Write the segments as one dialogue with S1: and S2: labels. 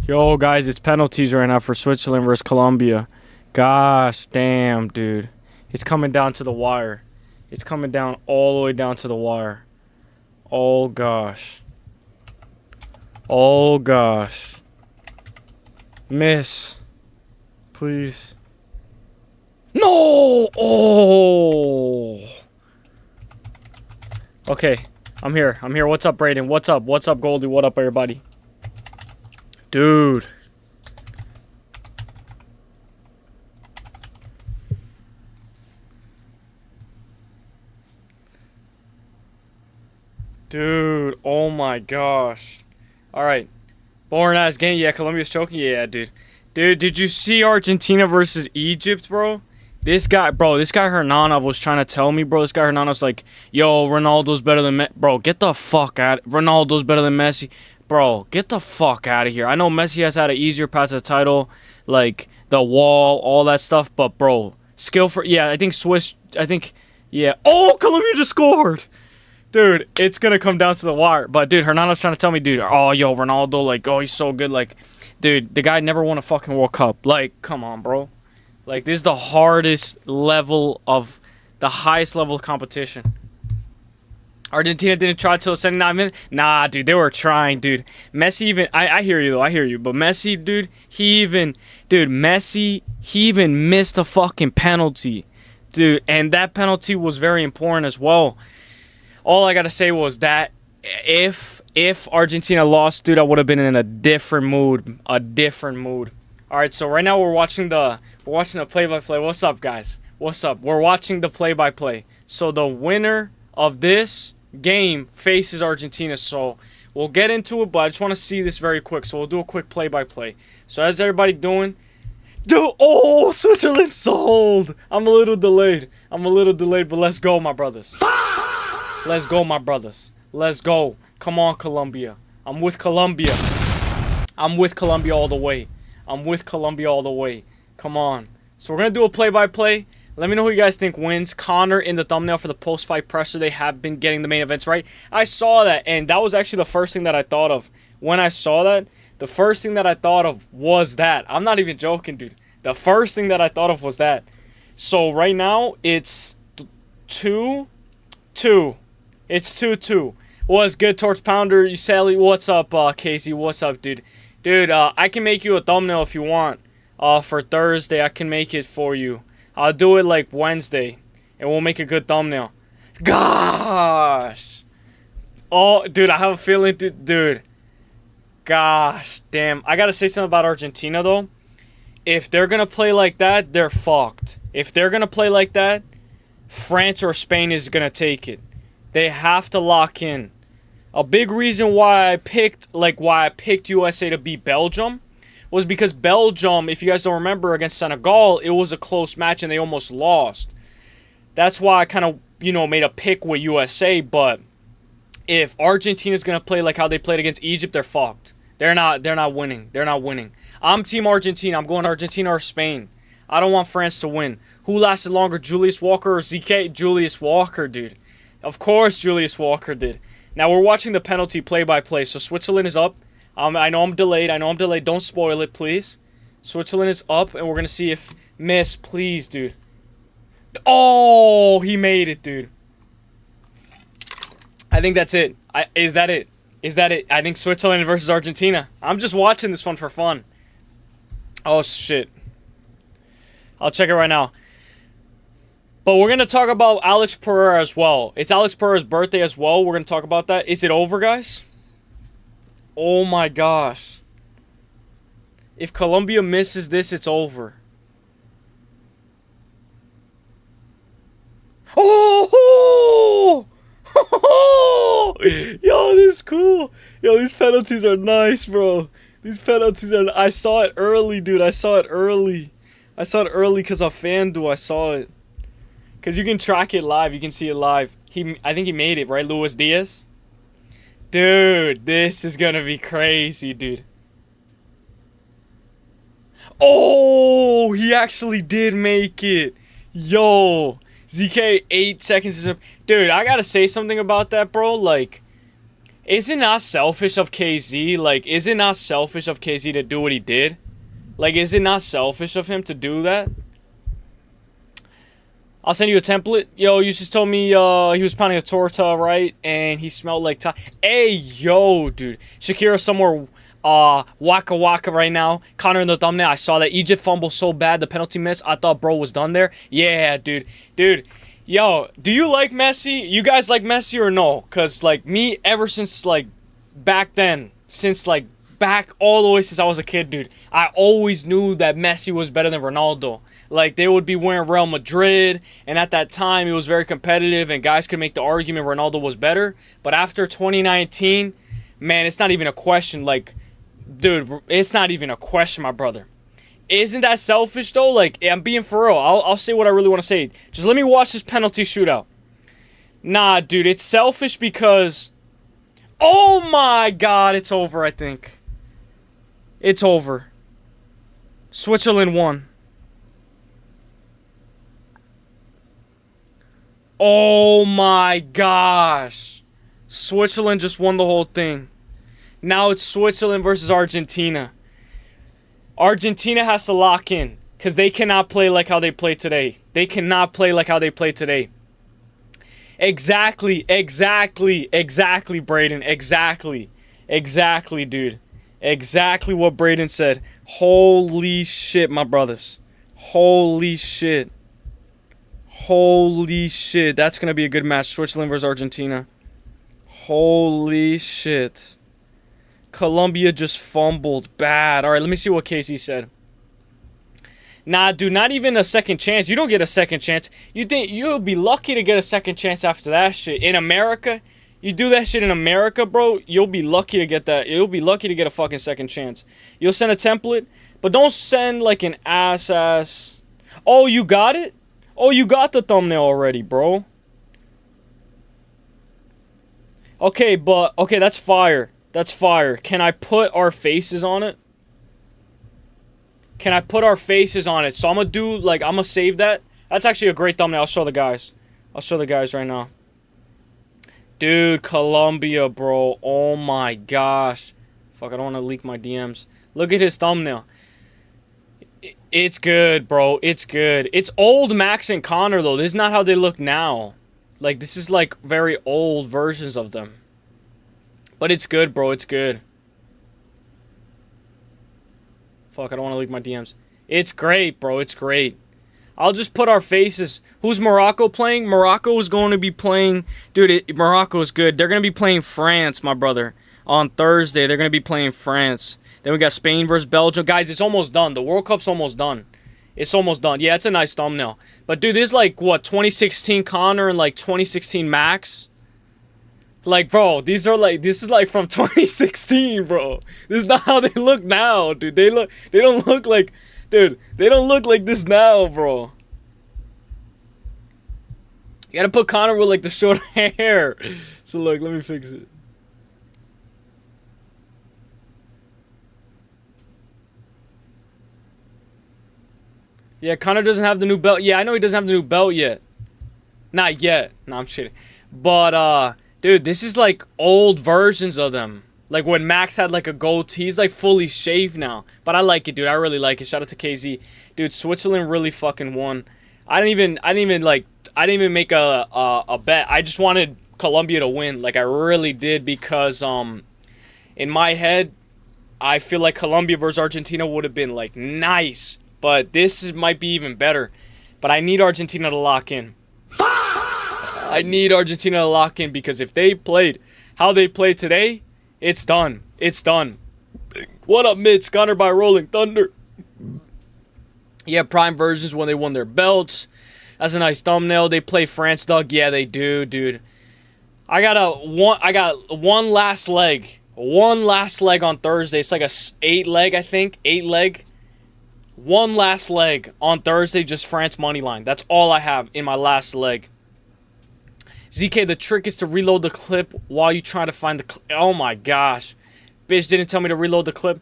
S1: Yo, guys, it's penalties right now for Switzerland versus Colombia. Gosh, damn, dude. It's coming down to the wire. It's coming down all the way down to the wire. Oh, gosh. Oh, gosh. Miss. Please. No! Oh! Okay, I'm here. I'm here. What's up, Brayden? What's up? What's up, Goldie? What up, everybody? Dude. Dude, oh my gosh. Alright. Boring ass game. Yeah, Colombia's choking. Yeah, dude. Dude, did you see Argentina versus Egypt, bro? This guy Hernanov was trying to tell me, bro. This guy Hernanov's like, yo, Ronaldo's better than Messi. Bro, get the fuck out. Ronaldo's better than Messi. Bro, get the fuck out of here. I know Messi has had an easier path to the title, like the wall, all that stuff, but bro, skill for, yeah, yeah. Oh, Colombia just scored. Dude, it's gonna come down to the wire. But dude, Hernanov's trying to tell me, dude, oh, yo, Ronaldo, like, oh, he's so good. Like, dude, the guy never won a fucking World Cup. Like, come on, bro. Like, this is the highest level of competition. Argentina didn't try till the 79 minutes. Nah, dude, they were trying, dude. Messi even, I hear you, though, I hear you. But Messi, dude, he even missed a fucking penalty. Dude, and that penalty was very important as well. All I gotta say was that if Argentina lost, dude, I would have been in a different mood. A different mood. Alright, so right now we're watching the play-by-play. What's up, guys? What's up? We're watching the play-by-play. So the winner of this game faces Argentina. So we'll get into it, but I just want to see this very quick. So we'll do a quick play-by-play. So how's everybody doing? Dude, oh, Switzerland sold. I'm a little delayed, but let's go, my brothers. Let's go, my brothers. Let's go. Come on, Colombia. I'm with Colombia. I'm with Colombia all the way. I'm with Colombia all the way. Come on. So we're going to do a play-by-play. Let me know who you guys think wins. Conor in the thumbnail for the post-fight presser. They have been getting the main events right. I saw that, and that was actually the first thing that I thought of. When I saw that, the first thing that I thought of was that. I'm not even joking, dude. The first thing that I thought of was that. So right now, it's 2-2. It's 2-2. What's good, Torch Pounder? Uselyis, what's up, Casey? What's up, dude? Dude, I can make you a thumbnail if you want. For Thursday, I can make it for you. I'll do it like Wednesday, and we'll make a good thumbnail. Gosh. Oh, dude, I have a feeling, dude. Gosh, damn. I gotta say something about Argentina, though. If they're gonna play like that, they're fucked. If they're gonna play like that, France or Spain is gonna take it. They have to lock in. A big reason why I picked USA to beat Belgium was because Belgium, if you guys don't remember, against Senegal, it was a close match and they almost lost. That's why I kind of, made a pick with USA, but if Argentina's going to play like how they played against Egypt, they're fucked. They're not winning. They're not winning. I'm Team Argentina. I'm going Argentina or Spain. I don't want France to win. Who lasted longer, Julius Walker or ZK? Julius Walker, dude. Of course Julius Walker did. Now we're watching the penalty play-by-play. So Switzerland is up. I know I'm delayed. Don't spoil it, please. Switzerland is up, and we're going to see if miss, please, dude. Oh, he made it, dude. I think that's it. Is that it? I think Switzerland versus Argentina. I'm just watching this one for fun. Oh, shit. I'll check it right now. But we're going to talk about Alex Pereira as well. It's Alex Pereira's birthday as well. We're going to talk about that. Is it over, guys? Oh, my gosh. If Colombia misses this, it's over. Oh! Yo, this is cool. Yo, these penalties are nice, bro. These penalties are... I saw it early, dude. I saw it early because of FanDuel. I saw it. Because you can track it live. You can see it live. I think he made it, right? Luis Diaz? Dude, this is going to be crazy, dude. Oh, he actually did make it. Yo. ZK, 8 seconds is up. Dude, I got to say something about that, bro. Like, Is it not selfish of KZ? Like, is it not selfish of KZ to do what he did? Like, is it not selfish of him to do that? I'll send you a template. Yo, you just told me he was pounding a torta, right? And he smelled like Hey, yo, dude. Shakira somewhere waka waka right now. Conor in the thumbnail. I saw that. Egypt fumbled so bad. The penalty miss. I thought bro was done there. Yeah, dude. Dude. Yo, do you like Messi? You guys like Messi or no? Because, like, me, ever since, like, back then, since, like, back all the way since I was a kid, dude, I always knew that Messi was better than Ronaldo. Like, they would be wearing Real Madrid, and at that time, it was very competitive, and guys could make the argument Ronaldo was better. But after 2019, man, it's not even a question. Like, dude, it's not even a question, my brother. Isn't that selfish, though? Like, I'm being for real. I'll say what I really want to say. Just let me watch this penalty shootout. Nah, dude, it's selfish because... Oh, my God. It's over, I think. It's over. Switzerland won. Oh, my gosh. Switzerland just won the whole thing. Now it's Switzerland versus Argentina. Argentina has to lock in because they cannot play like how they play today. They cannot play like how they play today. Exactly, Braden. Exactly, dude. Exactly what Braden said. Holy shit, my brothers. Holy shit. That's going to be a good match. Switzerland versus Argentina. Holy shit. Colombia just fumbled bad. All right, let me see what Casey said. Nah, dude, not even a second chance. You don't get a second chance. You think you'll be lucky to get a second chance after that shit. In America, you do that shit in America, bro, you'll be lucky to get that. You'll be lucky to get a fucking second chance. You'll send a template, but don't send like an ass. Oh, you got it? Oh, you got the thumbnail already, bro. Okay, but okay, that's fire. That's fire. Can I put our faces on it? Can I put our faces on it? So I'm gonna do, like, I'm gonna save that. That's actually a great thumbnail. I'll show the guys. I'll show the guys right now. Dude, Colombia, bro. Oh my gosh. Fuck, I don't want to leak my DMs. Look at his thumbnail. It's good, bro. It's good. It's old Max and Conor, though. This is not how they look now. Like, this is, like, very old versions of them. But it's good, bro. It's good. Fuck, I don't want to leak my DMs. It's great, bro. It's great. I'll just put our faces. Who's Morocco playing? Morocco is going to be playing... Dude, Morocco is good. They're going to be playing France, my brother. On Thursday, they're going to be playing France. Then we got Spain versus Belgium. Guys, it's almost done. The World Cup's almost done. It's almost done. Yeah, it's a nice thumbnail. But, dude, this is like, what, 2016 Conor and, like, 2016 Max? Like, bro, these are like, this is like from 2016, bro. This is not how they look now, dude. They don't look like, dude, they don't look like this now, bro. You gotta put Conor with, like, the short hair. So, look, let me fix it. Yeah, Conor doesn't have the new belt. Yeah, I know he doesn't have the new belt yet. Not yet. No, I'm shitting. But, dude, this is like old versions of them. Like when Max had like a goatee. He's like fully shaved now. But I like it, dude. I really like it. Shout out to KZ. Dude, Switzerland really fucking won. I didn't even make a bet. I just wanted Colombia to win. Like I really did because in my head, I feel like Colombia versus Argentina would have been like nice. But might be even better. But I need Argentina to lock in. I need Argentina to lock in because if they played how they played today, it's done. It's done. What up, Mitch? Conor by Rolling Thunder. Yeah, prime versions when they won their belts. That's a nice thumbnail. They play France, dog. Yeah, they do, dude. I got one last leg. One last leg on Thursday. It's like a 8 leg, I think. 8 leg. One last leg on Thursday, just France money line. That's all I have in my last leg. ZK, the trick is to reload the clip while you try to find the clip. Oh my gosh. Bitch didn't tell me to reload the clip.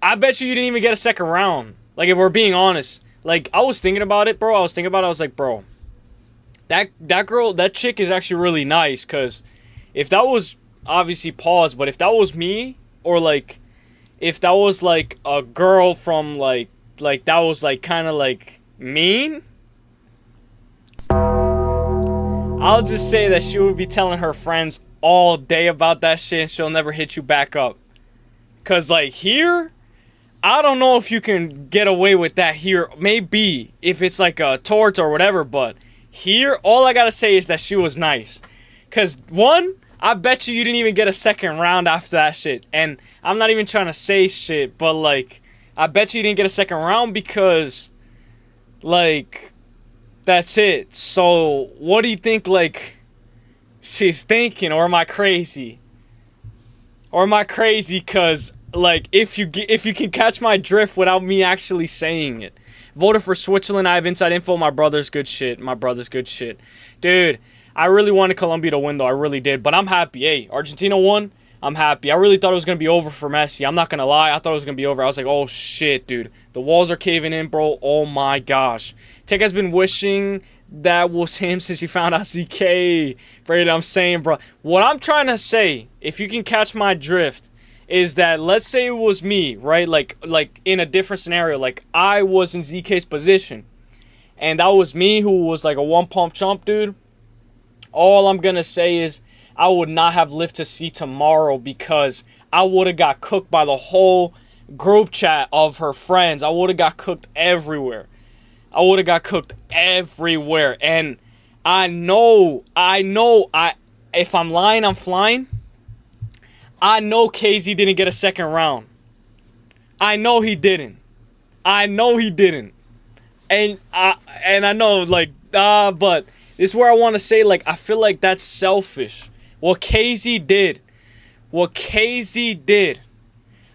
S1: I bet you didn't even get a second round. Like, if we're being honest. Like, I was thinking about it, bro. I was like, bro. That girl, that chick is actually really nice. Because if that was obviously pause, but if that was me, or like if that was like a girl from like that was like kind of like mean, I'll just say that she would be telling her friends all day about that shit and she'll never hit you back up. Cause like here, I don't know if you can get away with that here. Maybe if it's like a tort or whatever, but here, all I gotta say is that she was nice. Cause one, I bet you didn't even get a second round after that shit. And I'm not even trying to say shit, but like, I bet you didn't get a second round because, like, that's it. So, what do you think, like, she's thinking? Or am I crazy? Or am I crazy because, like, if you can catch my drift without me actually saying it. Voted for Switzerland. I have inside info. My brother's good shit. My brother's good shit. Dude, I really wanted Colombia to win, though. I really did. But I'm happy. Hey, Argentina won. I'm happy. I really thought it was going to be over for Messi. I'm not going to lie. I thought it was going to be over. I was like, oh, shit, dude. The walls are caving in, bro. Oh, my gosh. Tech has been wishing that was him since he found out ZK. Brady, I'm saying, bro. What I'm trying to say, if you can catch my drift, is that let's say it was me, right? Like in a different scenario. Like, I was in ZK's position. And that was me who was like a one-pump chump, dude. All I'm going to say is I would not have lived to see tomorrow because I would have got cooked by the whole group chat of her friends. I would have got cooked everywhere. I would have got cooked everywhere. And I know, if I'm lying, I'm flying. I know KZ didn't get a second round. I know he didn't. And I know, like, but this is where I want to say, like, I feel like that's selfish. What KZ did,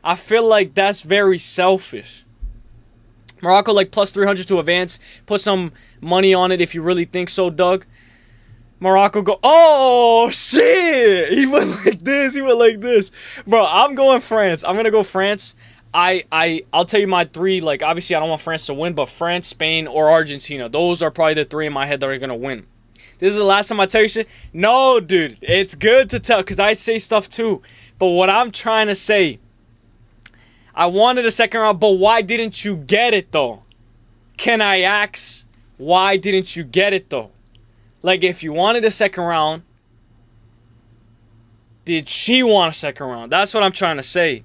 S1: I feel like that's very selfish. Morocco, like, plus 300 to advance. Put some money on it if you really think so, Doug. Morocco go, oh, shit. He went like this. Bro, I'm going France. I'm going to go France. I'll tell you my three. Like, obviously, I don't want France to win, but France, Spain, or Argentina. Those are probably the three in my head that are going to win. This is the last time I tell you shit. No, dude. It's good to tell because I say stuff too. But what I'm trying to say, I wanted a second round, but why didn't you get it, though? Can I ask, why didn't you get it, though? Like, if you wanted a second round, did she want a second round? That's what I'm trying to say.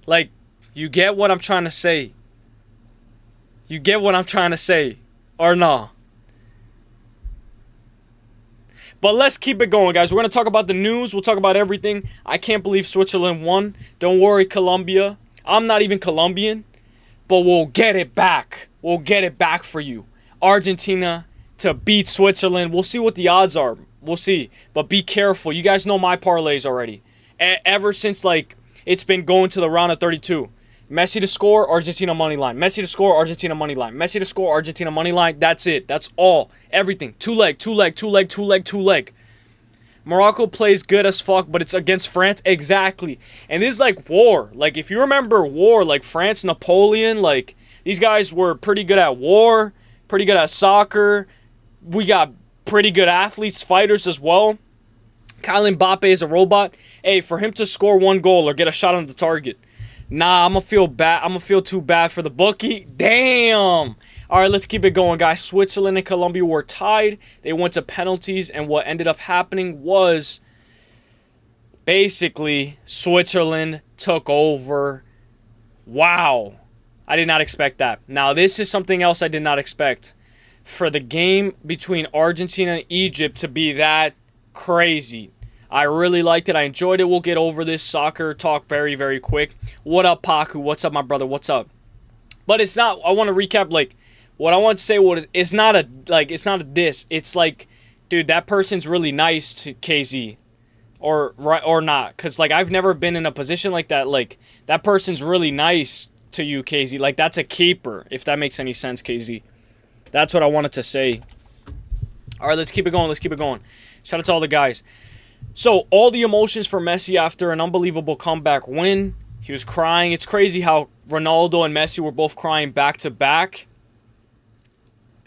S1: Like, you get what I'm trying to say? You get what I'm trying to say? Or no? But let's keep it going, guys. We're going to talk about the news. We'll talk about everything. I can't believe Switzerland won. Don't worry, Colombia. I'm not even Colombian. But we'll get it back. We'll get it back for you. Argentina to beat Switzerland. We'll see what the odds are. We'll see. But be careful. You guys know my parlays already. Ever since, like, it's been going to the round of 32. Messi to score, Argentina money line. Messi to score, Argentina money line. Messi to score, Argentina money line. That's it. That's all. Everything. Two leg. Morocco plays good as fuck, but it's against France. Exactly. And this is like war. Like, if you remember war, like France, Napoleon, like, these guys were pretty good at war, pretty good at soccer. We got pretty good athletes, fighters as well. Kylian Mbappe is a robot. Hey, for him to score one goal or get a shot on the target, nah, I'm going to feel bad. I'm going to feel too bad for the bookie. Damn. All right, let's keep it going, guys. Switzerland and Colombia were tied. They went to penalties, and what ended up happening was basically Switzerland took over. Wow. I did not expect that. Now, this is something else I did not expect. For the game between Argentina and Egypt to be that crazy. I really liked it. I enjoyed it. We'll get over this soccer talk very, very quick. What up, Paku? What's up, my brother? What's up? But it's not, I want to recap, like, what I want to say was, it's not a diss. It's like, dude, that person's really nice to KZ. Or not. Because, like, I've never been in a position like that. Like, that person's really nice to you, KZ. Like, that's a keeper, if that makes any sense, KZ. That's what I wanted to say. All right, let's keep it going. Shout out to all the guys. So, all the emotions for Messi after an unbelievable comeback win. He was crying. It's crazy how Ronaldo and Messi were both crying back to back.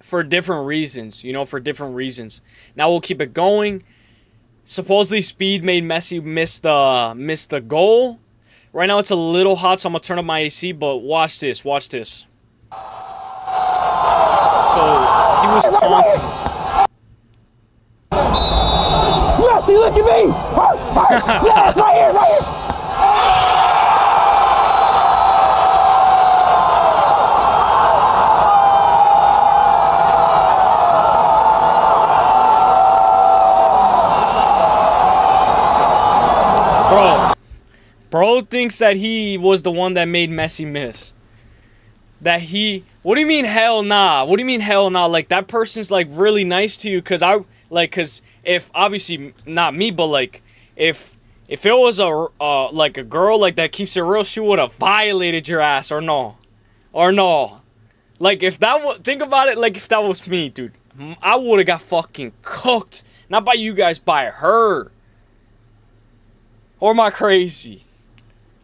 S1: For different reasons, Now we'll keep it going. Supposedly speed made Messi miss the goal. Right now it's a little hot, so I'm gonna turn up my AC, but watch this, watch this. So he was taunting.
S2: Messi, look at me! Yes, right here, right here!
S1: Bro thinks that he was the one that made Messi miss. That he... What do you mean hell nah? What do you mean hell nah? Like, that person's, like, really nice to you. Because if, obviously, not me, but, like, if it was like, a girl, like, that keeps it real, she would have violated your ass, or no? Or no? Like, if that was... Think about it, like, if that was me, dude. I would have got fucking cooked. Not by you guys, by her. Or am I crazy?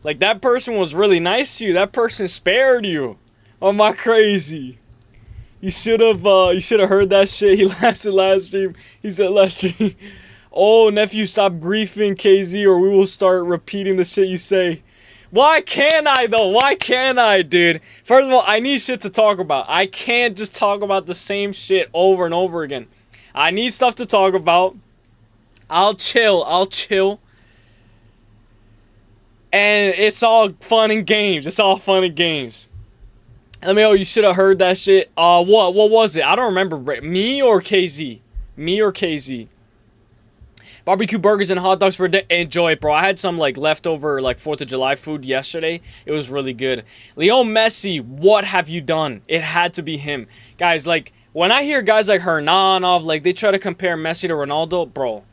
S1: Like, that person was really nice to you. That person spared you. Or am I crazy? You should have heard that shit. He lasted last stream. He said last stream, oh, nephew, stop griefing KZ or we will start repeating the shit you say. Why can't I, though? Why can't I, dude? First of all, I need shit to talk about. I can't just talk about the same shit over and over again. I need stuff to talk about. I'll chill. And it's all fun and games. It's all fun and games. Let me know, you should have heard that shit. What was it? I don't remember. Me or KZ? Me or KZ? Barbecue burgers and hot dogs for enjoy it, bro. I had some, like, leftover, like, 4th of July food yesterday. It was really good. Leo Messi, what have you done? It had to be him. Guys, like, when I hear guys like Hernanov, like, they try to compare Messi to Ronaldo, bro,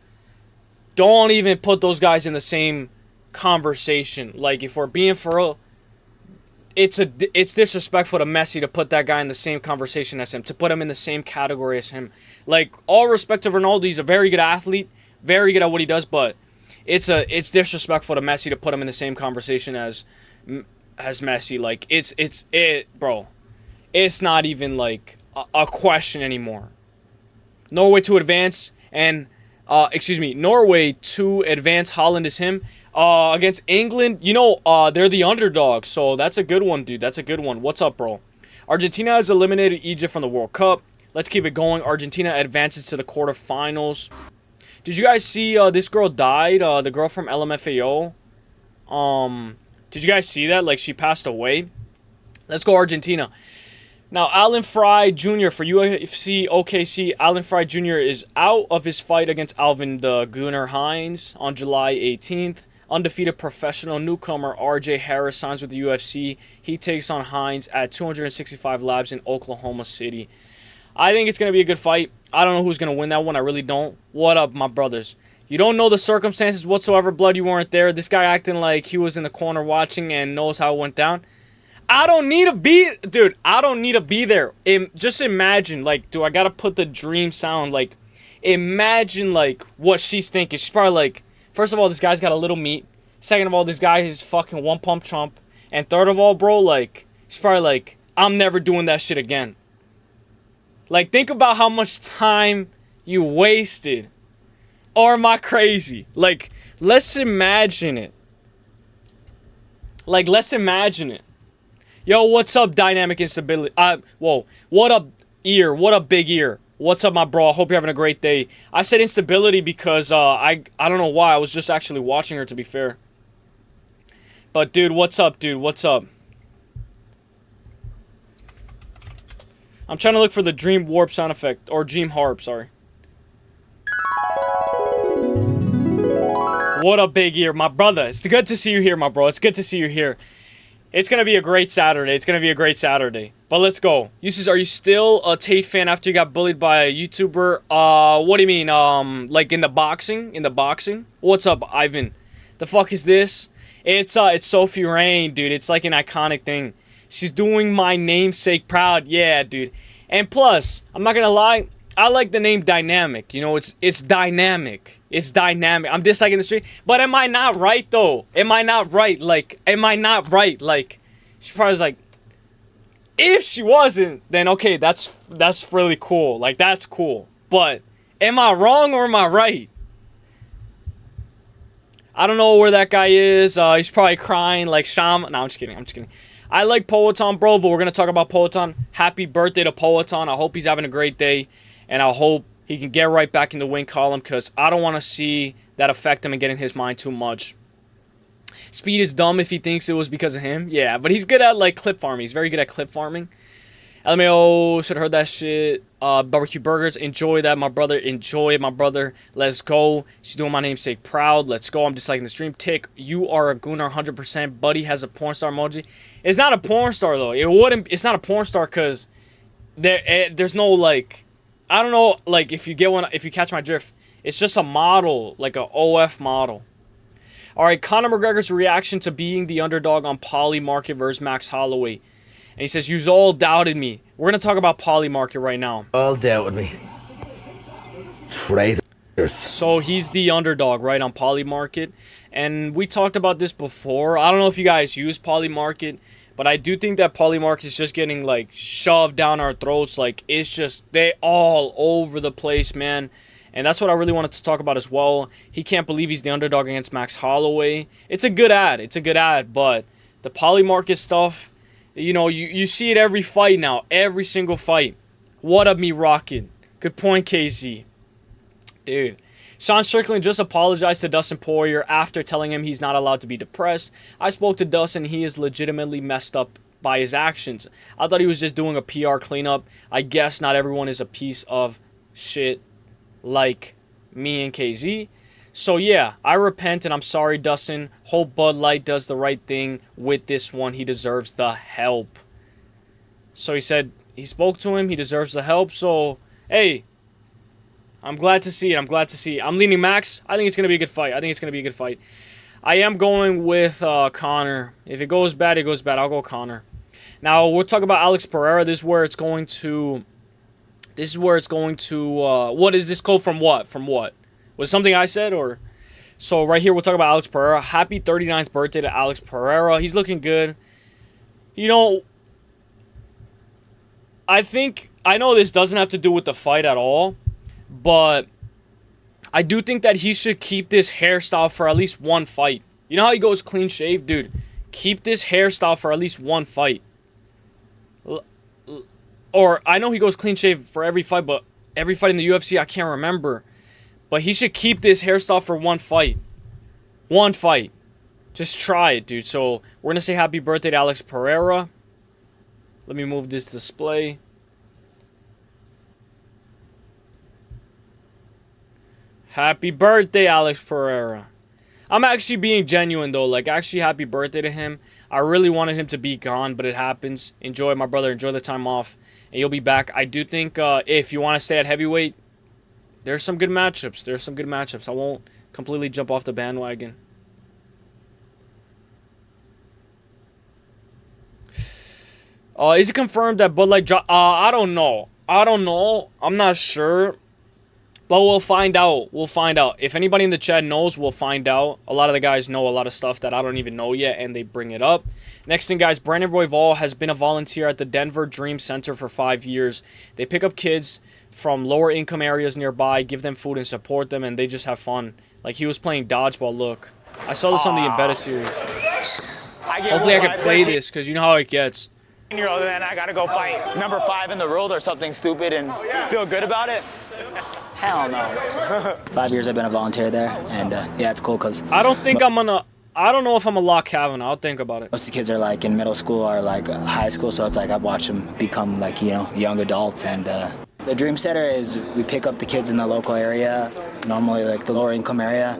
S1: don't even put those guys in the same conversation. Like, if we're being for real, it's disrespectful to Messi to put that guy in the same conversation as him, to put him in the same category as him. Like, all respect to Ronaldo, he's a very good athlete, very good at what he does, but it's disrespectful to Messi to put him in the same conversation as Messi. Like, bro, it's not even like a question anymore. Norway to advance, and Norway to advance. Haaland is him. Against England, you know, they're the underdog, so that's a good one, dude. That's a good one. What's up, bro? Argentina has eliminated Egypt from the World Cup. Let's keep it going. Argentina advances to the quarterfinals. Did you guys see this girl died? The girl from LMFAO. Did you guys see that? Like, she passed away. Let's go Argentina. Now, Alan Fry Jr. for UFC OKC. Alan Fry Jr. is out of his fight against Alvin the Gunnar Hines on July 18th. Undefeated professional newcomer RJ Harris signs with the UFC. He takes on Hines at 265 Labs in Oklahoma City. I think it's going to be a good fight. I don't know who's going to win that one. I really don't. What up, my brothers? You don't know the circumstances whatsoever, blood. You weren't there. This guy acting like he was in the corner watching and knows how it went down. I don't need to be... Dude, I don't need to be there. Just imagine, like, do I got to put the dream sound? Like, imagine, like, what she's thinking. She's probably like... First of all, this guy's got a little meat. Second of all, this guy is fucking one pump chump. And third of all, bro, like, he's probably like, I'm never doing that shit again. Like, think about how much time you wasted. Or am I crazy? Like, let's imagine it. Like, let's imagine it. Yo, what's up, Dynamic Instability? Whoa. What up, Ear? What up, Big Ear? What's up, my bro? I hope you're having a great day. I said instability because I don't know why. I was just actually watching her, to be fair. But, dude, what's up, dude? What's up? I'm trying to look for the Dream Warp sound effect. Or Dream Harp, sorry. What up, Big Ear? My brother. It's good to see you here, my bro. It's good to see you here. It's going to be a great Saturday. It's going to be a great Saturday. But let's go. Uselyis, are you still a Tate fan after you got bullied by a YouTuber? What do you mean? Like in the boxing? In the boxing? What's up, Ivan? The fuck is this? It's Sophie Rain, dude. It's like an iconic thing. She's doing my namesake proud. Yeah, dude. And plus, I'm not going to lie. I like the name Dynamic. You know, it's dynamic. It's dynamic. I'm disliking the street. But am I not right, though? Am I not right? Like, am I not right? Like, she probably was like, if she wasn't, then okay, that's really cool. Like, that's cool. But am I wrong or am I right? I don't know where that guy is. He's probably crying like Sham. No, I'm just kidding. I'm just kidding. I like Poatan, bro, but we're going to talk about Poatan. Happy birthday to Poatan. I hope he's having a great day, and I hope he can get right back in the win column because I don't want to see that affect him and get in his mind too much. Speed is dumb if he thinks it was because of him. Yeah, but he's good at, like, clip farming. He's very good at clip farming. LMAO, should have heard that shit. Barbecue burgers, enjoy that, my brother. Enjoy it, my brother. Let's go. She's doing my namesake proud. Let's go. I'm just liking the stream. Tick, you are a gooner 100%. Buddy has a porn star emoji. It's not a porn star, though. It's not a porn star because there's no, like, I don't know, like, if you catch my drift. It's just a model, like a OF model. All right, Conor McGregor's reaction to being the underdog on Poly Market versus Max Holloway. And he says, "You all doubted me." We're going to talk about Poly Market right now.
S3: All doubted me. Traitors.
S1: So he's the underdog, right, on Poly Market. And we talked about this before. I don't know if you guys use Poly Market, but I do think that Poly Market is just getting, like, shoved down our throats. Like, it's just, they all over the place, man. And that's what I really wanted to talk about as well. He can't believe he's the underdog against Max Holloway. It's a good ad. It's a good ad, but the Poly Market stuff, you know, you see it every fight now. Every single fight. What up, me rockin'? Good point, KZ. Dude. Sean Strickland just apologized to Dustin Poirier after telling him he's not allowed to be depressed. I spoke to Dustin. He is legitimately messed up by his actions. I thought he was just doing a PR cleanup. I guess not everyone is a piece of shit like me and KZ. So yeah, I repent and I'm sorry, Dustin. Hope Bud Light does the right thing with this one. He deserves the help. So he said he spoke to him. He deserves the help. So, hey, I'm glad to see it. I'm glad to see it. I'm leaning Max. I think it's going to be a good fight. I am going with Conor. If it goes bad, it goes bad. I'll go Conor. Now, we'll talk about Alex Pereira. This is where it's going to... what is this code from what? From what? Was it something I said or? So right here we'll talk about Alex Pereira. Happy 39th birthday to Alex Pereira. He's looking good. You know, I know this doesn't have to do with the fight at all, but I do think that he should keep this hairstyle for at least one fight. You know how he goes clean shaved? Dude, keep this hairstyle for at least one fight. Or I know he goes clean shaved for every fight, but every fight in the UFC I can't remember. But he should keep this hairstyle for one fight. One fight. Just try it, dude. So we're going to say happy birthday to Alex Pereira. Let me move this display. Happy birthday, Alex Pereira. I'm actually being genuine, though. Like, actually, happy birthday to him. I really wanted him to be gone, but it happens. Enjoy, my brother. Enjoy the time off. And you'll be back. I do think if you want to stay at heavyweight, there's some good matchups. I won't completely jump off the bandwagon. Is it confirmed that Bud Light I don't know. I'm not sure. But we'll find out. If anybody in the chat knows, we'll find out. A lot of the guys know a lot of stuff that I don't even know yet, and they bring it up. Next thing, guys, Brandon Royval has been a volunteer at the Denver Dream Center for 5 years. They pick up kids from lower income areas nearby, give them food and support them, and they just have fun. Like, he was playing dodgeball. Look, I saw this on the Embedded series. Hopefully I can play this, because you know how it gets.
S4: Year-old, then I gotta go fight number 5 in the world or something stupid and feel good about it? Hell no.
S5: 5 years I've been a volunteer there, and yeah, it's cool because
S1: I don't know if I'm a lock Kavanaugh. I'll think about it.
S5: Most of the kids are like in middle school or like high school, so it's like I've watched them become like, you know, young adults. And the Dream Center is we pick up the kids in the local area, normally like the lower income area,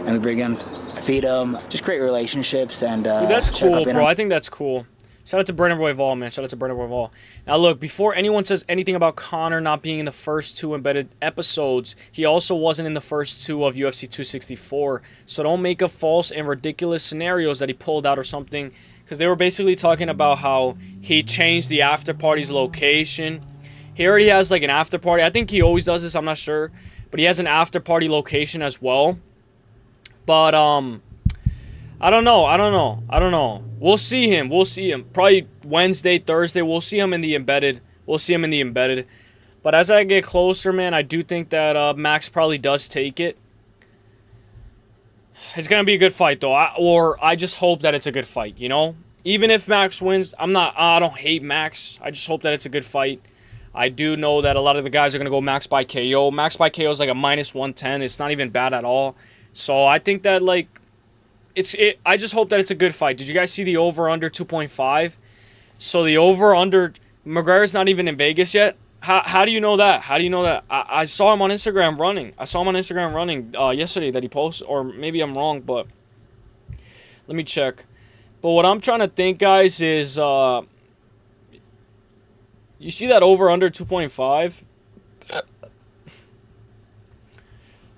S5: and we bring them, feed them, just create relationships and
S1: dude, that's cool, bro. I think that's cool. Shout out to Brandon Royval, man. Shout out to Brandon Royval. Now, look, before anyone says anything about Conor not being in the first 2 Embedded episodes, he also wasn't in the first 2 of UFC 264. So don't make up false and ridiculous scenarios that he pulled out or something, because they were basically talking about how he changed the after party's location. He already has, like, an after party. I think he always does this. I'm not sure. But he has an after party location as well. But, I don't know. We'll see him. Probably Wednesday, Thursday. We'll see him in the Embedded. But as I get closer, man, I do think that Max probably does take it. It's gonna be a good fight though, or I just hope that it's a good fight. You know, even if Max wins, I don't hate Max. I just hope that it's a good fight. I do know that a lot of the guys are gonna go Max by KO. Max by KO is like a -110. It's not even bad at all. So I think that like, I just hope that it's a good fight. Did you guys see the over under 2.5? So the over under, McGregor's not even in Vegas yet. How do you know that? How do you know that? I saw him on Instagram running. I saw him on Instagram running yesterday that he posted, or maybe I'm wrong, but let me check. But what I'm trying to think, guys, is you see that over under 2.5?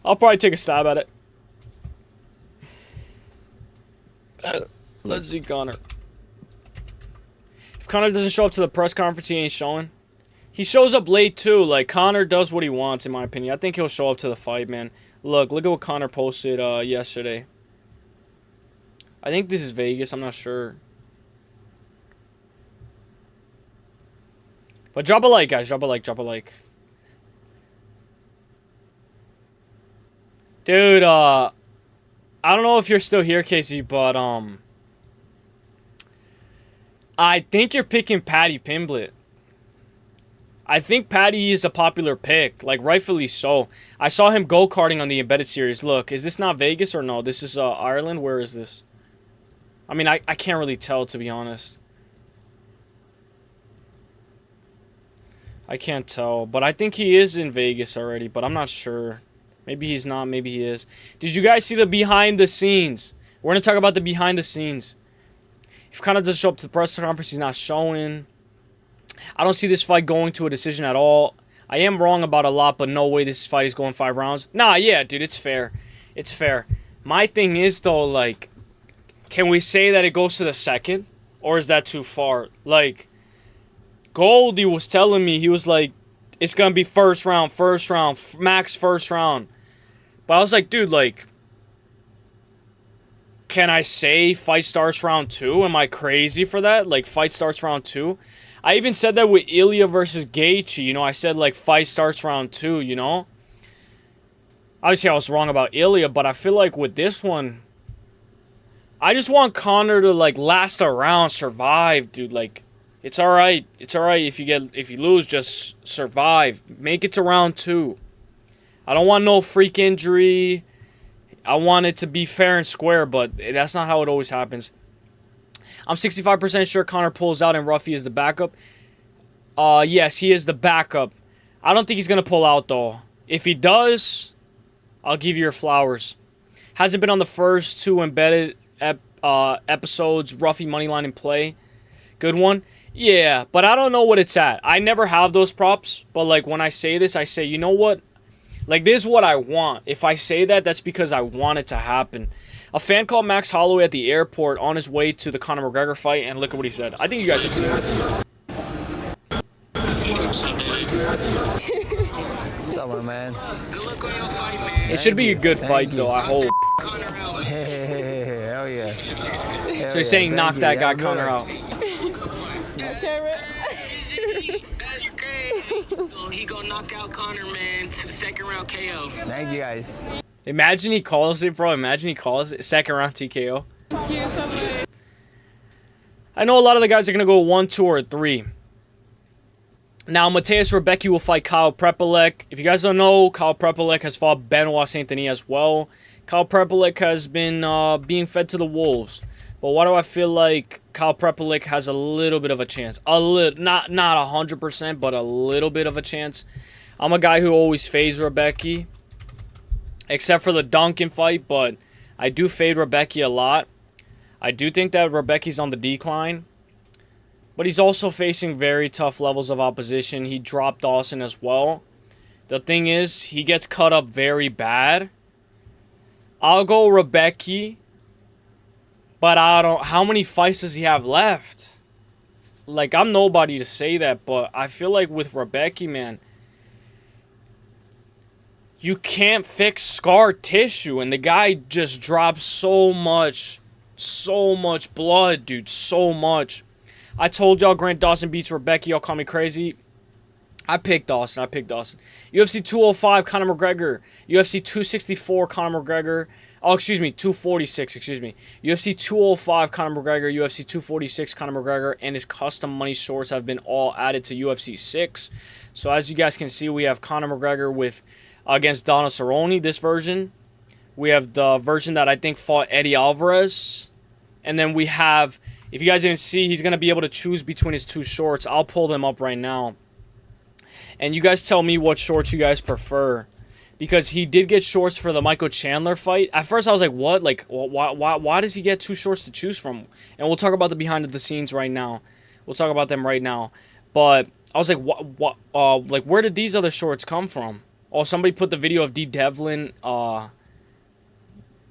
S1: I'll probably take a stab at it. Let's see Conor. If Conor doesn't show up to the press conference, he ain't showing. He shows up late too. Like, Conor does what he wants, in my opinion. I think he'll show up to the fight, man. Look at what Conor posted yesterday. I think this is Vegas. I'm not sure. But drop a like, guys. Drop a like. Drop a like. Dude, I don't know if you're still here, Casey, but I think you're picking Paddy Pimblett. I think Paddy is a popular pick, like rightfully so. I saw him go-karting on the Embedded series. Look, is this not Vegas or no? This is Ireland. Where is this? I mean, I can't really tell, to be honest. I can't tell, but I think he is in Vegas already, but I'm not sure. Maybe he's not, maybe he is. Did you guys see the behind the scenes? We're going to talk about the behind the scenes. If Conor doesn't show up to the press conference, he's not showing. I don't see this fight going to a decision at all. I am wrong about a lot, but no way this fight is going 5 rounds. Nah, yeah, dude, it's fair. It's fair. My thing is, though, like, can we say that it goes to the second? Or is that too far? Like, Goldie was telling me, he was like, it's going to be first round, max first round. But I was like, dude, like, can I say fight starts round 2? Am I crazy for that? Like, fight starts round 2? I even said that with ILIA versus Gaethje. You know, I said, like, fight starts round 2, you know? Obviously, I was wrong about ILIA, but I feel like with this one, I just want Conor to, like, last a round, survive, dude. Like, it's all right. It's all right if you lose, just survive. Make it to round 2. I don't want no freak injury. I want it to be fair and square, but that's not how it always happens. I'm 65% sure Conor pulls out and Ruffy is the backup. Yes, he is the backup. I don't think he's going to pull out, though. If he does, I'll give you your flowers. Hasn't been on the first 2 embedded episodes. Ruffy moneyline in play. Good one. Yeah, but I don't know what it's at. I never have those props, but like when I say this, I say, you know what? Like, this is what I want. If I say that, that's because I want it to happen. A fan called Max Holloway at the airport on his way to the Conor McGregor fight, and look at what he said. I think you guys have seen this.
S3: What's up, man?
S6: Good luck on your fight, man.
S1: It should be a good fight, though, I hope.
S3: Hey, hell yeah.
S1: So he's saying knock that guy Conor out.
S6: He gonna knock out Conor, man. Second round KO.
S3: Thank you, guys.
S1: Imagine he calls it, bro. Imagine he calls it. Second round TKO. I know a lot of the guys are going to go 1, 2, or 3. Now, Mateus Rebecki will fight Kyle Prepolek. If you guys don't know, Kyle Prepolek has fought Benoit Saint-Denis as well. Kyle Prepolek has been being fed to the wolves. But why do I feel like Kyle Prepolek has a little bit of a chance? Not 100%, but a little bit of a chance. I'm a guy who always fades Rebecki, except for the Duncan fight, but I do fade Rebecki a lot. I do think that Rebecki's on the decline, but he's also facing very tough levels of opposition. He dropped Dawson as well. The thing is, he gets cut up very bad. I'll go Rebecki. But I don't... How many fights does he have left? Like, I'm nobody to say that, but I feel like with Rebecki, man, you can't fix scar tissue, and the guy just drops so much blood, dude, so much. I told y'all Grant Dawson beats Rebecki. Y'all call me crazy. I picked Dawson. UFC 205, Conor McGregor. UFC 264, Conor McGregor. Oh, excuse me, 246, excuse me. UFC 205, Conor McGregor. UFC 246, Conor McGregor. And his custom money shorts have been all added to UFC 6. So as you guys can see, we have Conor McGregor with against Donald Cerrone, this version. We have the version that I think fought Eddie Alvarez. And then we have, if you guys didn't see, he's going to be able to choose between his two shorts. I'll pull them up right now. And you guys tell me what shorts you guys prefer. Because he did get shorts for the Michael Chandler fight. At first I was like, what? Like, why does he get two shorts to choose from? And we'll talk about the behind the scenes right now. We'll talk about them right now. But I was like, like, where did these other shorts come from? Oh, somebody put the video of D. Devlin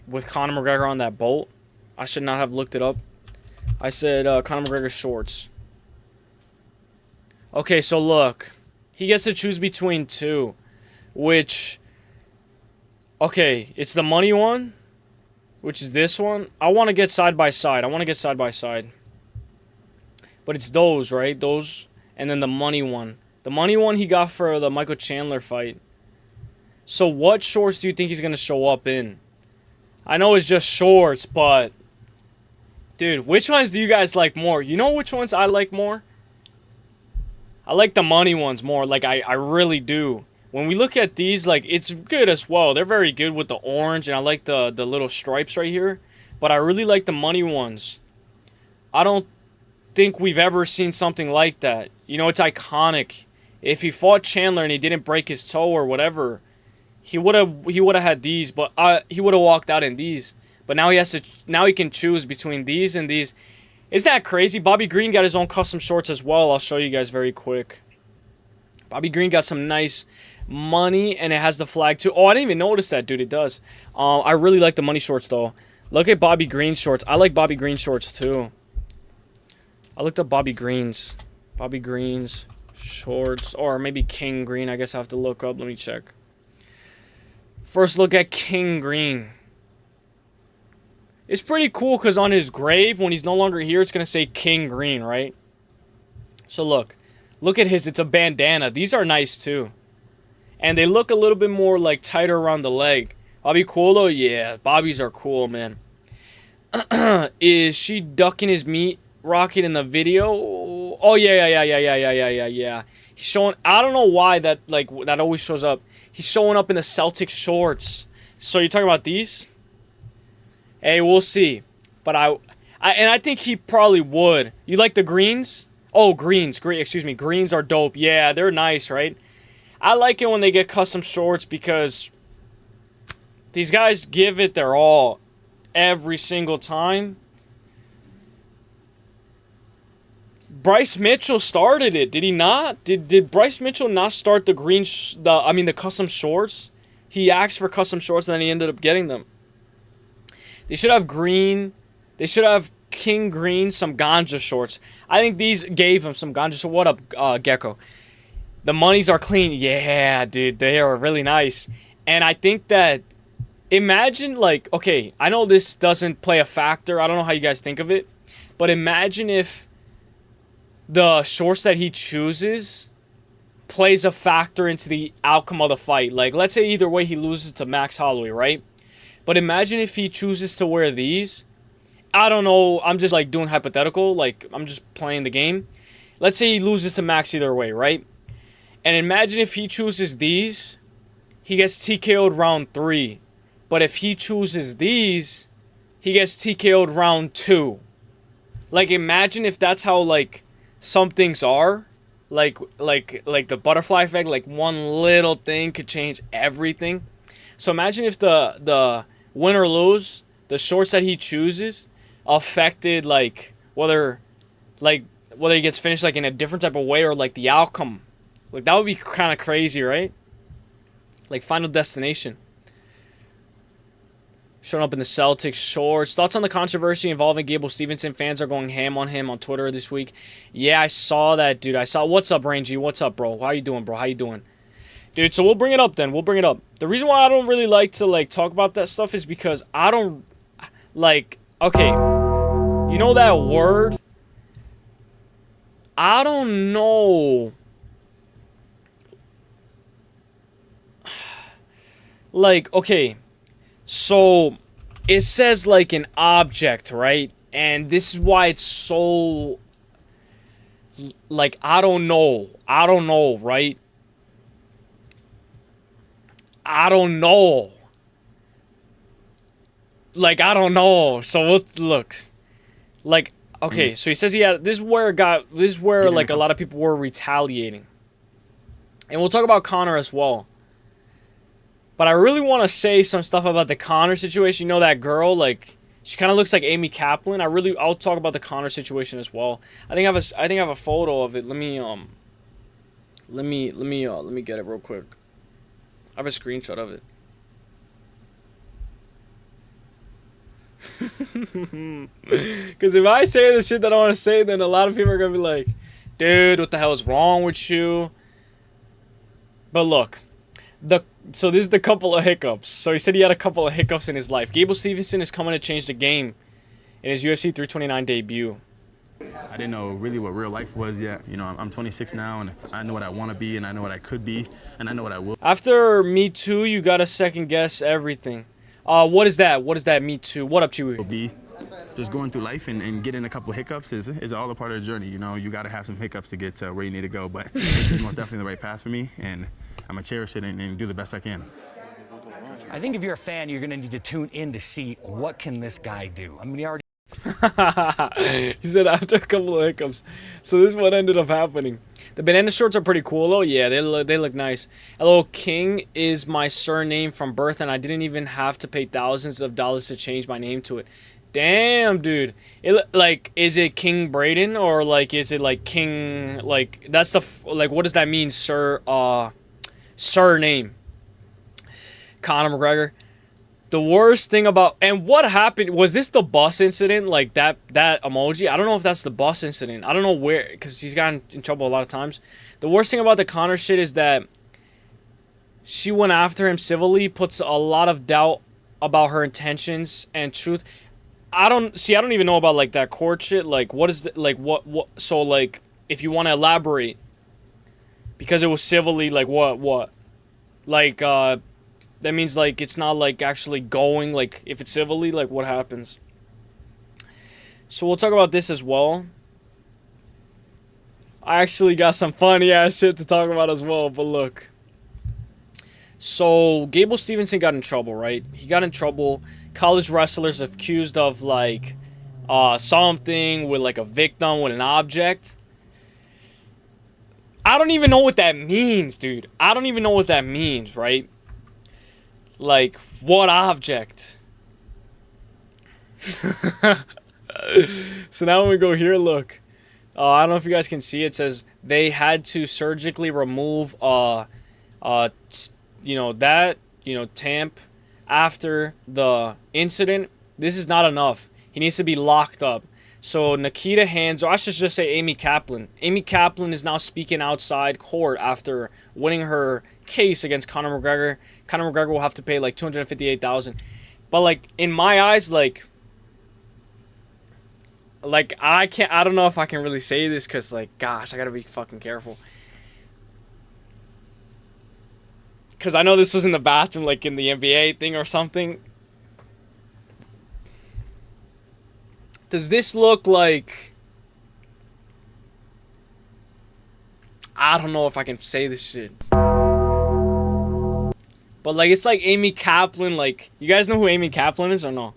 S1: with Conor McGregor on that boat. I should not have looked it up. I said Conor McGregor shorts. Okay, so look. He gets to choose between two. Which, okay, it's the money one. Which is this one. I want to get side by side. But it's those, right? Those. And then the money one. The money one he got for the Michael Chandler fight. So what shorts do you think he's going to show up in? I know it's just shorts, but... Dude, which ones do you guys like more? You know which ones I like more? I like the money ones more. Like, I really do. When we look at these, like, it's good as well. They're very good with the orange, and I like the little stripes right here. But I really like the money ones. I don't think we've ever seen something like that. You know, it's iconic. If he fought Chandler and he didn't break his toe or whatever... He would have had these, but he would have walked out in these. But now he can choose between these and these. Isn't that crazy? Bobby Green got his own custom shorts as well. I'll show you guys very quick. Bobby Green got some nice money, and it has the flag too. Oh, I didn't even notice that, dude. It does. I really like the money shorts though. Look at Bobby Green shorts. I like Bobby Green shorts too. I looked up Bobby Green's shorts, or maybe King Green. I guess I have to look up. Let me check. First look at King Green. It's pretty cool because on his grave, when he's no longer here, it's going to say King Green, right? So look at his, it's a bandana. These are nice too. And they look a little bit more like tighter around the leg. Bobby cool though? Yeah, Bobbies are cool, man. Is she ducking his meat rocket in the video? Oh, yeah. He's showing, I don't know why that always shows up. He's showing up in the Celtic shorts. So you're talking about these? Hey, we'll see. But I think he probably would. You like the greens? Oh, greens. Greens are dope. Yeah, they're nice, right? I like it when they get custom shorts because these guys give it their all every single time. Bryce Mitchell started it, did he not? Did Bryce Mitchell not start the custom shorts? He asked for custom shorts and then he ended up getting them. They should have green. They should have King Green, some ganja shorts. I think these gave him some ganja. So what up, Gecko? The monies are clean. Yeah, dude, they are really nice. And I think that, imagine like, okay, I know this doesn't play a factor. I don't know how you guys think of it. But imagine if the shorts that he chooses plays a factor into the outcome of the fight. Like, let's say either way he loses to Max Holloway, right? But imagine if he chooses to wear these. I don't know. I'm just, like, doing hypothetical. Like, I'm just playing the game. Let's say he loses to Max either way, right? And imagine if he chooses these, he gets TKO'd round 3. But if he chooses these, he gets TKO'd round 2. Like, imagine if that's how, like, some things are. Like the butterfly effect. Like, one little thing could change everything. So imagine if the win or lose, the shorts that he chooses affected, like, whether he gets finished, like, in a different type of way or, like, the outcome. Like, that would be kind of crazy, right? Like, Final Destination. Showing up in the Celtics shorts. Thoughts on the controversy involving Gable Stevenson? Fans are going ham on him on Twitter this week. Yeah, I saw that, dude. What's up, Rangy? What's up, bro? How you doing, bro? How you doing? Dude, so we'll bring it up then. We'll bring it up. The reason why I don't really like to, like, talk about that stuff is because I don't, like, okay. You know that word? I don't know Like, okay, so it says like an object, right? And this is why it's so, like, I don't know, right? I don't know. Like, I don't know. So let's look. Like, okay, so he says this is where like a lot of people were retaliating. And we'll talk about Conor as well. But I really want to say some stuff about the Conor situation. You know that girl, like, she kind of looks like Amy Kaplan. I'll talk about the Conor situation as well. I think I have a photo of it. Let me get it real quick. I have a screenshot of it. Because if I say the shit that I want to say, then a lot of people are gonna be like, dude, what the hell is wrong with you? But look, so this is the couple of hiccups. So he said he had a couple of hiccups in his life. Gable Stevenson is coming to change the game in his UFC 329 debut.
S7: I didn't know really what real life was yet. You know, I'm 26 now, and I know what I want to be, and I know what I could be, and I know what I will.
S1: After Me Too, you gotta second guess everything. What is that? What is that Me Too? What up, Chewy?
S7: Be just going through life and getting a couple hiccups is all a part of the journey. You know, you got to have some hiccups to get to where you need to go. But this is most definitely the right path for me, and I'm gonna cherish it and do the best I can.
S8: I think if you're a fan, you're gonna need to tune in to see what can this guy do. I mean, he already.
S1: He said after a couple of hiccups. So this is what ended up happening. The banana shorts are pretty cool though. Yeah, they look nice. Hello, King is my surname from birth, and I didn't even have to pay thousands of dollars to change my name to it. Damn, dude. Like, is it King Braden, or like is it like King, like that's the like what does that mean, sir? Surname. Conor McGregor. The worst thing about, and what happened, was this the bus incident, like that emoji? I don't know if that's the bus incident. I don't know where, because he's gotten in trouble a lot of times. The worst thing about the Conor shit is that she went after him civilly, puts a lot of doubt about her intentions and truth. I don't even know about like that court shit. Like, what is the, like what so like if you want to elaborate, because it was civilly, like what like that means like it's not like actually going, like if it's civilly, like what happens? So we'll talk about this as well. I actually got some funny ass shit to talk about as well, but look. So Gable Stevenson got in trouble, right? He got in trouble. College wrestlers accused of like something with like a victim with an object. I don't even know what that means, dude. I don't even know what that means, right? Like, what object? So now when we go here, look. I don't know if you guys can see. It says they had to surgically remove, Tamp after the incident. This is not enough. He needs to be locked up. So Nikita Hands, or I should just say Amy Kaplan. Amy Kaplan is now speaking outside court after winning her case against Conor McGregor. Conor McGregor will have to pay like $258,000. But like in my eyes, like I don't know if I can really say this, because like, gosh, I gotta be fucking careful. Because I know this was in the bathroom, like in the NBA thing or something. Does this look like... I don't know if I can say this shit. But like, it's like Amy Kaplan, like... You guys know who Amy Kaplan is or no?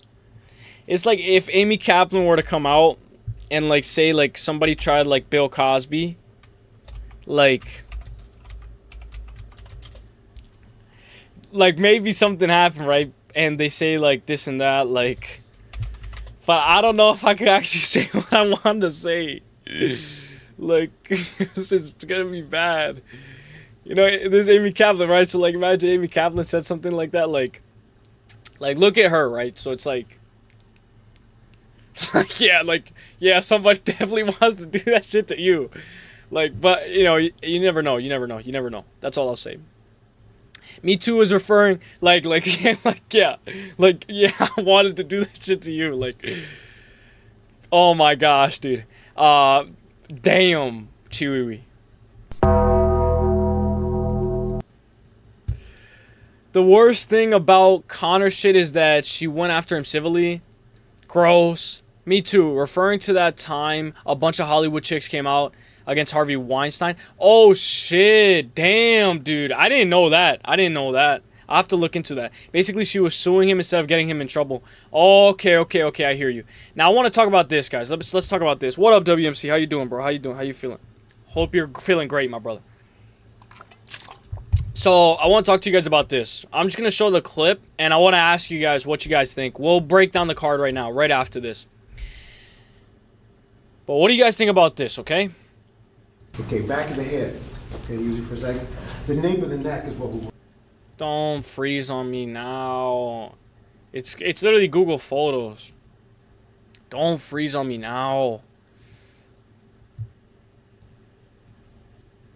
S1: It's like if Amy Kaplan were to come out and like say like somebody tried like Bill Cosby. Like maybe something happened, right? And they say like this and that, like... But I don't know if I could actually say what I wanted to say. Like, this is gonna be bad. You know, there's Amy Kaplan, right? So, like, imagine Amy Kaplan said something like that. Like look at her, right? So it's like, yeah, somebody definitely wants to do that shit to you. Like, but, you know, you never know. You never know. That's all I'll say. Me Too is referring, I wanted to do that shit to you, like, oh my gosh, dude, damn, Chewy. The worst thing about Conor shit is that she went after him civilly. Gross. Me too. Referring to that time a bunch of Hollywood chicks came out against Harvey Weinstein. Oh shit. Damn, dude. I didn't know that. I have to look into that. Basically, she was suing him instead of getting him in trouble. Okay. I hear you. Now I want to talk about this, guys. Let's talk about this. What up, WMC? How you doing, bro? How you doing? How you feeling? Hope you're feeling great, my brother. So I want to talk to you guys about this. I'm just gonna show the clip, and I want to ask you guys what you guys think. We'll break down the card right now, right after this. But what do you guys think about this? Okay.
S9: Okay, back of the head. Okay, use it for a second. The nape of the neck is what we want.
S1: Don't freeze on me now. It's literally Google Photos. Don't freeze on me now.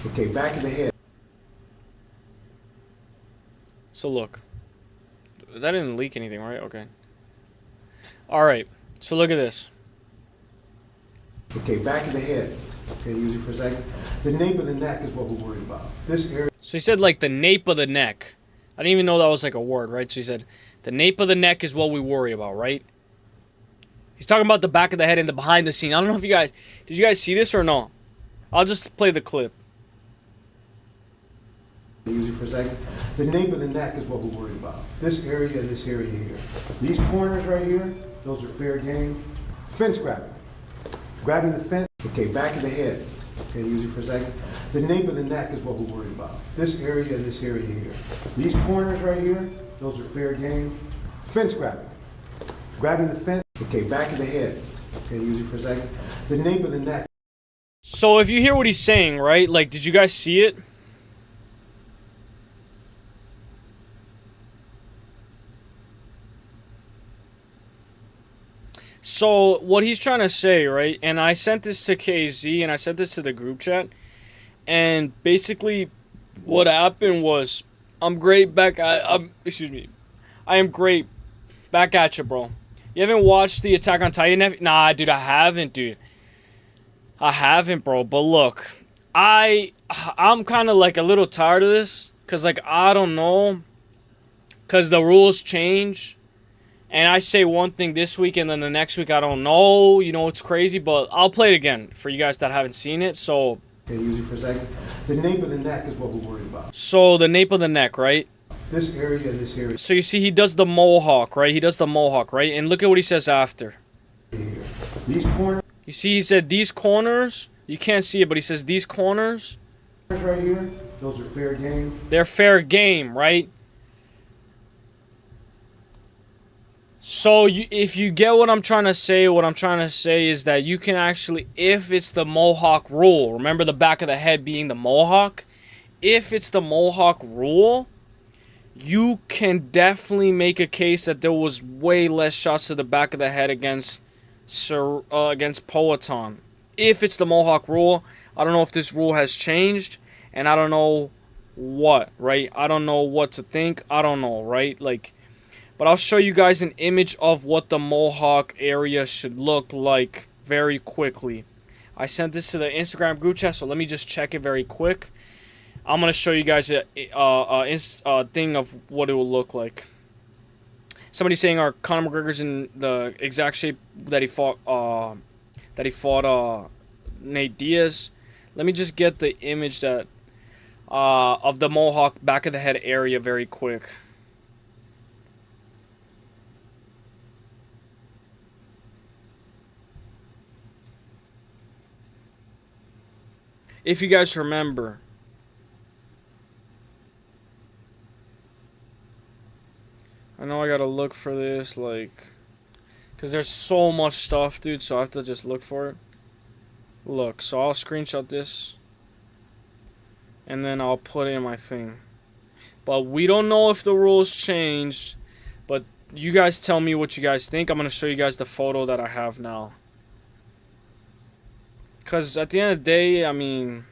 S9: Okay, back of the head.
S1: So look. That didn't leak anything, right? Okay. Alright. So look at this.
S9: Okay, back of the head. Okay, use it for a second. The nape of the neck is what we're worried about. This area.
S1: So he said like the nape of the neck. I didn't even know that was like a word, right? So he said, the nape of the neck is what we worry about, right? He's talking about the back of the head and the behind the scene. I don't know if you guys, did you guys see this or no? I'll just play the clip.
S9: Use it for a second. The nape of the neck is what we're worried about. This area and this area here. These corners right here, those are fair game. Fence grabbing. Grabbing the fence. Okay, back of the head. Okay, use it for a second. The nape of the neck is what we're worried about. This area and this area here. These corners right here, those are fair game. Fence grabbing. Grabbing the fence. Okay, back of the head. Okay, use it for a second. The nape of the neck.
S1: So if you hear what he's saying, right? Like, did you guys see it? So what he's trying to say, right? And I sent this to KZ and I sent this to the group chat. And basically what happened was excuse me. I am great back at you, bro. You haven't watched the Attack on Titan? Nah, dude, I haven't, dude. I haven't, bro. But look, I'm kind of like a little tired of this cuz like I don't know, cuz the rules change. And I say one thing this week, and then the next week I don't know. You know, it's crazy, but I'll play it again for you guys that haven't seen it. So,
S9: okay, use it for a second. The nape of the neck is what we're worried about.
S1: So the nape of the neck, right?
S9: This area and this area.
S1: So you see, he does the mohawk, right? He does the mohawk, right? And look at what he says after.
S9: These corners.
S1: You see, he said these corners. You can't see it, but he says these corners.
S9: Right here, those are fair game.
S1: They're fair game, right? So if you get what I'm trying to say, is that you can actually, if it's the mohawk rule, remember the back of the head being the mohawk? If it's the mohawk rule, you can definitely make a case that there was way less shots to the back of the head against Poatan. If it's the mohawk rule, I don't know if this rule has changed, and I don't know what, right? I don't know what to think. I don't know, right? Like, but I'll show you guys an image of what the mohawk area should look like very quickly. I sent this to the Instagram group chat, so let me just check it very quick. I'm going to show you guys a thing of what it will look like. Somebody saying, are Conor McGregor's in the exact shape that he fought Nate Diaz? Let me just get the image that of the mohawk back of the head area very quick. If you guys remember, I know I gotta look for this, like, because there's so much stuff, dude, so I have to just look for it. Look, so I'll screenshot this, and then I'll put it in my thing. But we don't know if the rules changed, but you guys tell me what you guys think. I'm gonna show you guys the photo that I have now. Because at the end of the day, I mean,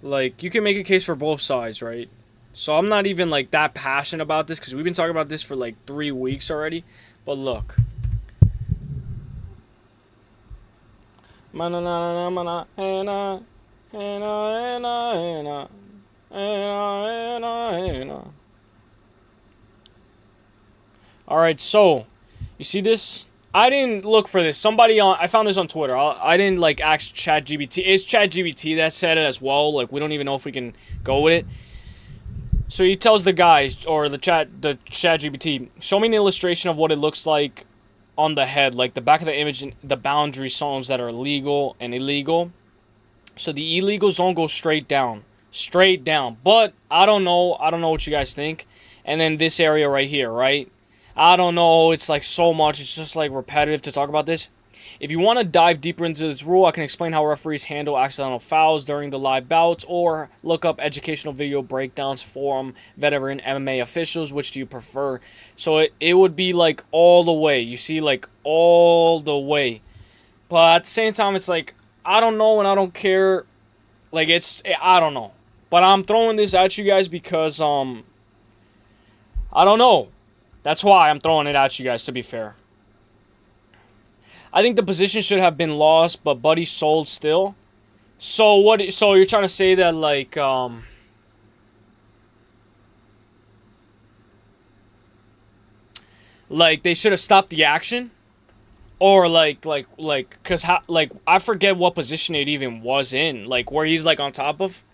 S1: like, you can make a case for both sides, right? So I'm not even, like, that passionate about this because we've been talking about this for, like, 3 weeks already. But look. All right, so you see this? I didn't look for this. I found this on Twitter. I didn't like ask ChatGPT. It's ChatGPT that said it as well. Like we don't even know if we can go with it. So he tells the guys or the ChatGPT, show me an illustration of what it looks like on the head, like the back of the image and the boundary zones that are legal and illegal. So the illegal zone goes straight down. But I don't know what you guys think. And then this area right here, right? I don't know. It's like so much. It's just like repetitive to talk about this. If you want to dive deeper into this rule, I can explain how referees handle accidental fouls during the live bouts, or look up educational video breakdowns from veteran MMA officials. Which do you prefer? So it would be like all the way. You see, like all the way. But at the same time, it's like, I don't know and I don't care. Like I don't know. But I'm throwing this at you guys because, I don't know. That's why I'm throwing it at you guys, to be fair. I think the position should have been lost, but Buddy sold still. So what? So you're trying to say that like they should have stopped the action, or cause I forget what position it even was in, like where he's like on top of.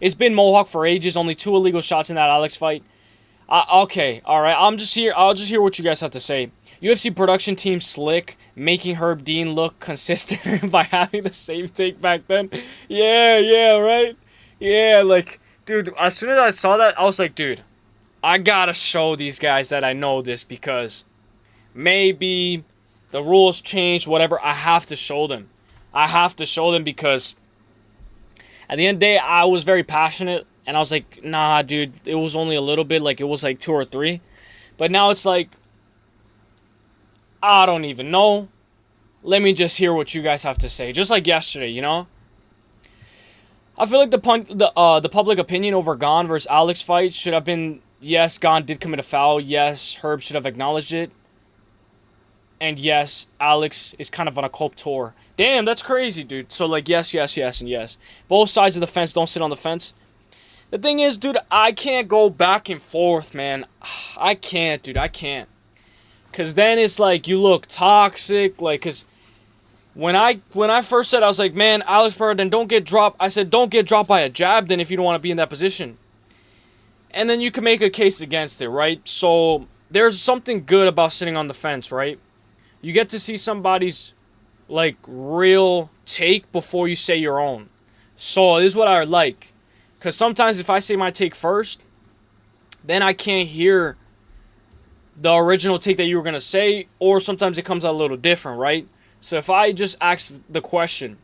S1: It's been Mohawk for ages. Only 2 illegal shots in that Alex fight. Okay, all right. I'll just hear what you guys have to say. UFC production team slick, making Herb Dean look consistent by having the same take back then. Yeah, right? Yeah, like, dude, as soon as I saw that, I was like, dude, I gotta show these guys that I know this, because maybe the rules changed, whatever. I have to show them. Because at the end of the day, I was very passionate, and I was like, nah, dude, it was only a little bit, like, it was like 2 or 3. But now it's like, I don't even know. Let me just hear what you guys have to say. Just like yesterday, you know? I feel like the public opinion over Gon versus Alex fight should have been, yes, Gon did commit a foul. Yes, Herb should have acknowledged it. And yes, Alex is kind of on a cope tour. Damn, that's crazy, dude. So, like, yes, and yes. Both sides of the fence, don't sit on the fence. The thing is, dude, I can't go back and forth, man. I can't, dude. I can't. Because then it's like, you look toxic. Like, because when I first said, I was like, man, Alex Pereira, then don't get dropped. I said, don't get dropped by a jab then if you don't want to be in that position. And then you can make a case against it, right? So there's something good about sitting on the fence, right? You get to see somebody's, like, real take before you say your own. So this is what I like. Because sometimes if I say my take first, then I can't hear the original take that you were going to say, or sometimes it comes out a little different, right? So if I just ask the question,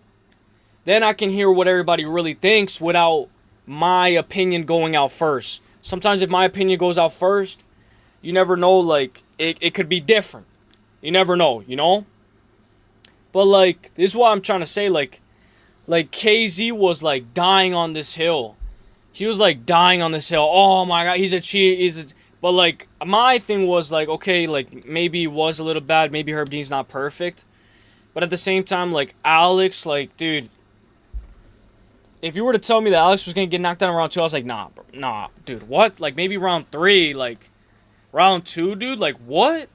S1: then I can hear what everybody really thinks without my opinion going out first. Sometimes if my opinion goes out first, you never know, like, it could be different. You never know, you know? But, like, this is what I'm trying to say, like KZ was, like, dying on this hill. He was, like, dying on this hill. Oh, my God, he's a cheat, But, like, my thing was, like, okay, like, maybe it was a little bad. Maybe Herb Dean's not perfect. But at the same time, like, Alex, like, dude, if you were to tell me that Alex was going to get knocked down in round 2, I was like, nah, bro, nah, dude, what? Like, maybe round 3, like, round 2, dude, like, what?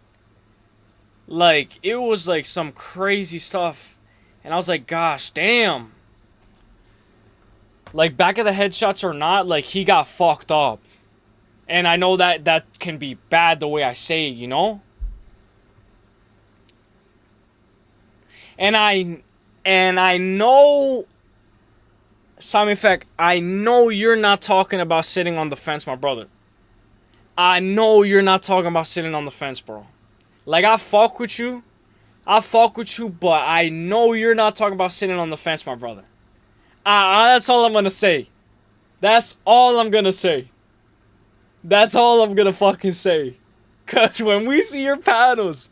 S1: Like, it was, like, some crazy stuff. And I was like, gosh, damn. Like, back of the headshots or not, like, he got fucked up. And I know that that can be bad the way I say it, you know? And I know, Simon Feck, I know you're not talking about sitting on the fence, my brother. I know you're not talking about sitting on the fence, bro. Like, I fuck with you, but I know you're not talking about sitting on the fence, my brother. That's all I'm gonna say. That's all I'm gonna say. That's all I'm gonna fucking say. Cause when we see your panels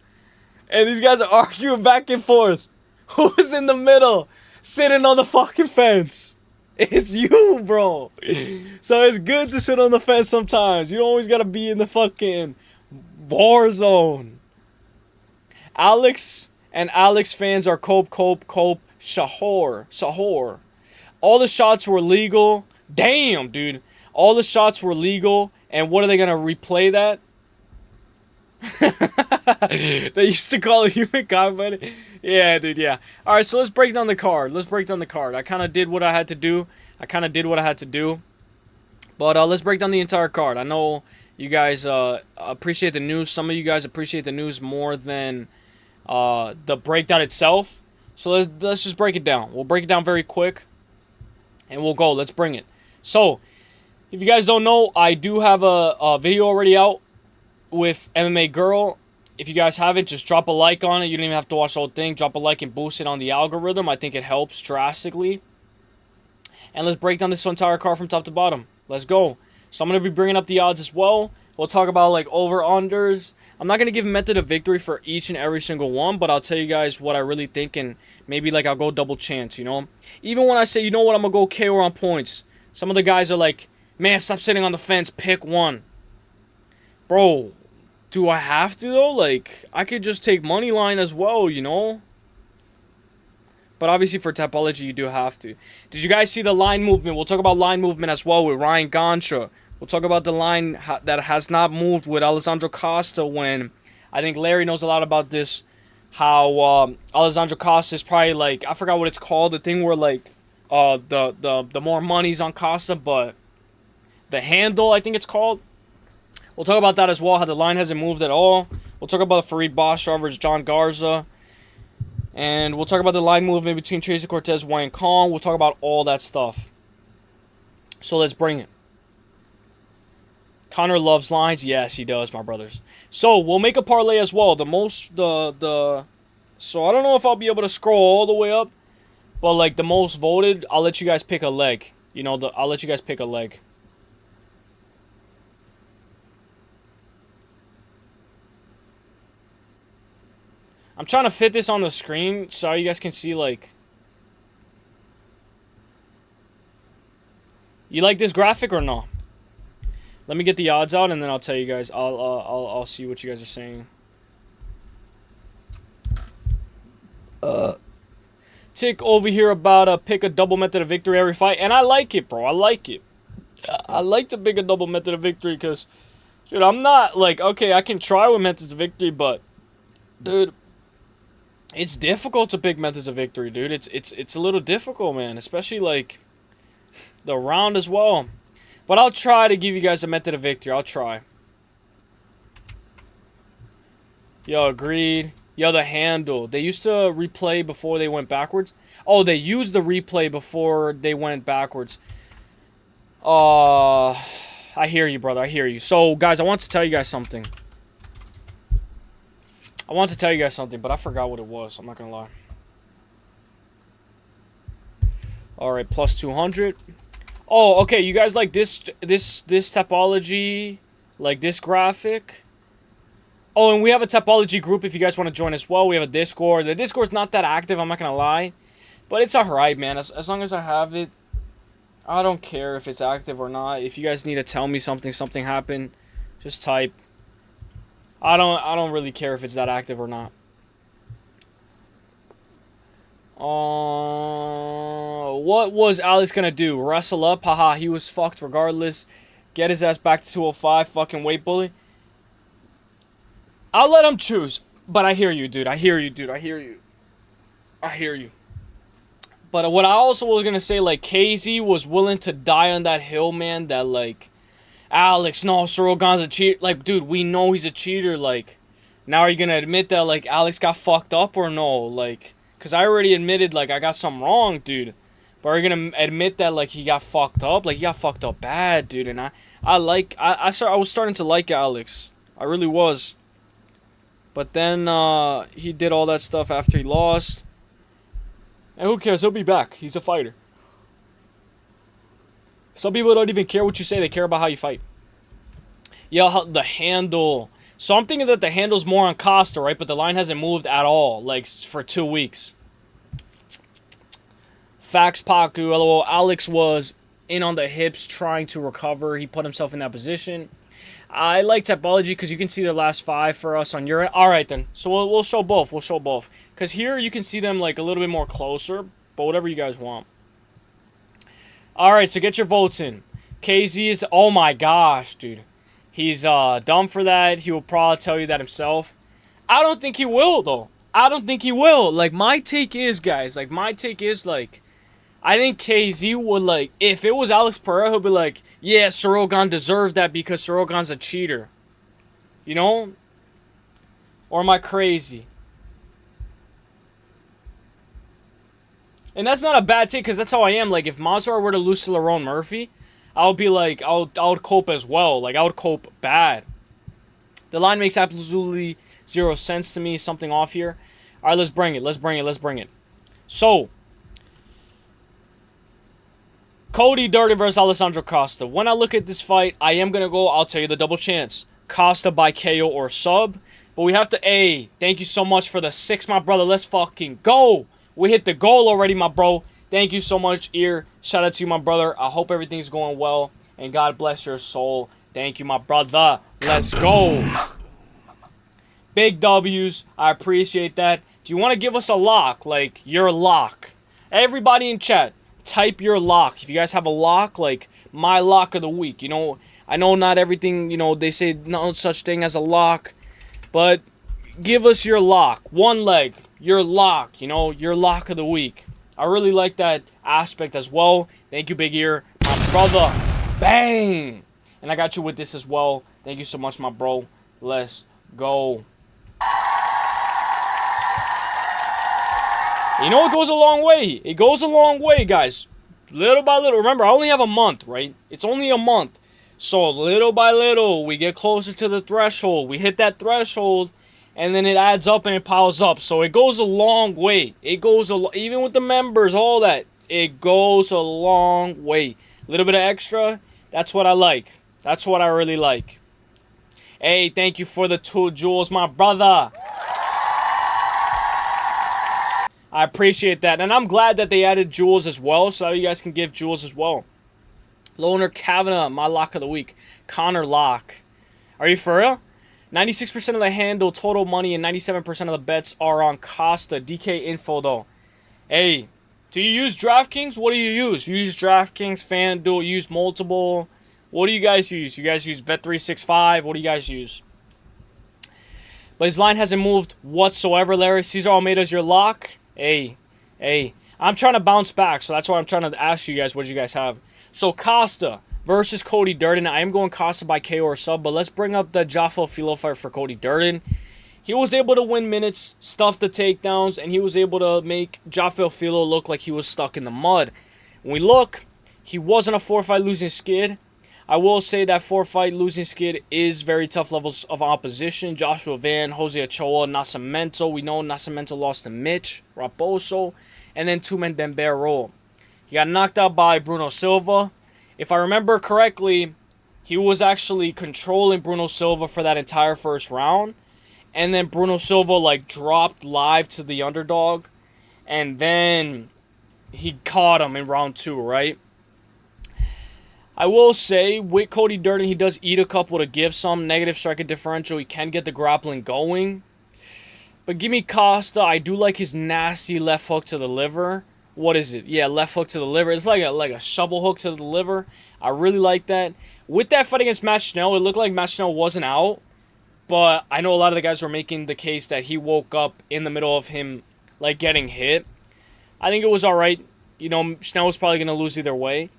S1: and these guys are arguing back and forth, who's in the middle sitting on the fucking fence? It's you, bro. So it's good to sit on the fence sometimes. You don't always gotta be in the fucking war zone. Alex and Alex fans are cope, Shahor. All the shots were legal. Damn, dude. All the shots were legal, and what are they gonna replay that? They used to call it human cockfighting. Yeah, dude, yeah. Alright, so let's break down the card. I kind of did what I had to do. But let's break down the entire card. I know you guys appreciate the news. Some of you guys appreciate the news more than the breakdown itself. So let's just break it down. We'll break it down very quick, and we'll go. Let's bring it. So, if you guys don't know, I do have a video already out with MMA Girl. If you guys haven't, just drop a like on it. You don't even have to watch the whole thing. Drop a like and boost it on the algorithm. I think it helps drastically. And let's break down this entire card from top to bottom. Let's go. So I'm going to be bringing up the odds as well. We'll talk about like over-unders. I'm not going to give method of victory for each and every single one, but I'll tell you guys what I really think, and maybe like I'll go double chance, you know. Even when I say, you know what, I'm going to go KO on points. Some of the guys are like, man, stop sitting on the fence, pick one. Bro, do I have to though? Like, I could just take money line as well, you know. But obviously for Tapology, you do have to. Did you guys see the line movement? We'll talk about line movement as well with Ryan Goncha. We'll talk about the line that has not moved with Alessandro Costa, when I think Larry knows a lot about this. How Alessandro Costa is probably like, I forgot what it's called, the thing where like the more money's on Costa, but the handle, I think it's called. We'll talk about that as well, how the line hasn't moved at all. We'll talk about the Farid Basha versus John Garza. And we'll talk about the line movement between Tracy Cortez, Wayne Kong. We'll talk about all that stuff. So let's bring it. Conor loves lines. Yes, he does, my brothers. So we'll make a parlay as well. So I don't know if I'll be able to scroll all the way up, but like the most voted, I'll let you guys pick a leg. You know, I'll let you guys pick a leg. I'm trying to fit this on the screen so you guys can see, like... You like this graphic or no? Let me get the odds out and then I'll tell you guys. I'll see what you guys are saying. Tick over here about pick a double method of victory every fight. And I like it, bro. I like it. I like to pick a double method of victory because... Dude, I'm not like... Okay, I can try with methods of victory, but... Dude... It's difficult to pick methods of victory, dude. It's a little difficult, man. Especially, like, the round as well. But I'll try to give you guys a method of victory. I'll try. Yo, agreed. Yo, the handle. They used to replay before they went backwards. Oh, they used the replay before they went backwards. I hear you, brother. I hear you. So, guys, I want to tell you guys something. But I forgot what it was. I'm not gonna lie. All right, plus 200. Oh, okay. You guys like this topology, like this graphic? Oh, and we have a topology group if you guys want to join as well. We have a Discord. The Discord's not that active. I'm not gonna lie, but it's alright, man. As long as I have it, I don't care if it's active or not. If you guys need to tell me something happened, just type. I don't really care if it's that active or not. What was Alex gonna do? Wrestle up? Haha, he was fucked regardless. Get his ass back to 205, fucking weight bully. I'll let him choose. But I hear you, dude. I hear you. But what I also was gonna say, like, KZ was willing to die on that hill, man, that, like, Alex, no, Sorogan's a cheater. Like, dude, we know he's a cheater. Like, now are you gonna admit that, like, Alex got fucked up or no? Like, because I already admitted, like, I got something wrong, dude. But are you gonna admit that, like, he got fucked up? Like, he got fucked up bad, dude. And I was starting to like Alex. I really was. But then he did all that stuff after he lost. And who cares? He'll be back. He's a fighter. Some people don't even care what you say. They care about how you fight. Yo, the handle. So I'm thinking that the handle's more on Costa, right? But the line hasn't moved at all, like, for 2 weeks. Fax Paku. LOL. Alex was in on the hips trying to recover. He put himself in that position. I like Topology because you can see the last 5 for us on your end. All right, then. So we'll show both. We'll show both. Because here you can see them, like, a little bit more closer. But whatever you guys want. All right, so get your votes in. KZ is, oh my gosh, dude. He's dumb for that. He will probably tell you that himself. I don't think he will, though. I don't think he will. Like, my take is, guys, like, I think KZ would, like, if it was Alex Pereira, he'll be like, yeah, Sorogan deserved that because Sorogan's a cheater. You know? Or am I crazy? And that's not a bad take, because that's how I am. Like, if Masvidal were to lose to Lerone Murphy, I would be like, I would cope as well. Like, I would cope bad. The line makes absolutely zero sense to me. Something off here. All right, let's bring it. So, Cody Durden versus Alessandro Costa. When I look at this fight, I am going to go, I'll tell you the double chance. Costa by KO or sub. But we have to, thank you so much for the 6, my brother. Let's fucking go. We hit the goal already, my bro. Thank you so much, Ear. Shout out to you, my brother. I hope everything's going well. And God bless your soul. Thank you, my brother. Let's go. Big W's. I appreciate that. Do you want to give us a lock? Like, your lock. Everybody in chat, type your lock. If you guys have a lock, like, my lock of the week. You know, I know not everything, you know, they say no such thing as a lock. But give us your lock. One leg. Your lock. You know, your lock of the week. I really like that aspect as well. Thank you, Big Ear. My brother. Bang! And I got you with this as well. Thank you so much, my bro. Let's go. You know, it goes a long way. It goes a long way, guys. Little by little. Remember, I only have a month, right? It's only a month. So, little by little, we get closer to the threshold. We hit that threshold. And then it adds up and it piles up. So it goes a long way. It goes even with the members, all that. It goes a long way. A little bit of extra. That's what I like. That's what I really like. Hey, thank you for the 2 jewels, my brother. I appreciate that. And I'm glad that they added jewels as well. So you guys can give jewels as well. Loner Kavanaugh, my lock of the week. Connor lock. Are you for real? 96% of the handle, total money, and 97% of the bets are on Costa. DK info, though. Hey, do you use DraftKings? What do you use? You use DraftKings, FanDuel, use multiple. What do you guys use? You guys use Bet365? What do you guys use? But his line hasn't moved whatsoever, Larry. Cesar Almeida's your lock. Hey. I'm trying to bounce back, so that's why I'm trying to ask you guys what you guys have. So, Costa versus Cody Durden. I am going Costa by KO or sub, but let's bring up the Jaffa Filo fight for Cody Durden. He was able to win minutes, stuff the takedowns, and he was able to make Jaffa Filo look like he was stuck in the mud. When we look, he wasn't a 4-fight losing skid. I will say that 4-fight losing skid is very tough levels of opposition. Joshua Van, Jose Ochoa, Nascimento. We know Nascimento lost to Mitch, Raposo, and then Tumen Dembero. He got knocked out by Bruno Silva. If I remember correctly, he was actually controlling Bruno Silva for that entire first round. And then Bruno Silva, like, dropped live to the underdog. And then he caught him in round 2, right? I will say, with Cody Durden, he does eat a couple to give some negative striking differential. He can get the grappling going. But give me Costa. I do like his nasty left hook to the liver. What is it? Yeah, left hook to the liver. It's like a shovel hook to the liver. I really like that. With that fight against Matt Schnell, it looked like Matt Schnell wasn't out. But I know a lot of the guys were making the case that he woke up in the middle of him, like, getting hit. I think it was alright. You know, Schnell was probably going to lose either way.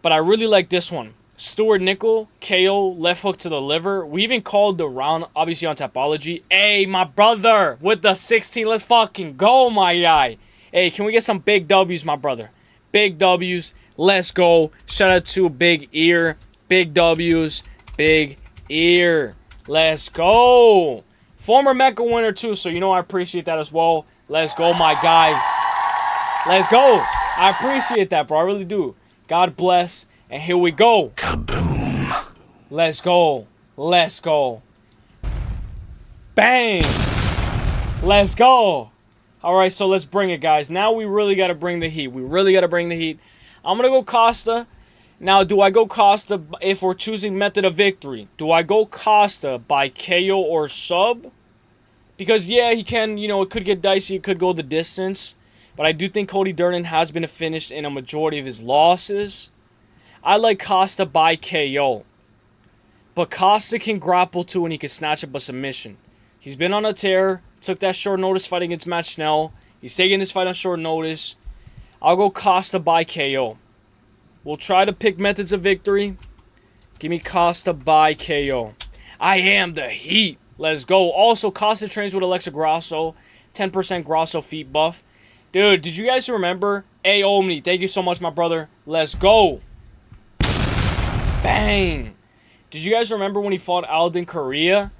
S1: But I really like this one. Stuart Nickel, KO, left hook to the liver. We even called the round, obviously, on Tapology. Hey, my brother, with the 16. Let's fucking go, my guy. Hey, can we get some big W's, my brother? Big W's. Let's go. Shout out to Big Ear. Big W's. Big Ear. Let's go. Former Mecca winner, too, so you know I appreciate that as well. Let's go, my guy. Let's go. I appreciate that, bro. I really do. God bless. And here we go. Kaboom. Let's go. Let's go. Bang. Let's go. All right, so let's bring it, guys. Now we really got to bring the heat. We really got to bring the heat. I'm going to go Costa. Now, do I go Costa if we're choosing method of victory? Do I go Costa by KO or sub? Because, yeah, he can, you know, it could get dicey. It could go the distance. But I do think Cody Durden has been finished in a majority of his losses. I like Costa by KO. But Costa can grapple too, and he can snatch up a submission. He's been on a tear. Took that short notice fight against Matt Schnell. He's taking this fight on short notice. I'll go Costa by KO. We'll try to pick methods of victory. Give me Costa by KO. I am the Heat. Let's go. Also, Costa trains with Alexa Grasso. 10% Grasso feet buff. Dude, did you guys remember? Hey, Omni, thank you so much, my brother. Let's go. Bang. Did you guys remember when he fought Alden Correa?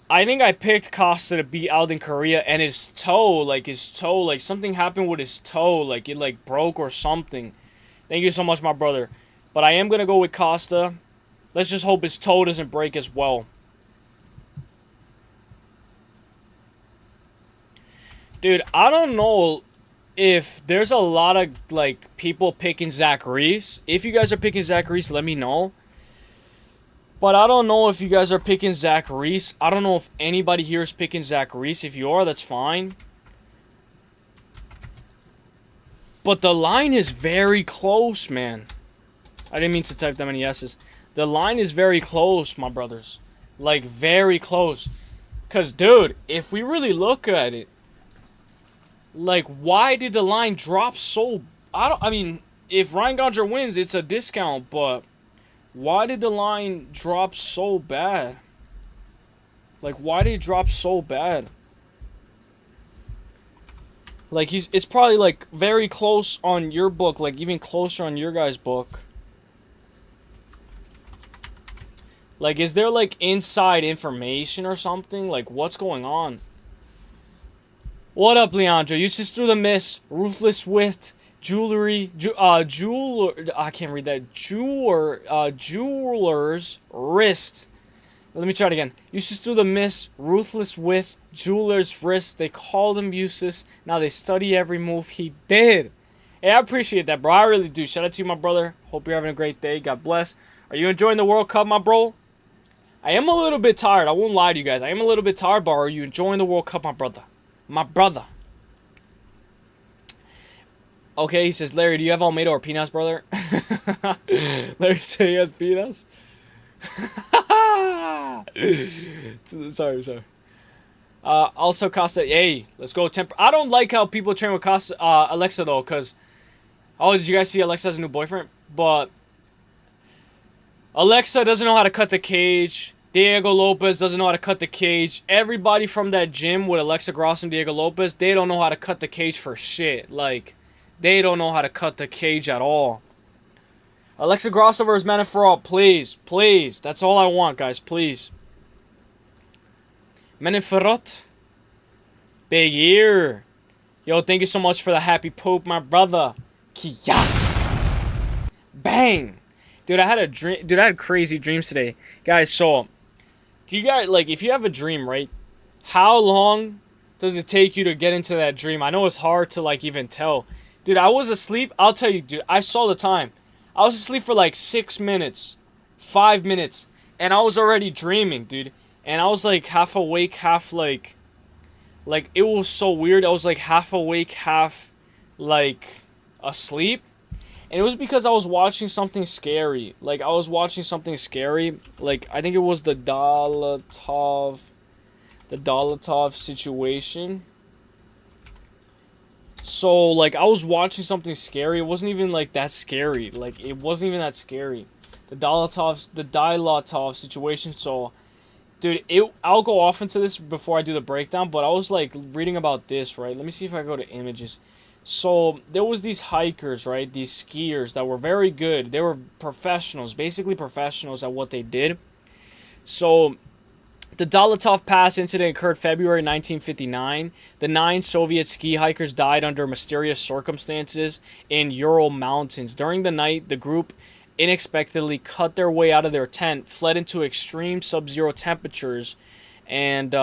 S1: I think I picked Costa to beat Alden Correa, and his toe, like something happened with his toe, like it like broke or something. Thank you so much, my brother. But I am gonna go with Costa. Let's just hope his toe doesn't break as well. Dude, I don't know if there's a lot of like people picking Zach Reese. If you guys are picking Zach Reese, let me know. But I don't know if you guys are picking Zach Reese. I don't know if anybody here is picking Zach Reese. If you are, that's fine. But the line is very close, man. I didn't mean to type that many S's. The line is very close, my brothers. Like, very close. Because, dude, if we really look at it, like, why did the line drop so... I mean, if Ryan Gauger wins, it's a discount, but... why did the line drop so bad? Like, why did it drop so bad? Like, it's probably, like, very close on your book. Like, even closer on your guys' book. Like, is there, like, inside information or something? Like, what's going on? What up, Leandro? You just threw the miss. Ruthless with jewelry. I can't read that. Jeweler's wrist. Let me try it again. Eustace threw the miss. Ruthless with jeweler's wrist. They called him Eustace. Now they study every move he did. Hey, I appreciate that, bro. I really do. Shout out to you, my brother. Hope you're having a great day. God bless. Are you enjoying the World Cup, my bro? I am a little bit tired. I won't lie to you guys. I am a little bit tired, but are you enjoying the World Cup, my brother? My brother. Okay, he says, Larry, do you have Almeida or peanuts, brother? Larry said he has peanuts. sorry. Also, Costa, hey, let's go. I don't like how people train with Costa, Alexa, though, because... oh, did you guys see Alexa has a new boyfriend? But... Alexa doesn't know how to cut the cage. Diego Lopez doesn't know how to cut the cage. Everybody from that gym with Alexa Grasso and Diego Lopez, they don't know how to cut the cage for shit. Like, they don't know how to cut the cage at all. Alexa Grasso versus Manafort, please. Please. That's all I want, guys. Please. Manafort. Big ear. Yo, thank you so much for the happy poop, my brother. Kia. Bang. Dude, I had a dream. Dude, I had crazy dreams today. Guys, so... do you guys, like, if you have a dream, right? How long does it take you to get into that dream? I know it's hard to, like, even tell. Dude, I was asleep. I'll tell you, dude, I saw the time. I was asleep for, like, 6 minutes. 5 minutes. And I was already dreaming, dude. And I was, like, half awake, half, like, it was so weird. I was, like, half awake, half, like, asleep. And it was because I was watching something scary. Like, I was watching something scary. Like, I think it was the Dalatov situation. So, like, I was watching something scary. It wasn't even, like, that scary. Like, it wasn't even that scary. The Dalatov situation. So, dude, I'll go off into this before I do the breakdown. But I was, like, reading about this, right? Let me see if I go to images. So, there was these hikers, right? These skiers that were very good. They were professionals, basically professionals at what they did. So, the Dalatov Pass incident occurred February 1959. The 9 Soviet ski hikers died under mysterious circumstances in Ural Mountains. During the night, the group unexpectedly cut their way out of their tent, fled into extreme sub-zero temperatures, and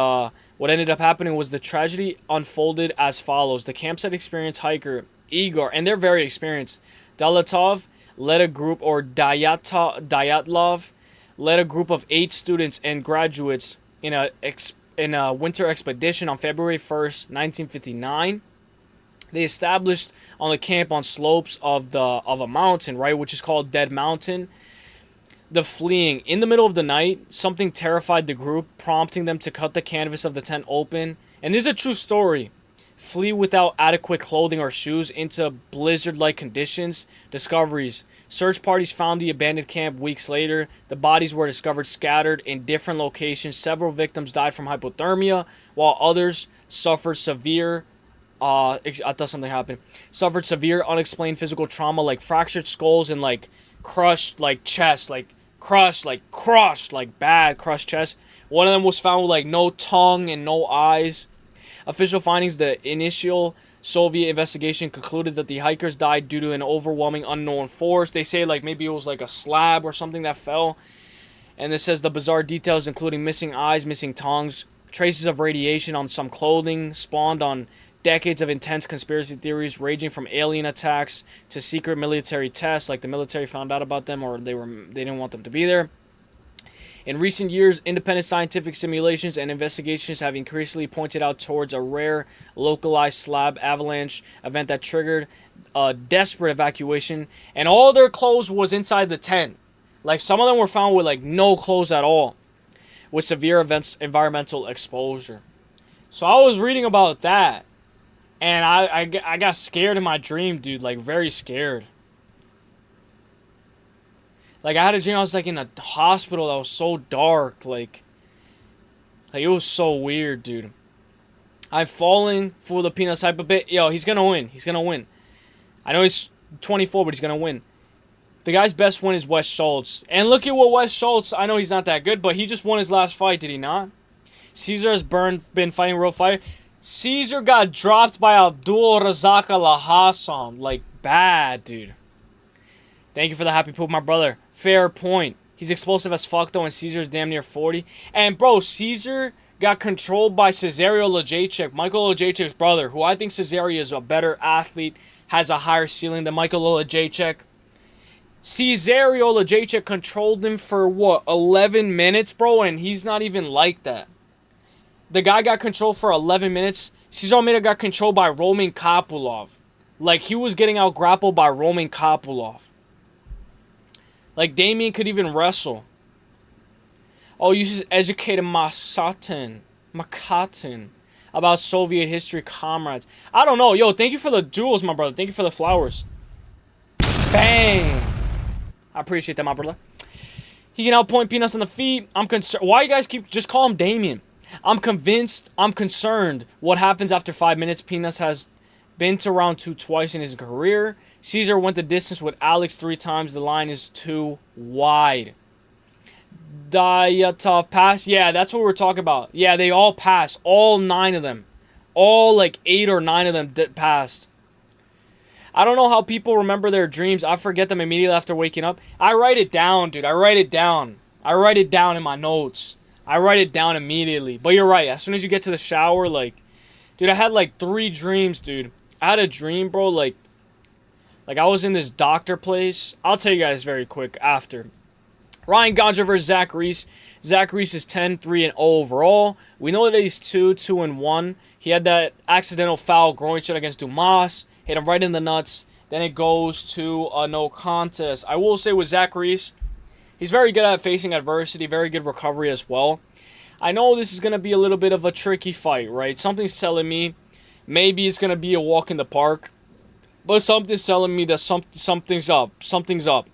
S1: what ended up happening was the tragedy unfolded as follows. The campsite experienced hiker Igor, and they're very experienced. Dalatov led a group, or Dyatlov led a group of 8 students and graduates in a winter expedition on February 1st, 1959. They established on the camp on slopes of a mountain, right, which is called Dead Mountain. The fleeing. In the middle of the night, something terrified the group, prompting them to cut the canvas of the tent open. And this is a true story. Flee without adequate clothing or shoes into blizzard-like conditions. Discoveries. Search parties found the abandoned camp weeks later. The bodies were discovered scattered in different locations. Several victims died from hypothermia, while others suffered severe... I thought something happened. Suffered severe unexplained physical trauma like fractured skulls and like crushed like chest, like crushed, like bad crushed chest. One of them was found with like no tongue and no eyes. Official findings: the initial Soviet investigation concluded that the hikers died due to an overwhelming unknown force. They say like maybe it was like a slab or something that fell. And it says the bizarre details including missing eyes, missing tongues, traces of radiation on some clothing, spawned on decades of intense conspiracy theories ranging from alien attacks to secret military tests, like the military found out about them or they didn't want them to be there. In recent years, independent scientific simulations and investigations have increasingly pointed out towards a rare localized slab avalanche event that triggered a desperate evacuation, and all their clothes was inside the tent. Like some of them were found with like no clothes at all, with severe environmental exposure. So I was reading about that. And I got scared in my dream, dude. Like, very scared. Like, I had a dream I was, like, in a hospital that was so dark. Like it was so weird, dude. I'm falling for the Peanuts hype a bit. Yo, he's gonna win. He's gonna win. I know he's 24, but he's gonna win. The guy's best win is Wes Schultz. And look at what Wes Schultz... I know he's not that good, but he just won his last fight, did he not? Caesar has been fighting real fight. Caesar got dropped by Abdul Razak Al-Hassan. Like, bad, dude. Thank you for the happy poop, my brother. Fair point. He's explosive as fuck, though, and Caesar's damn near 40. And, bro, Caesar got controlled by Cesario Lajacek, Michael Lajacek's brother, who I think Cesario is a better athlete, has a higher ceiling than Michael Lajacek. Cesario Lajacek controlled him for, what, 11 minutes, bro? And he's not even like that. The guy got controlled for 11 minutes. Cesar Almeida got controlled by Roman Kopylov. Like, he was getting out grappled by Roman Kopylov. Like, Damien could even wrestle. Oh, you just educated Makatin about Soviet history comrades. I don't know. Yo, thank you for the jewels, my brother. Thank you for the flowers. Bang. I appreciate that, my brother. He can outpoint Peanuts on the feet. I'm concerned. Why you guys keep... Just call him Damien. I'm concerned what happens after 5 minutes. Peanuts has been to round 2 twice in his career. Caesar went the distance with Alex 3 times. The line is too wide. Dayatov pass. Yeah, that's what we're talking about. Yeah, they all passed. All 9 of them. All like 8 or 9 of them passed. I don't know how people remember their dreams. I forget them immediately after waking up. I write it down, dude. I write it down. I write it down in my notes. I write it down immediately. But you're right. As soon as you get to the shower, like... Dude, I had like 3 dreams, dude. I had a dream, bro, like I was in this doctor place. I'll tell you guys very quick after. Ryan Gondra versus Zach Reese. Zach Reese is 10-3-0 overall. We know that he's 2-1. He had that accidental foul groin shot against Dumas. Hit him right in the nuts. Then it goes to a no contest. I will say with Zach Reese... He's very good at facing adversity, very good recovery as well. I know this is going to be a little bit of a tricky fight, right? Something's telling me maybe it's going to be a walk in the park. But something's telling me that something's up. Something's up.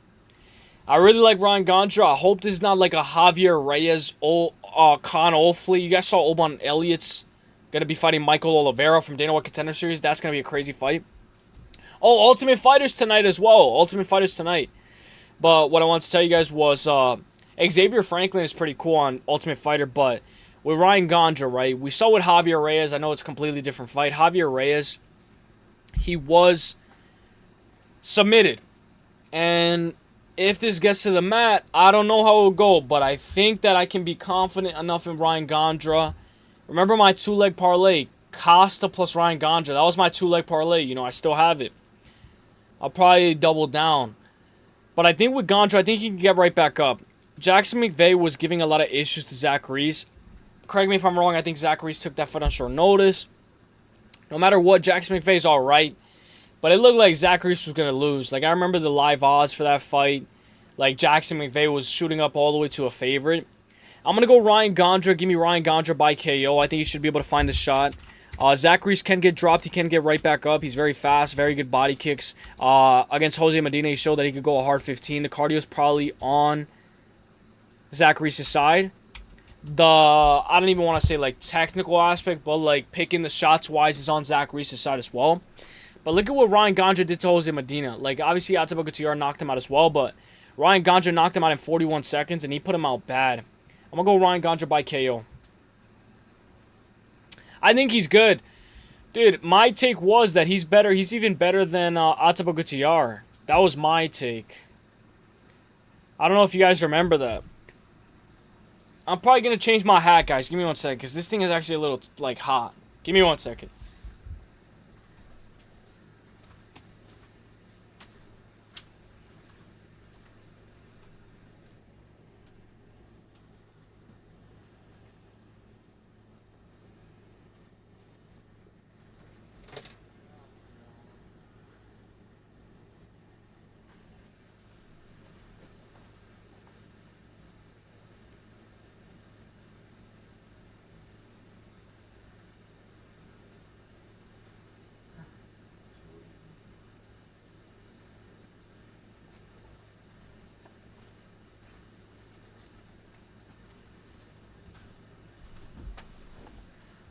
S1: I really like Ryan Gondra. I hope this is not like a Javier Reyes Con Olfley. You guys saw Oban Elliott's going to be fighting Michael Oliveira from Dana White Contender Series. That's going to be a crazy fight. Oh, Ultimate Fighters tonight as well. Ultimate Fighters tonight. But what I want to tell you guys was Xavier Franklin is pretty cool on Ultimate Fighter, but with Ryan Gondra, right? We saw with Javier Reyes. I know it's a completely different fight. Javier Reyes, he was submitted. And if this gets to the mat, I don't know how it will go, but I think that I can be confident enough in Ryan Gondra. Remember my 2-leg parlay, Costa plus Ryan Gondra. That was my 2-leg parlay. You know, I still have it. I'll probably double down. But I think with Gondra, I think he can get right back up. Jackson McVeigh was giving a lot of issues to Zach Reese. Correct me if I'm wrong. I think Zach Reese took that fight on short notice. No matter what, Jackson McVay's all right. But it looked like Zach Reese was going to lose. Like, I remember the live odds for that fight. Like, Jackson McVay was shooting up all the way to a favorite. I'm going to go Ryan Gondra. Give me Ryan Gondra by KO. I think he should be able to find the shot. Zach Reese can get dropped. He can get right back up. He's very fast. Very good body kicks. Against Jose Medina, he showed that he could go a hard 15. The cardio is probably on Zach Reese's side. I don't even want to say, like, technical aspect, but, like, picking the shots wise is on Zach Reese's side as well. But look at what Ryan Gondra did to Jose Medina. Like, obviously, Atabak Couture knocked him out as well, but Ryan Gondra knocked him out in 41 seconds, and he put him out bad. I'm going to go Ryan Gondra by KO. I think he's good. Dude, my take was that he's better. He's even better than Atabak Couture. That was my take. I don't know if you guys remember that. I'm probably going to change my hat, guys. Give me 1 second, because this thing is actually a little, like, hot. Give me 1 second.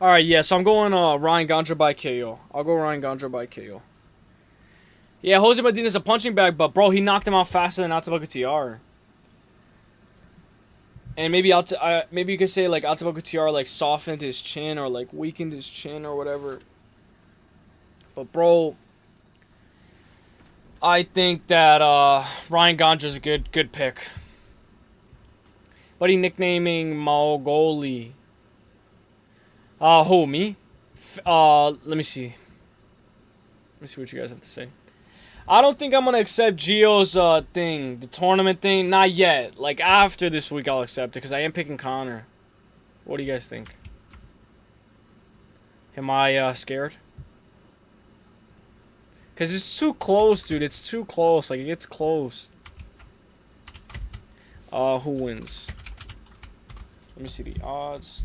S1: Alright, yeah, so I'm going Ryan Gondra by KO. I'll go Ryan Gondra by KO. Yeah, Jose Medina's a punching bag, but, bro, he knocked him out faster than Atabak Couture. And maybe maybe you could say, like, Atabak Couture, like, softened his chin or, like, weakened his chin or whatever. But, bro, I think that Ryan Gondra's a good pick. But he nicknaming Mogoli. Who, me? Let me see. Let me see what you guys have to say. I don't think I'm going to accept Gio's thing. The tournament thing. Not yet. Like, after this week, I'll accept it. Because I am picking Conor. What do you guys think? Am I scared? Because it's too close, dude. It's too close. Like, it gets close. Who wins? Let me see the odds.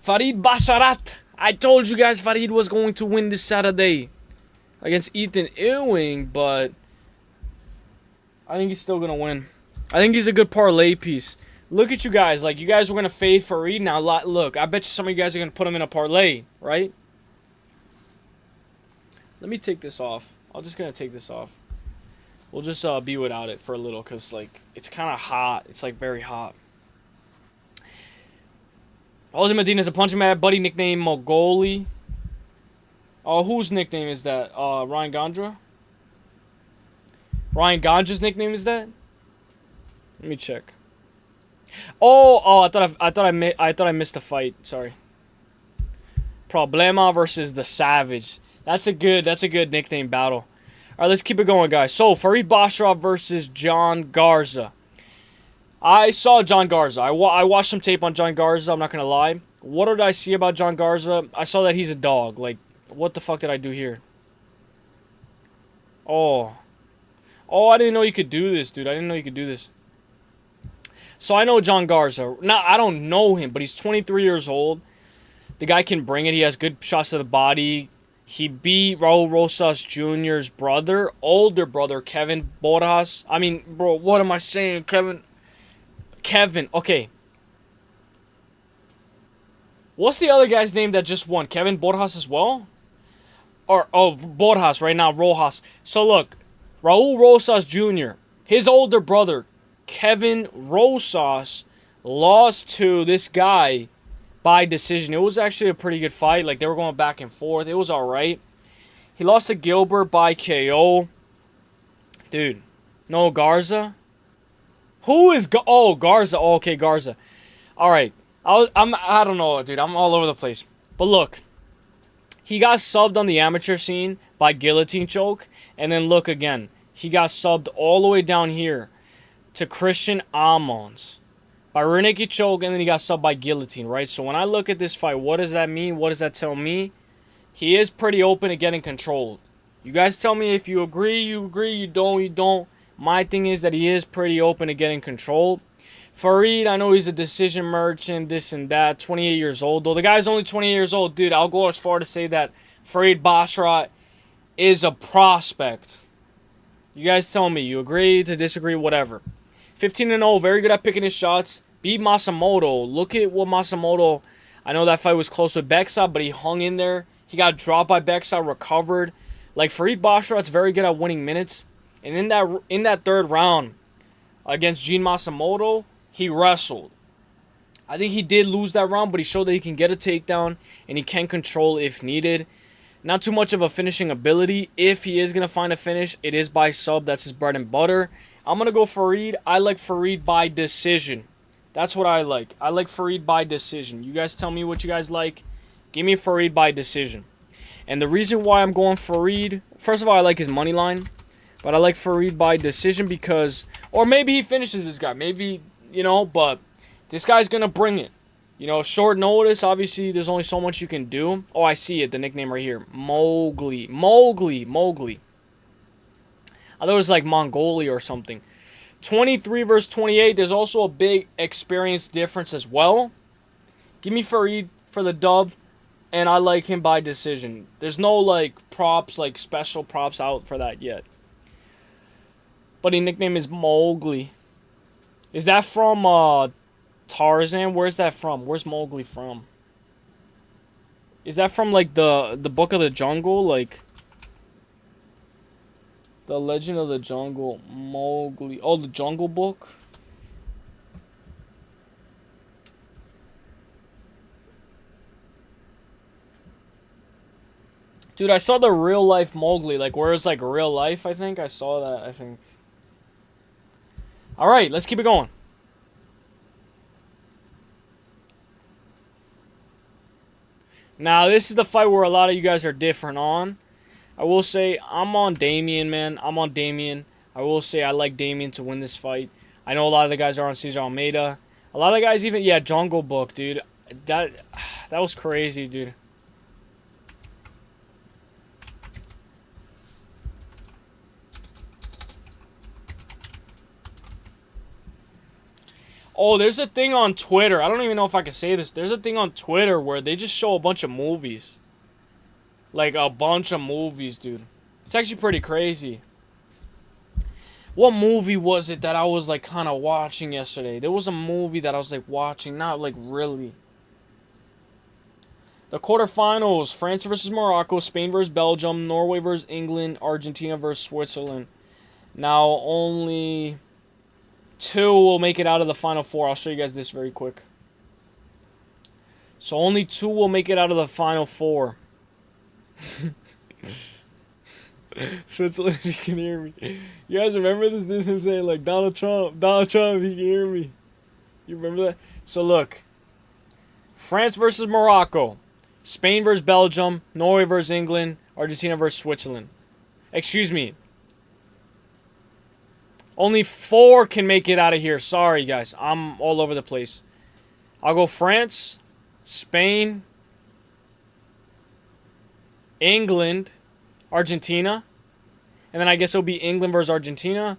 S1: Farid Basharat. I told you guys Farid was going to win this Saturday against Ethan Ewing, but I think he's still going to win. I think he's a good parlay piece. Look at you guys. Like, you guys were going to fade Farid. Now, look, I bet you some of you guys are going to put him in a parlay, right? Let me take this off. I'm just going to take this off. We'll just be without it for a little because, like, it's kind of hot. It's, like, very hot. Jose Medina's a punching bag. Buddy nickname Mogoli. Oh, whose nickname is that? Ryan Gondra? Ryan Gondra's nickname is that? Let me check. Oh, I thought I missed a fight. Sorry. Problema versus the Savage. That's a good nickname battle. All right, let's keep it going, guys. So, Farid Basharat versus John Garza. I saw John Garza. I watched some tape on John Garza. I'm not going to lie. What did I see about John Garza? I saw that he's a dog. Like, what the fuck did I do here? Oh, I didn't know you could do this, dude. I didn't know you could do this. So, I know John Garza. Now, I don't know him, but he's 23 years old. The guy can bring it. He has good shots to the body. He beat Raul Rosas Jr.'s brother, older brother, Kevin Borjas. I mean, bro, what am I saying? Kevin, okay. What's the other guy's name that just won? Kevin Borjas as well? Borjas right now, Rojas. So look, Raul Rosas Jr., his older brother, Kevin Rosas, lost to this guy by decision. It was actually a pretty good fight. Like, they were going back and forth. It was alright. He lost to Gilbert by KO. Dude, no Garza? Who is Garza? Oh, okay, Garza. All right. I don't know, dude. I'm all over the place. But look, he got subbed on the amateur scene by guillotine choke, and then look again. He got subbed all the way down here to Christian Amons by rear naked choke, and then he got subbed by guillotine, right? So when I look at this fight, what does that mean? What does that tell me? He is pretty open to getting controlled. You guys tell me if you agree, you don't, you don't. My thing is that he is pretty open to getting controlled. Fareed, I know he's a decision merchant, this and that, 28 years old. Though the guy's only 28 years old, dude, I'll go as far to say that Fareed Basharat is a prospect. You guys tell me, you agree, to disagree, whatever. 15-0, very good at picking his shots. Beat Masamoto. Look at what Masamoto, I know that fight was close with Beksa, but he hung in there. He got dropped by Beksa, recovered. Like, Fareed Basharat's very good at winning minutes. And in that third round against Gene Masamoto, he wrestled. I think he did lose that round, but he showed that he can get a takedown and he can control if needed. Not too much of a finishing ability. If he is going to find a finish, it is by sub. That's his bread and butter. I'm going to go Fareed. I like Fareed by decision. That's what I like. I like Fareed by decision. You guys tell me what you guys like. Give me Fareed by decision. And the reason why I'm going Fareed, first of all, I like his money line. But I like Fareed by decision because, or maybe he finishes this guy. Maybe, you know, but this guy's going to bring it. You know, short notice, obviously, there's only so much you can do. Oh, I see it, the nickname right here. Mowgli. I thought it was like Mongolia or something. 23 versus 28. There's also a big experience difference as well. Give me Fareed for the dub. And I like him by decision. There's no, like, props, like, special props out for that yet. But his nickname is Mowgli. Is that from, Tarzan? Where's that from? Where's Mowgli from? Is that from, like, the Book of the Jungle? Like, the Legend of the Jungle. Mowgli. Oh, the Jungle Book? Dude, I saw the real-life Mowgli. Like, where it's, like, real life, I think. I saw that, I think. Alright, let's keep it going. Now, this is the fight where a lot of you guys are different on. I will say, I'm on Damien, man. I'm on Damien. I will say I like Damien to win this fight. I know a lot of the guys are on Cesar Almeida. A lot of the guys even, yeah, Jungle Book, dude. That was crazy, dude. Oh, there's a thing on Twitter. I don't even know if I can say this. There's a thing on Twitter where they just show a bunch of movies. Like, a bunch of movies, dude. It's actually pretty crazy. What movie was it that I was, like, kind of watching yesterday? There was a movie that I was, like, watching. Not, like, really. The quarterfinals. France versus Morocco. Spain versus Belgium. Norway versus England. Argentina versus Switzerland. Now, only 2 will make it out of the final 4. I'll show you guys this very quick. So only 2 will make it out of the final 4. Switzerland, if you can hear me. You guys remember this? This is him saying, like, Donald Trump, if you can hear me. You remember that? So look. France versus Morocco. Spain versus Belgium. Norway versus England. Argentina versus Switzerland. Excuse me. Only 4 can make it out of here. Sorry, guys. I'm all over the place. I'll go France, Spain, England, Argentina. And then I guess it'll be England versus Argentina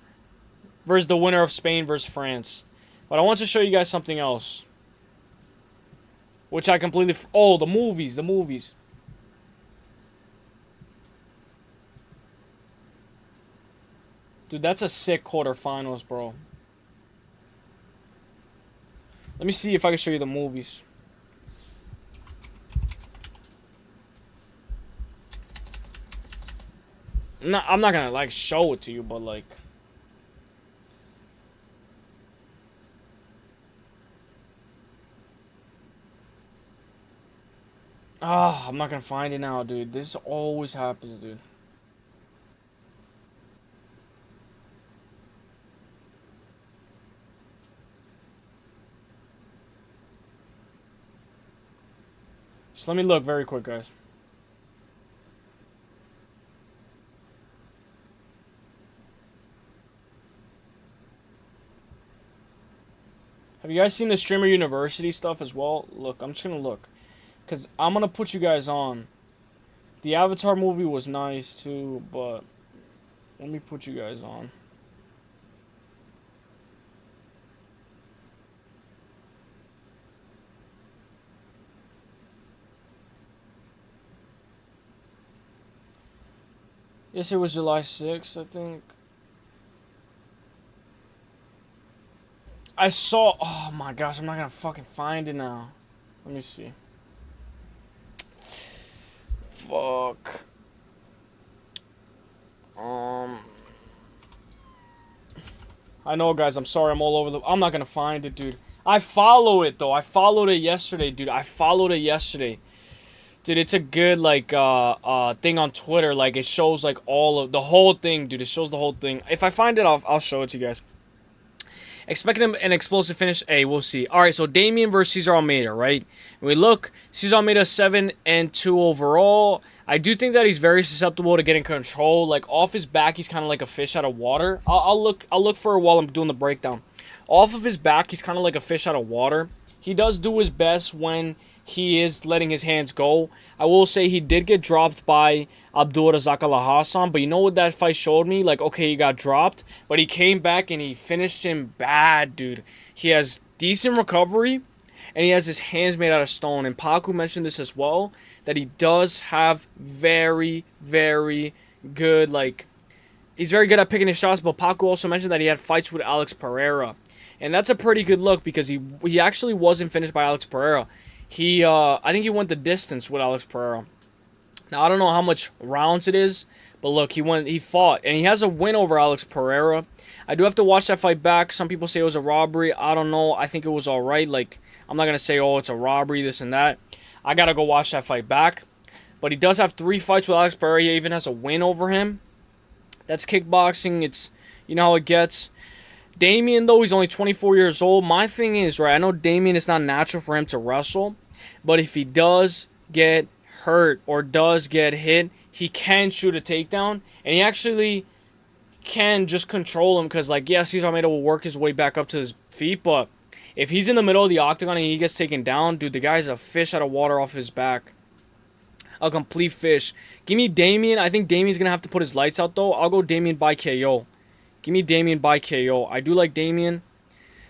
S1: versus the winner of Spain versus France. But I want to show you guys something else. Which I completely... Oh, the movies. Dude, that's a sick quarterfinals, bro. Let me see if I can show you the movies. No, I'm not gonna, like, show it to you, but, like... Ah, I'm not gonna find it now, dude. This always happens, dude. Just let me look very quick, guys. Have you guys seen the Streamer University stuff as well? Look, I'm just gonna look. Because I'm gonna put you guys on. The Avatar movie was nice too, but let me put you guys on. Yes, it was July 6th, I think. I saw... Oh my gosh, I'm not gonna fucking find it now. Let me see. Fuck. I know, guys, I'm sorry, I'm all over the... I'm not gonna find it, dude. I follow it, though. I followed it yesterday, dude. I followed it yesterday. Dude, it's a good, like, thing on Twitter. Like, it shows, like, all of... The whole thing, dude. It shows the whole thing. If I find it, I'll show it to you guys. Expecting an explosive finish. Hey, we'll see. All right, so Damian versus Cesar Almeida, right? When we look, Cesar Almeida 7-2 overall. I do think that he's very susceptible to getting control. Like, off his back, he's kind of like a fish out of water. I'll look for it while I'm doing the breakdown. Off of his back, he's kind of like a fish out of water. He does do his best when he is letting his hands go. I will say he did get dropped by Abdulrazak Al-Hassan, but you know what that fight showed me? Like, okay, he got dropped, but he came back and he finished him bad, dude. He has decent recovery, and he has his hands made out of stone. And Paku mentioned this as well, that he does have very, very good, like, he's very good at picking his shots, but Paku also mentioned that he had fights with Alex Pereira. And that's a pretty good look because he actually wasn't finished by Alex Pereira. I think he went the distance with Alex Pereira. Now, I don't know how much rounds it is, but look, he fought, and he has a win over Alex Pereira. I do have to watch that fight back. Some people say it was a robbery. I don't know. I think it was all right. Like, I'm not going to say, oh, it's a robbery, this and that. I got to go watch that fight back. But he does have 3 fights with Alex Pereira. He even has a win over him. That's kickboxing. It's, you know how it gets. Damian, though, he's only 24 years old. My thing is, right, I know Damian, is not natural for him to wrestle, but if he does get hurt or does get hit, he can shoot a takedown, and he actually can just control him because, like, yeah, Cesar Almeida will work his way back up to his feet, but if he's in the middle of the octagon and he gets taken down, dude, the guy's a fish out of water off his back. A complete fish. Give me Damian. I think Damian's going to have to put his lights out, though. I'll go Damian by KO. Give me Damian by KO. I do like Damian.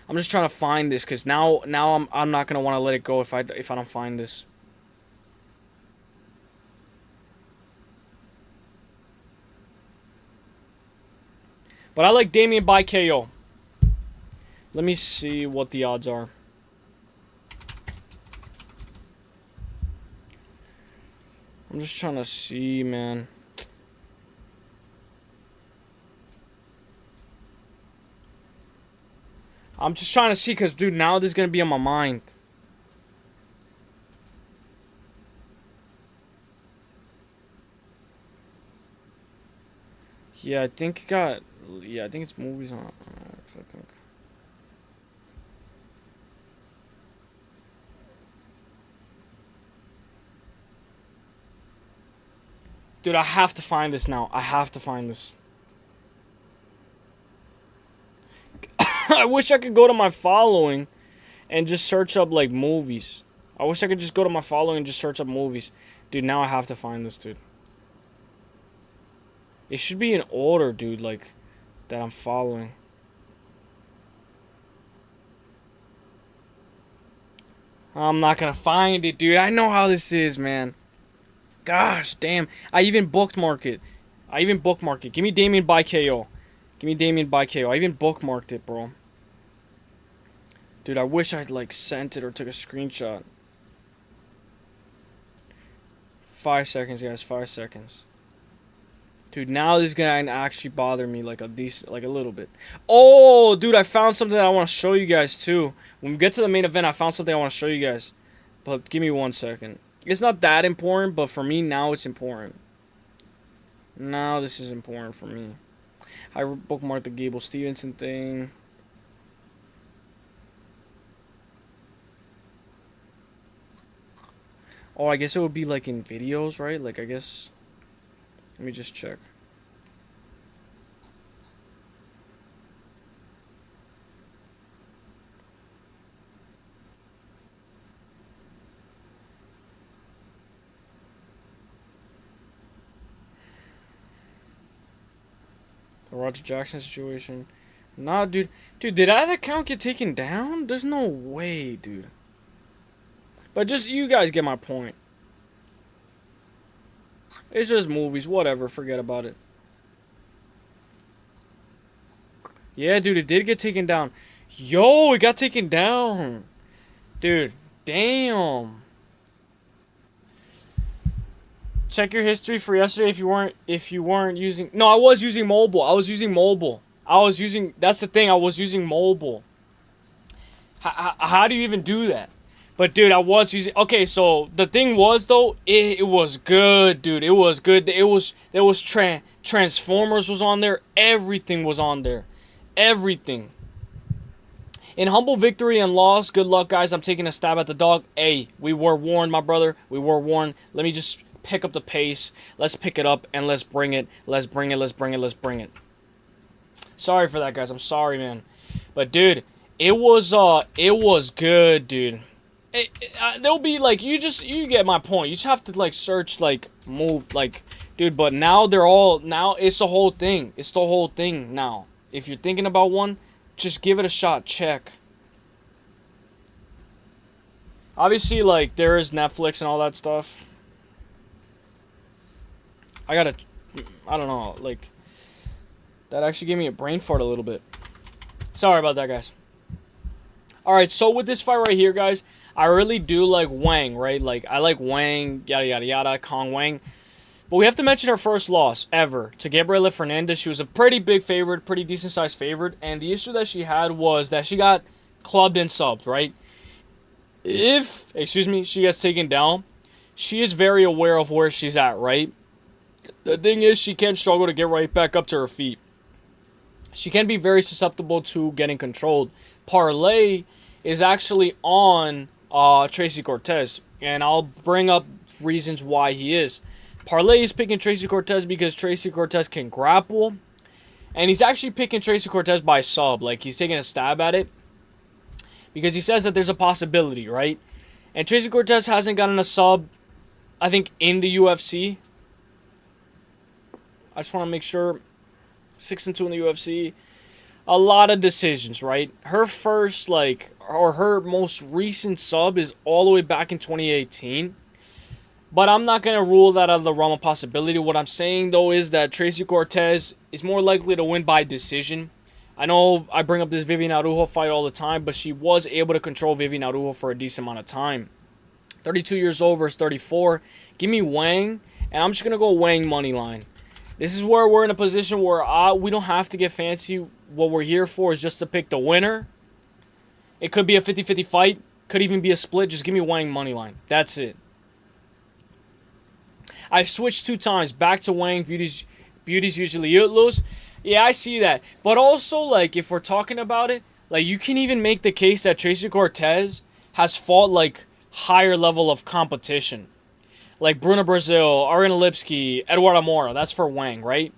S1: I'm just trying to find this because now I'm not gonna want to let it go if I don't find this. But I like Damian by KO. Let me see what the odds are. I'm just trying to see, man. I'm just trying to see because, dude, now this is going to be on my mind. Yeah, I think it got... Yeah, I think it's movies on... I think. Dude, I have to find this now. I have to find this. I wish I could go to my following and just search up, like, movies. I wish I could just go to my following and just search up movies. Dude, now I have to find this, dude. It should be in order, dude, like, that I'm following. I'm not gonna find it, dude. I know how this is, man. Gosh, damn. I even bookmarked it. Give me Damian by KO. Give me Damian by KO. I even bookmarked it, bro. Dude, I wish I'd, like, sent it or took a screenshot. 5 seconds, guys. 5 seconds. Dude, now this is gonna actually bother me like a little bit. Oh, dude, I found something that I want to show you guys, too. When we get to the main event, I found something I want to show you guys. But give me 1 second. It's not that important, but for me, now it's important. Now this is important for me. I bookmarked the Gable Stevenson thing. Oh, I guess it would be like in videos, right? Like, I guess... Let me just check. The Roger Jackson situation. Nah, dude. Dude, did that account get taken down? There's no way, dude. But just, you guys get my point. It's just movies. Whatever. Forget about it. Yeah, dude, it did get taken down. Yo, it got taken down. Dude, damn. Check your history for yesterday if you weren't using. No, I was using mobile. That's the thing. I was using mobile. How do you even do that? But dude, I was using. Okay, so the thing was though, it was good, dude. It was good. There was Transformers was on there. Everything was on there. Everything. In humble victory and loss, good luck, guys. I'm taking a stab at the dog. Hey, we were warned, my brother. We were warned. Let me just pick up the pace. Let's pick it up and let's bring it. Let's bring it. Sorry for that, guys. I'm sorry, man. But dude, it was good, dude. There'll be like, you get my point. You just have to like search, like move, like, dude. But now now it's the whole thing. It's the whole thing now. If you're thinking about one, just give it a shot. Check. Obviously, like, there is Netflix and all that stuff. I don't know, like, that actually gave me a brain fart a little bit. Sorry about that, guys. Alright, so with this fight right here, guys, I really do like Wang, right? Like, I like Wang, yada, yada, yada, Kong Wang. But we have to mention her first loss ever to Gabriela Fernandez. She was a pretty big favorite, pretty decent-sized favorite. And the issue that she had was that she got clubbed and subbed, right? If, she gets taken down, she is very aware of where she's at, right? The thing is, she can struggle to get right back up to her feet. She can be very susceptible to getting controlled. Parlay is actually on Tracy Cortez. And I'll bring up reasons why he is. Parlay is picking Tracy Cortez because Tracy Cortez can grapple. And he's actually picking Tracy Cortez by sub. Like, he's taking a stab at it. Because he says that there's a possibility, right? And Tracy Cortez hasn't gotten a sub, I think, in the UFC. I just want to make sure. 6-2 in the UFC. A lot of decisions, right? Her first, like, or her most recent sub is all the way back in 2018. But I'm not going to rule that out of the realm of possibility. What I'm saying, though, is that Tracy Cortez is more likely to win by decision. I know I bring up this Viviane Araújo fight all the time, but she was able to control Viviane Araújo for a decent amount of time. 32 years old versus 34. Give me Wang, and I'm just going to go Wang money line. This is where we're in a position where we don't have to get fancy. What we're here for is just to pick the winner. It could be a 50-50 fight. Could even be a split. Just give me Wang money line. That's it. I've switched 2 times back to Wang. Beauty's usually lose. Yeah, I see that. But also, like, if we're talking about it, like, you can even make the case that Tracy Cortez has fought, like, higher level of competition. Like Bruna Brazil, Ariane Lipski, Eduardo Mora. That's for Wang, right?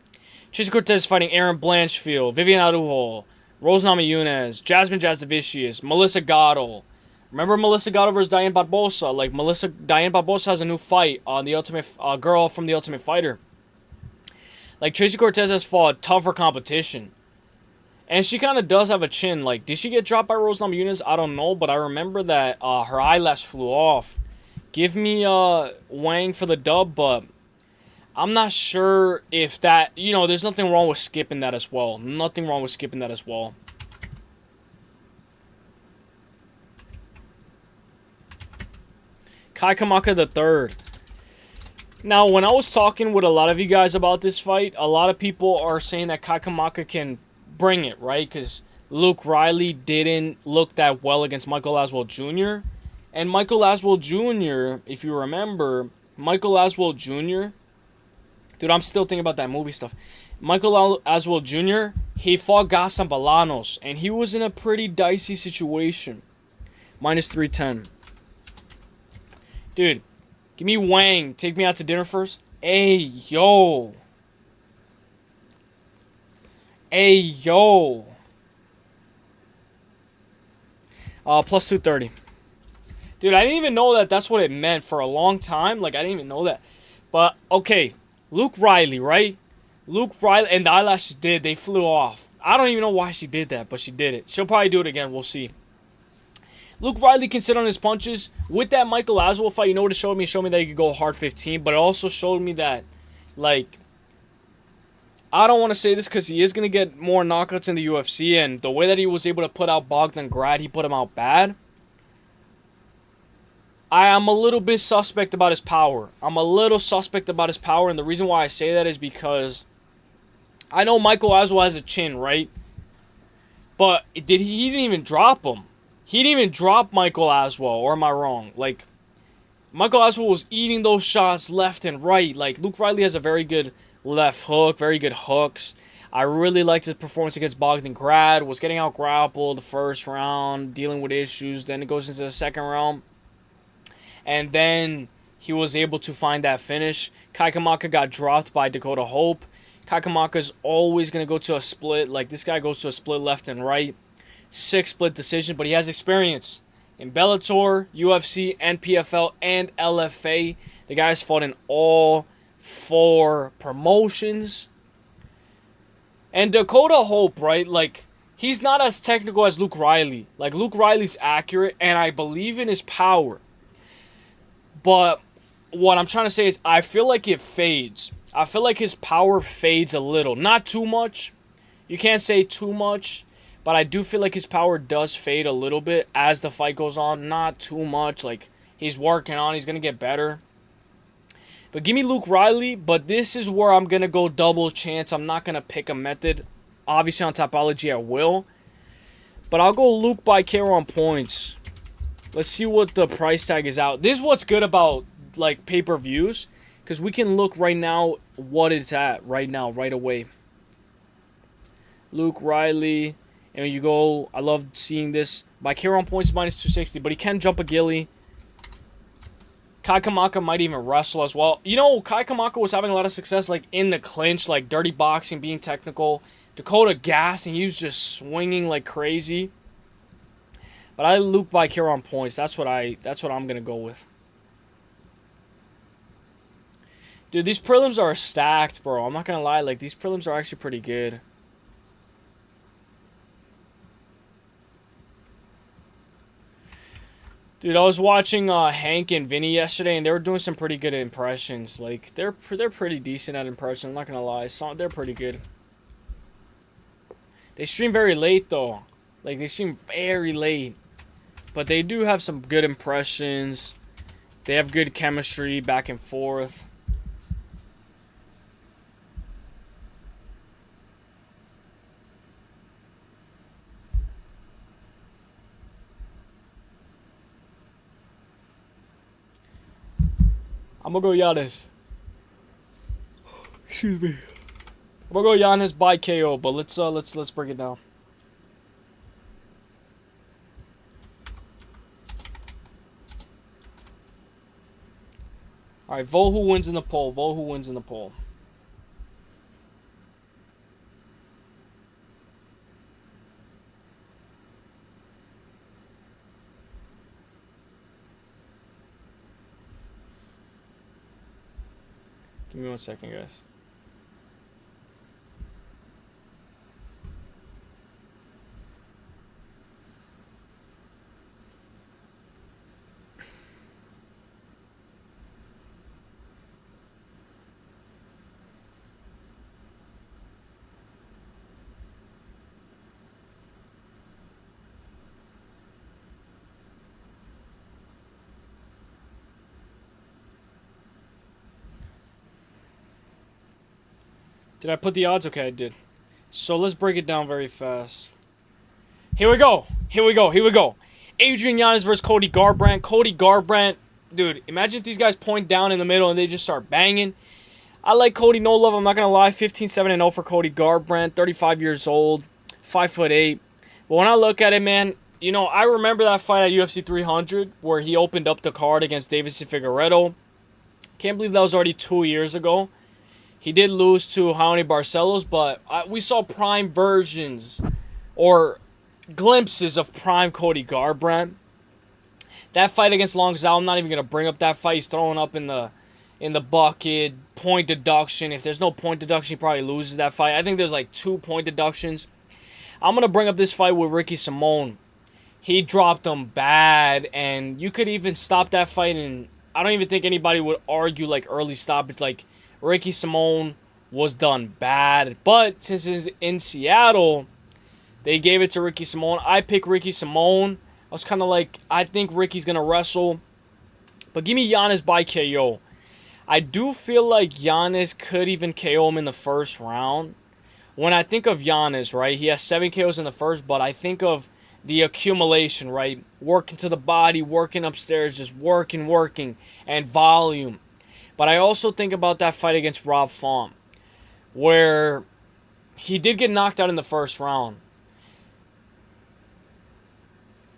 S1: Tracy Cortez fighting Aaron Blanchfield, Viviane Araújo, Rose Namajunas, Jasmine Jasdavicius, Melissa Gatto. Remember Melissa Gatto versus Diane Barbosa? Like, Diane Barbosa has a new fight on the Ultimate girl from the Ultimate Fighter. Like, Tracy Cortez has fought tougher competition. And she kind of does have a chin. Like, did she get dropped by Rose Namajunas? I don't know, but I remember that her eyelash flew off. Give me Wang for the dub, but I'm not sure if that... You know, there's nothing wrong with skipping that as well. Nothing wrong with skipping that as well. Kai Kamaka III. Now, when I was talking with a lot of you guys about this fight, a lot of people are saying that Kai Kamaka can bring it, right? Because Luke Riley didn't look that well against Michael Laswell Jr. And Michael Laswell Jr., if you remember, Michael Laswell Jr., dude, I'm still thinking about that movie stuff. Michael Laswell Jr., he fought Gaston Bolanos, and he was in a pretty dicey situation. Minus 310. Dude, give me Wang. Take me out to dinner first. Hey, yo. Hey, yo. Plus 230. Dude, I didn't even know that that's what it meant for a long time. Like, I didn't even know that. But, okay. Luke Riley, right? Luke Riley, and the eyelashes they flew off. I don't even know why she did that, but she did it. She'll probably do it again. We'll see. Luke Riley can sit on his punches. With that Michael Aswell fight, you know what it showed me? It showed me that he could go hard 15, but it also showed me that, like, I don't want to say this because he is going to get more knockouts in the UFC, and the way that he was able to put out Bogdan Grad, he put him out bad. I am a little bit suspect about his power. I'm a little suspect about his power, and the reason why I say that is because I know Michael Aswell has a chin, right? But he didn't even drop him. He didn't even drop Michael Aswell, or am I wrong? Like, Michael Aswell was eating those shots left and right. Like, Luke Riley has a very good left hook, very good hooks. I really liked his performance against Bogdan Grad. Was getting out grappled the first round, dealing with issues. Then it goes into the second round. And then he was able to find that finish. Kai Kamaka got dropped by Dakota Hope. Kai Kamaka's always going to go to a split. Like, this guy goes to a split left and right. 6 split decision, but he has experience in Bellator, UFC, NPFL, and LFA. The guy's fought in all 4 promotions. And Dakota Hope, right? Like, he's not as technical as Luke Riley. Like, Luke Riley's accurate, and I believe in his power. But what I'm trying to say is I feel like it fades. I feel like his power fades a little. Not too much. You can't say too much. But I do feel like his power does fade a little bit as the fight goes on. Not too much. Like, he's working on. He's going to get better. But give me Luke Riley. But this is where I'm going to go double chance. I'm not going to pick a method. Obviously, on Topology, I will. But I'll go Luke by KO on points. Let's see what the price tag is out. This is what's good about, like, pay-per-views. Because we can look right now what it's at right now, right away. Luke Riley. And you go, I love seeing this. By KO on points, minus 260. But he can jump a ghillie. Kai Kamaka might even wrestle as well. You know, Kai Kamaka was having a lot of success, like, in the clinch. Like, dirty boxing, being technical. Dakota gas, and he was just swinging like crazy. But I Luke by KO on points. That's what I'm going to go with. Dude, these prelims are stacked, bro. I'm not going to lie. Like, these prelims are actually pretty good. Dude, I was watching Hank and Vinny yesterday, and they were doing some pretty good impressions. Like, they're pretty decent at impression. I'm not gonna lie, they're pretty good. They stream very late though. Like, they stream very late, but they do have some good impressions. They have good chemistry back and forth. I'm gonna go Giannis. Excuse me. I'm gonna go Giannis by KO, but let's break it down. All right, vote who wins in the poll. Vote who wins in the poll. Give me 1 second, guys. Did I put the odds? Okay, I did. So let's break it down very fast. Here we go. Here we go. Here we go. Adrian Yanez versus Cody Garbrandt. Cody Garbrandt. Dude, imagine if these guys point down in the middle and they just start banging. I like Cody, no love. I'm not going to lie. 15-7-0 for Cody Garbrandt. 35 years old. 5'8". But when I look at it, man, you know, I remember that fight at UFC 300 where he opened up the card against Davidson Figueiredo. Can't believe that was already 2 years ago. He did lose to Raoni Barcelos, but we saw prime versions or glimpses of prime Cody Garbrandt. That fight against Long Zhao, I'm not even going to bring up that fight. He's throwing up in the in the bucket, point deduction. If there's no point deduction, he probably loses that fight. I think there's like 2 point deductions. I'm going to bring up this fight with Ricky Simón. He dropped him bad, and you could even stop that fight, and I don't even think anybody would argue like early stoppage. Like, Ricky Simón was done bad, but since it's in Seattle, they gave it to Ricky Simón. I picked Ricky Simón. I was kind of like, I think Ricky's going to wrestle, but give me Giannis by KO. I do feel like Giannis could even KO him in the first round. When I think of Giannis, right, he has 7 KOs in the first, but I think of the accumulation, right? Working to the body, working upstairs, just working, and volume. But I also think about that fight against Rob Font, where he did get knocked out in the first round.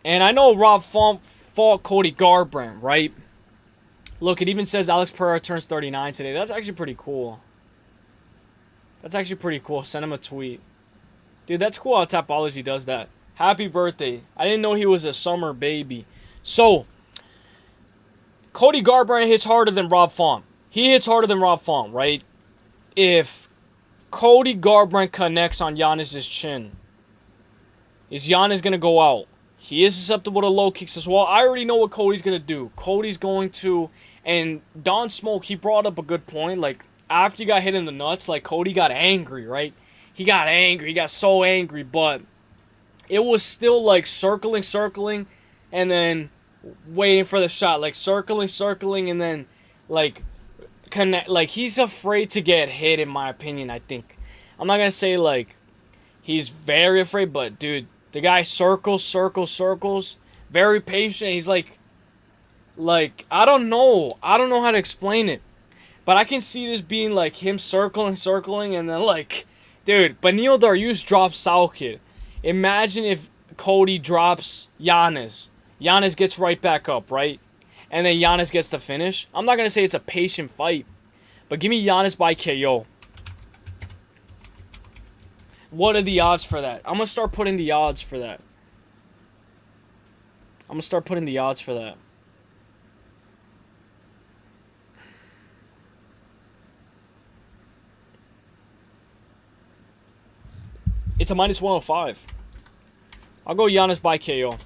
S1: And I know Rob Font fought Cody Garbrandt, right? Look, it even says Alex Pereira turns 39 today. That's actually pretty cool. That's actually pretty cool. Send him a tweet. Dude, that's cool how Tapology does that. Happy birthday. I didn't know he was a summer baby. So, Cody Garbrandt hits harder than Rob Font. He hits harder than Rob Font, right? If Cody Garbrandt connects on Giannis' chin, is Giannis going to go out? He is susceptible to low kicks as well. I already know what Cody's going to do. Cody's going to, and Don Smoke, he brought up a good point. Like, after you got hit in the nuts, like, Cody got angry, right? He got angry. He got so angry, but it was still like circling, and then waiting for the shot. Like circling, and then like connect. Like, he's afraid to get hit, in my opinion, I think. I'm not going to say like he's very afraid, but dude, the guy circles. Very patient. He's like I don't know how to explain it. But I can see this being like him circling, and then like, dude, Beneil Dariush drops Salkid. Imagine if Cody drops Giannis. Giannis gets right back up, right? And then Giannis gets the finish. I'm not going to say it's a patient fight, but give me Giannis by KO. What are the odds for that? I'm going to start putting the odds for that. It's a minus 105. I'll go Giannis by KO.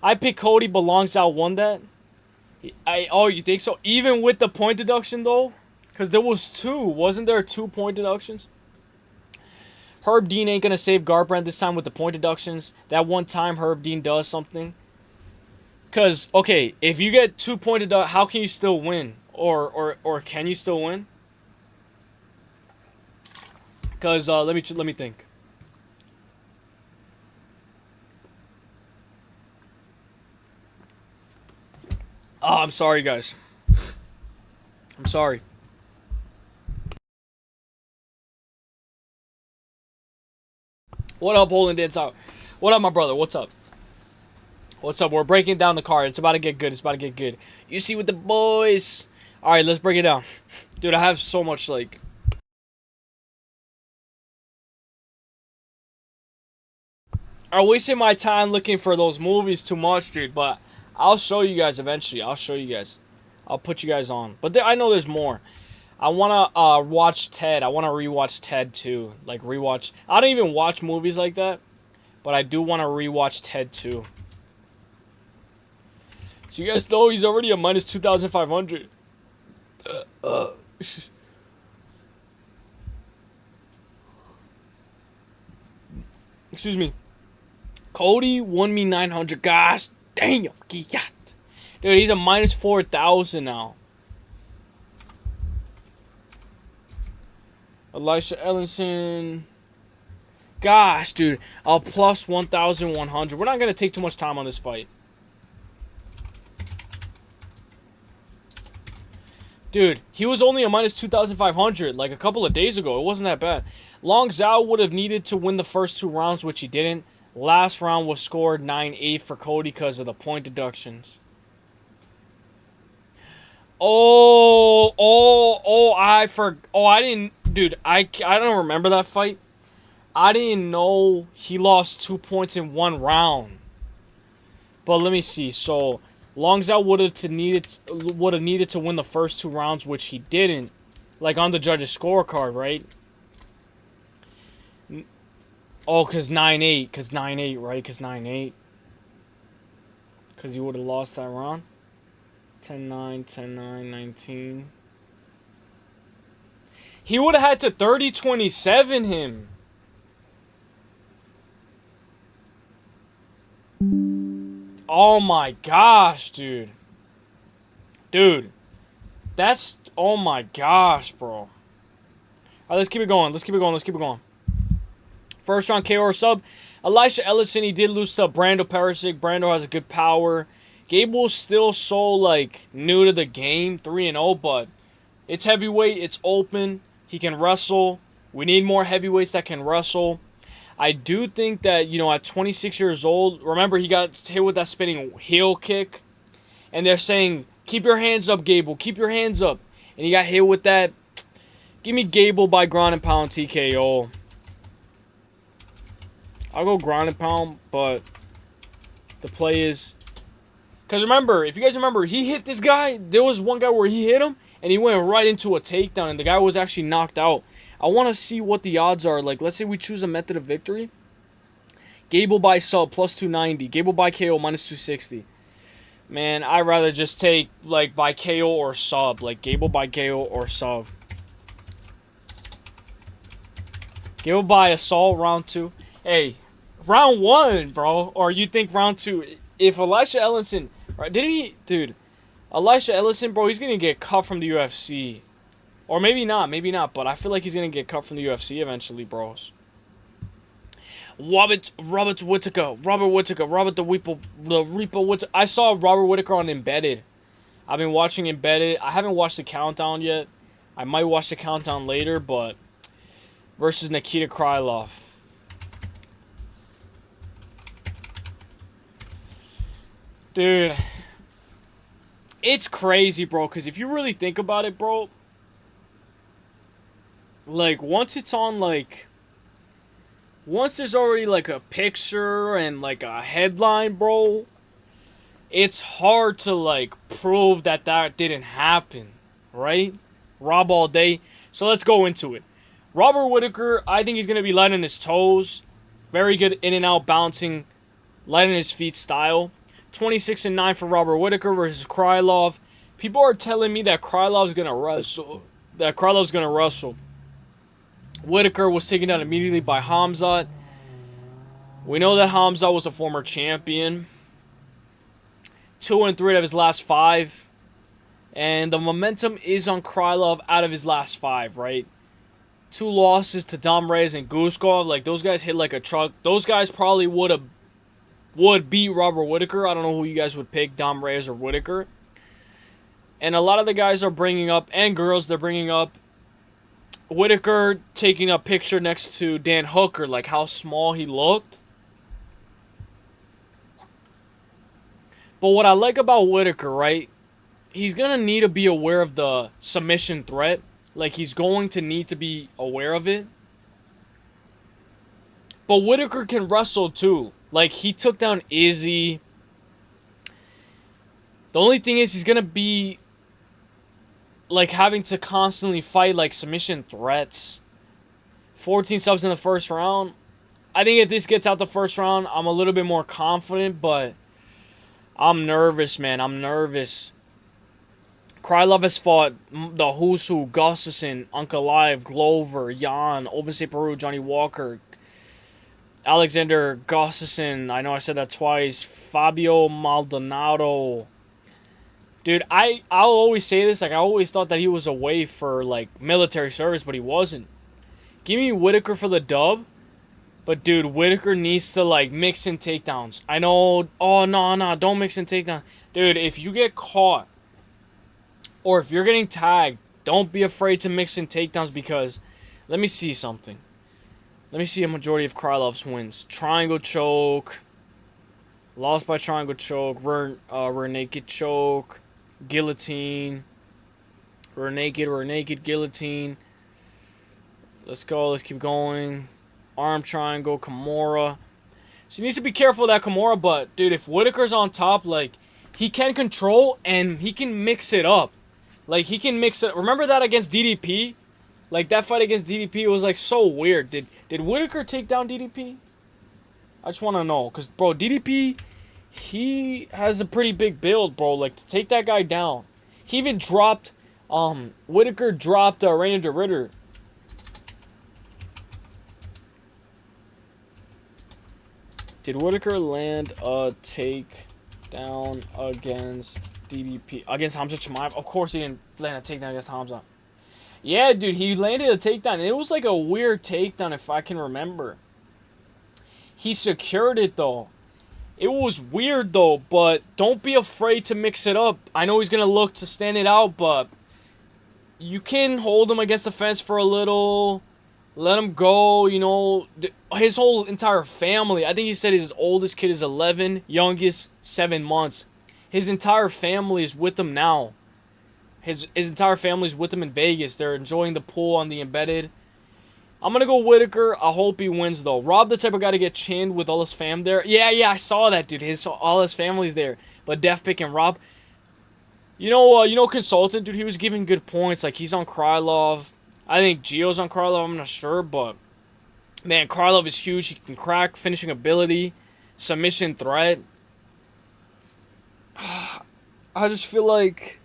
S1: I pick Cody, but Long Zhao won that. Oh, you think so? Even with the point deduction, though? Because there was 2. Wasn't there 2 point deductions? Herb Dean ain't going to save Garbrandt this time with the point deductions. That one time Herb Dean does something. Because, okay, if you get 2 point deductions, how can you still win? Or can you still win? Because, let me think. Oh, I'm sorry, guys. I'm sorry. What up, Holden Dance Out? What up, my brother? What's up? What's up? We're breaking down the card. It's about to get good. You see with the boys. All right, let's break it down. Dude, I have so much, like... I'm wasting my time looking for those movies too much, dude, but... I'll show you guys eventually. I'll put you guys on. But I know there's more. I want to watch Ted. I want to rewatch Ted too. Like, rewatch. I don't even watch movies like that. But I do want to rewatch Ted too. So you guys know he's already a minus 2,500. Excuse me. Cody won me 900. Gosh. Damn, dude, he's a minus 4,000 now. Elisha Ellenson. Gosh, dude, a plus 1,100. We're not going to take too much time on this fight. Dude, he was only a minus 2,500 like a couple of days ago. It wasn't that bad. Long Zhao would have needed to win the first 2 rounds, which he didn't. Last round was scored 9-8 for Cody because of the point deductions. I didn't, dude, I don't remember that fight. I didn't know he lost 2 points in 1 round. But let me see. So, Longzhao would have needed to win the first 2 rounds, which he didn't. Like on the judges' scorecard, right? Oh, because 9-8. Because 9-8, right? Because 9-8. Because he would have lost that round. 10-9, 10-9, 19. He would have had to 30-27 him. Oh my gosh, dude. Dude. That's... Oh my gosh, bro. Alright, let's keep it going. Let's keep it going. Let's keep it going. First round KO or sub. Elisha Ellison, he did lose to Brando Perisic. Brando has a good power. Gable's still so, like, new to the game. 3-0, but it's heavyweight. It's open. He can wrestle. We need more heavyweights that can wrestle. I do think that, you know, at 26 years old, remember he got hit with that spinning heel kick. And they're saying, keep your hands up, Gable. Keep your hands up. And he got hit with that. Give me Gable by ground and pound TKO. I'll go ground and pound, but the play is... Because remember, if you guys remember, he hit this guy. There was one guy where he hit him, and he went right into a takedown, and the guy was actually knocked out. I want to see what the odds are. Like, let's say we choose a method of victory. Gable by sub, plus 290. Gable by KO, minus 260. Man, I'd rather just take, like, by KO or sub. Like, Gable by KO or sub. Gable by assault, round 2. Hey, round 1, bro. Or you think round 2. If Elisha Ellison... Right, didn't he... Dude, Elisha Ellison, bro, he's going to get cut from the UFC. Or maybe not, but I feel like he's going to get cut from the UFC eventually, bros. Robert Whittaker. Robert the Reaper Whittaker. I saw Robert Whittaker on Embedded. I've been watching Embedded. I haven't watched the countdown yet. I might watch the countdown later, but... Versus Nikita Krylov. Dude. It's crazy, bro, because if you really think about it, bro... Like, once it's on, like... Once there's already, like, a picture and, like, a headline, bro... It's hard to, like, prove that that didn't happen. Right? Rob all day. So let's go into it. Robert Whittaker, I think he's going to be light on his toes. Very good in and out bouncing. Light on his feet style. 26-9 for Robert Whittaker versus Krylov. People are telling me that Krylov's going to wrestle. Whittaker was taken down immediately by Hamzat. We know that Hamzat was a former champion. 2-3 out of his last 5. And the momentum is on Krylov out of his last 5, right? 2 losses to Dom Reyes and Gishgalloping. Like, those guys hit like a truck. Those guys probably would beat Robert Whittaker. I don't know who you guys would pick, Dom Reyes or Whittaker. And a lot of the guys are bringing up, and girls, they're bringing up Whittaker taking a picture next to Dan Hooker, like how small he looked. But what I like about Whittaker, right, he's going to need to be aware of the submission threat. Like, he's going to need to be aware of it. But Whittaker can wrestle, too. Like, he took down Izzy. The only thing is he's going to be, like, having to constantly fight, like, submission threats. 14 subs in the first round. I think if this gets out the first round, I'm a little bit more confident, but I'm nervous, man. I'm nervous. Krylov has fought the who's who, Gustafsson, Ankalaev, Glover, Jan, Ovensay Peru, Johnny Walker, Alexander Gustafsson, I know I said that twice, Fabio Maldonado. Dude, I'll always say this, like, I always thought that he was away for, like, military service, but he wasn't. Give me Whittaker for the dub, but, dude, Whittaker needs to, like, mix in takedowns. I know, oh, no, don't mix in takedowns. Dude, if you get caught, or if you're getting tagged, don't be afraid to mix in takedowns because, let me see something. Let me see a majority of Krylov's wins. Triangle choke. Lost by triangle choke. Rear naked choke. Guillotine. Rear naked, guillotine. Let's go, let's keep going. Arm triangle, Kimura. So he needs to be careful of that Kimura, but, dude, if Whittaker's on top, like, he can control and he can mix it up. Like, he can mix it. Remember that against DDP? Like, that fight against DDP was, like, so weird. Did Whitaker take down DDP? I just want to know. Because, bro, DDP, he has a pretty big build, bro. Like, to take that guy down. He even dropped, Whitaker dropped Rainier de Ritter. Did Whitaker land a takedown against DDP? Against Hamza Chimaev? Of course he didn't land a takedown against Hamza. Yeah, dude, he landed a takedown. And it was like a weird takedown, if I can remember. He secured it, though. It was weird, though, but don't be afraid to mix it up. I know he's going to look to stand it out, but you can hold him against the fence for a little. Let him go, you know. His whole entire family. I think he said his oldest kid is 11, youngest 7 months. His entire family is with him now. His entire family is with him in Vegas. They're enjoying the pool on the embedded. I'm going to go Whitaker. I hope he wins, though. Rob the type of guy to get chinned with all his fam there. Yeah, I saw that, dude. All his family's there. But Def Pick and Rob. You know, Consultant, dude, he was giving good points. Like, he's on Krylov. I think Gio's on Krylov. I'm not sure, but man, Krylov is huge. He can crack, finishing ability, submission threat. I just feel like...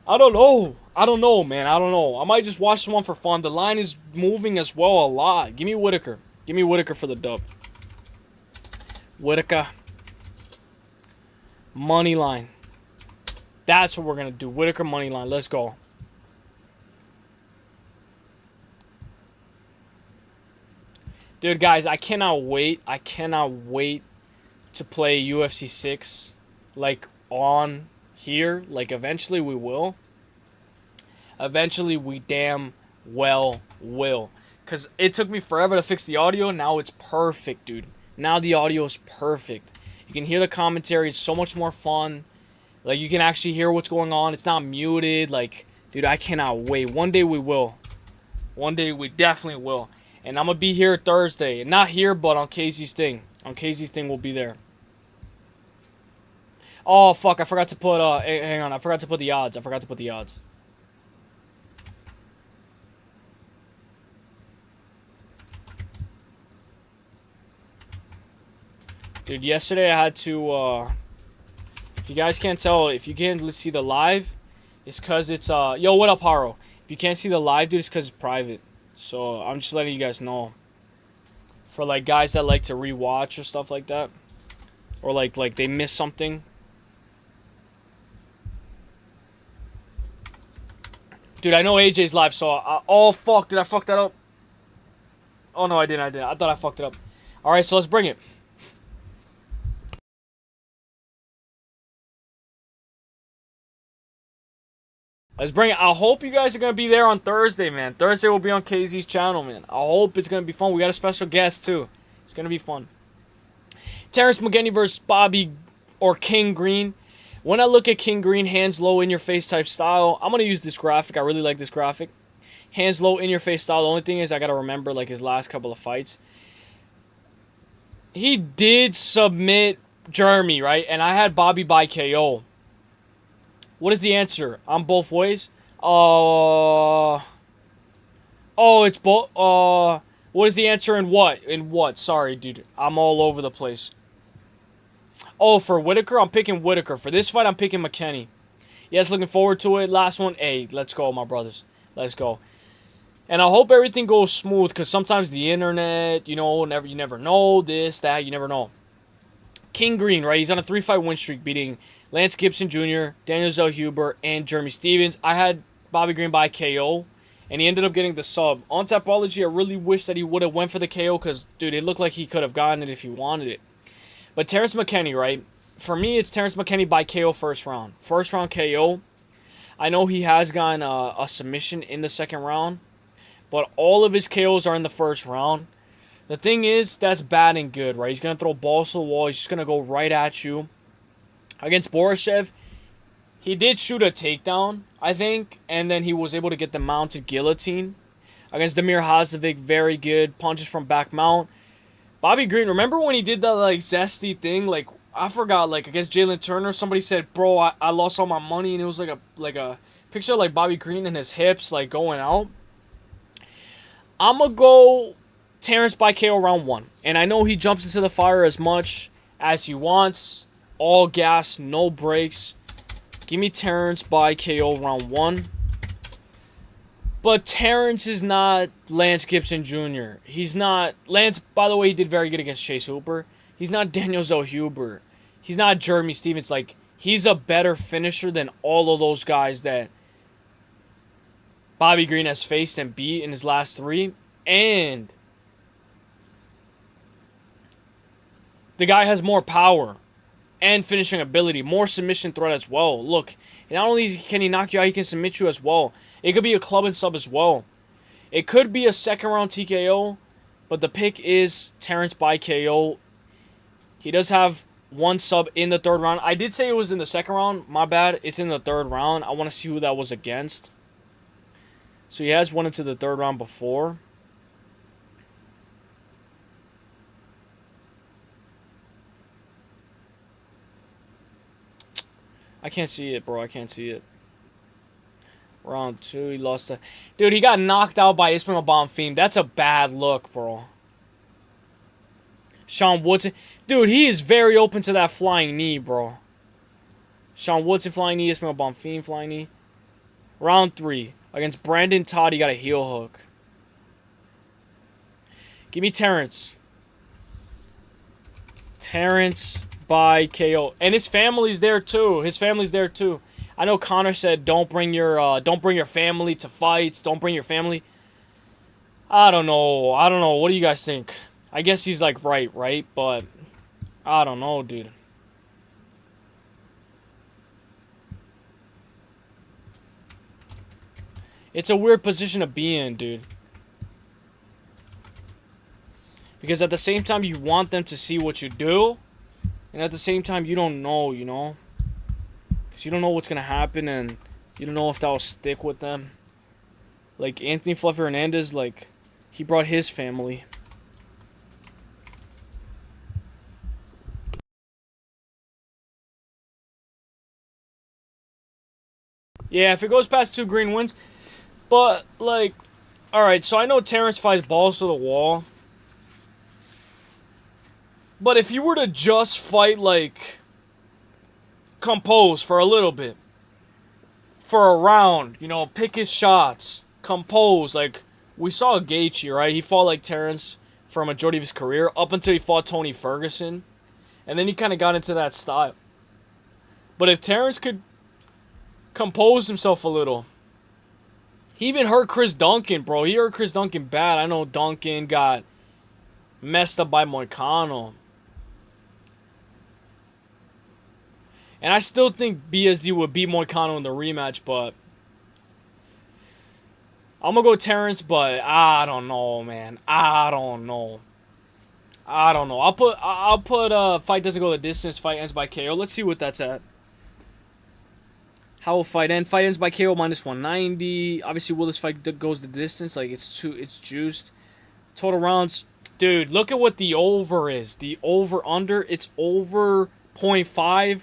S1: I don't know, man. I don't know. I might just watch one for fun. The line is moving as well a lot. Give me Whitaker. Give me Whitaker for the dub. Whitaker. Money line. That's what we're going to do. Whitaker money line. Let's go. Dude, guys, I cannot wait. I cannot wait to play UFC 6. Like, on here. Like, eventually we will. Eventually we damn well will. Because it took me forever to fix the audio. Now it's perfect, dude. Now the audio is perfect. You can hear the commentary. It's so much more fun. Like, you can actually hear what's going on. It's not muted. Like, dude, I cannot wait. One day we will. One day we definitely will. And I'm going to be here Thursday. Not here, but on KZ's thing. On KZ's thing, we'll be there. Oh, fuck. I forgot to put, hang on. I forgot to put the odds. Dude, yesterday I had to, if you guys can't tell, if you can't see the live, it's because it's, yo, what up, Haro? If you can't see the live, dude, it's because it's private. So, I'm just letting you guys know. For, like, guys that like to rewatch or stuff like that. Or, like they miss something. Dude, I know AJ's live, so, oh, fuck, did I fuck that up? Oh, no, I didn't. I thought I fucked it up. Alright, so let's bring it. Let's bring it. I hope you guys are going to be there on Thursday, man. Thursday will be on KZ's channel, man. I hope it's going to be fun. We got a special guest, too. It's going to be fun. Terrence McKinney versus Bobby or King Green. When I look at King Green, hands low, in-your-face type style, I'm going to use this graphic. I really like this graphic. Hands low, in-your-face style. The only thing is I got to remember, like, his last couple of fights. He did submit Jeremy, right? And I had Bobby by KO. What is the answer? On both ways? Oh, it's both. What is the answer in what? In what? Sorry, dude. I'm all over the place. Oh, for Whitaker, I'm picking Whitaker. For this fight, I'm picking McKinney. Yes, looking forward to it. Last one. Hey, let's go, my brothers. Let's go. And I hope everything goes smooth, because sometimes the internet, you know, you never know this, that, you never know. King Green, right? He's on a 3-fight win streak, beating Lance Gibson Jr., Daniel Zellhuber, and Jeremy Stevens. I had Bobby Green by KO, and he ended up getting the sub. On Tapology, I really wish that he would have went for the KO, because, dude, it looked like he could have gotten it if he wanted it. But Terrence McKinney, right? For me, it's Terrence McKinney by KO first round. First round KO. I know he has gotten a submission in the second round, but all of his KOs are in the first round. The thing is, that's bad and good, right? He's going to throw balls to the wall. He's just going to go right at you. Against Borishev, he did shoot a takedown, I think, and then he was able to get the mounted guillotine. Against Damir Hazovic, very good. Punches from back mount. Bobby Green, remember when he did that, like, zesty thing? Like, I forgot, like, against Jalen Turner, somebody said, bro, I lost all my money, and it was like a picture of, like, Bobby Green and his hips, like, going out. I'm going to go Terrence by KO round 1. And I know he jumps into the fire as much as he wants. All gas, no brakes. Give me Terrence by KO round 1. But Terrence is not Lance Gibson Jr. He's not... Lance, by the way, he did very good against Chase Hooper. He's not Daniel Zellhuber. He's not Jeremy Stevens. Like, he's a better finisher than all of those guys that Bobby Green has faced and beat in his last 3. And the guy has more power and finishing ability. More submission threat as well. Look, not only can he knock you out, he can submit you as well. It could be a club and sub as well. It could be a second round TKO, but the pick is Terrence by KO. He does have 1 sub in the 3rd round. I did say it was in the 2nd round. My bad. It's in the 3rd round. I want to see who that was against. So he has won into the 3rd round before. I can't see it, bro. I can't see it. Round 2, he lost to... Dude, he got knocked out by Ismail Bonfim. That's a bad look, bro. Sean Woodson. Dude, he is very open to that flying knee, bro. Sean Woodson flying knee. Ismail Bonfim flying knee. Round 3. Against Brandon Todd, he got a heel hook. Give me Terrence. Terrence by KO. And his family's there, too. His family's there, too. I know Conor said don't bring your family to fights. Don't bring your family. I don't know. What do you guys think? I guess he's like right? But I don't know, dude. It's a weird position to be in, dude. Because at the same time you want them to see what you do, and at the same time you don't know, you know? Because you don't know what's going to happen, and you don't know if that will stick with them. Like, Anthony Fluffy Hernandez, like, he brought his family. Yeah, if it goes past 2 green wins. But, like, alright, so I know Terrence fights balls to the wall. But if you were to just fight, like... compose for a little bit, for a round, you know, pick his shots, compose. Like, we saw Gaethje, right? He fought like Terrence for a majority of his career up until he fought Tony Ferguson, and then he kind of got into that style. But if Terrence could compose himself a little, he even hurt Chris Duncan, bro. He hurt Chris Duncan bad. I know Duncan got messed up by Moicano. And I still think BSD would beat Moicano in the rematch, but I'm going to go Terrence, but I don't know, man. I don't know. I'll put fight doesn't go the distance, fight ends by KO. Let's see what that's at. How will fight end? Fight ends by KO minus 190. Obviously, will this fight goes the distance? Like, it's juiced. Total rounds. Dude, look at what the over is. The over under, it's over 0.5.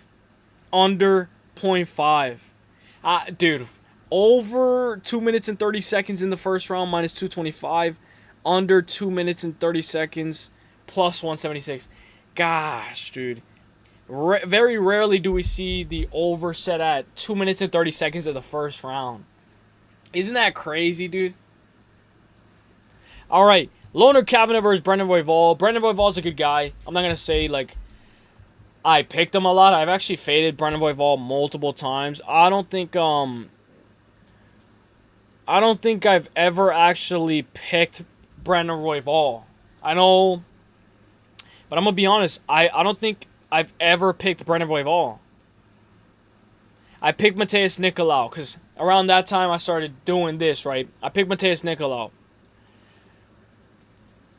S1: Under 0.5. Dude, over 2 minutes and 30 seconds in the first round, minus 225. Under 2 minutes and 30 seconds, plus 176. Gosh, dude. Very rarely do we see the over set at 2 minutes and 30 seconds of the first round. Isn't that crazy, dude? All right. Loner Kavanagh versus Brendan Royval. Brendan Royval's a good guy. I'm not going to say, like, I picked him a lot. I've actually faded Brendan Royval multiple times. I don't think I've ever actually picked Brendan Royval. I know, but I'm going to be honest. I don't think I've ever picked Brendan Royval. I picked Mateus Nicolau because around that time I started doing this, right? I picked Mateus Nicolau.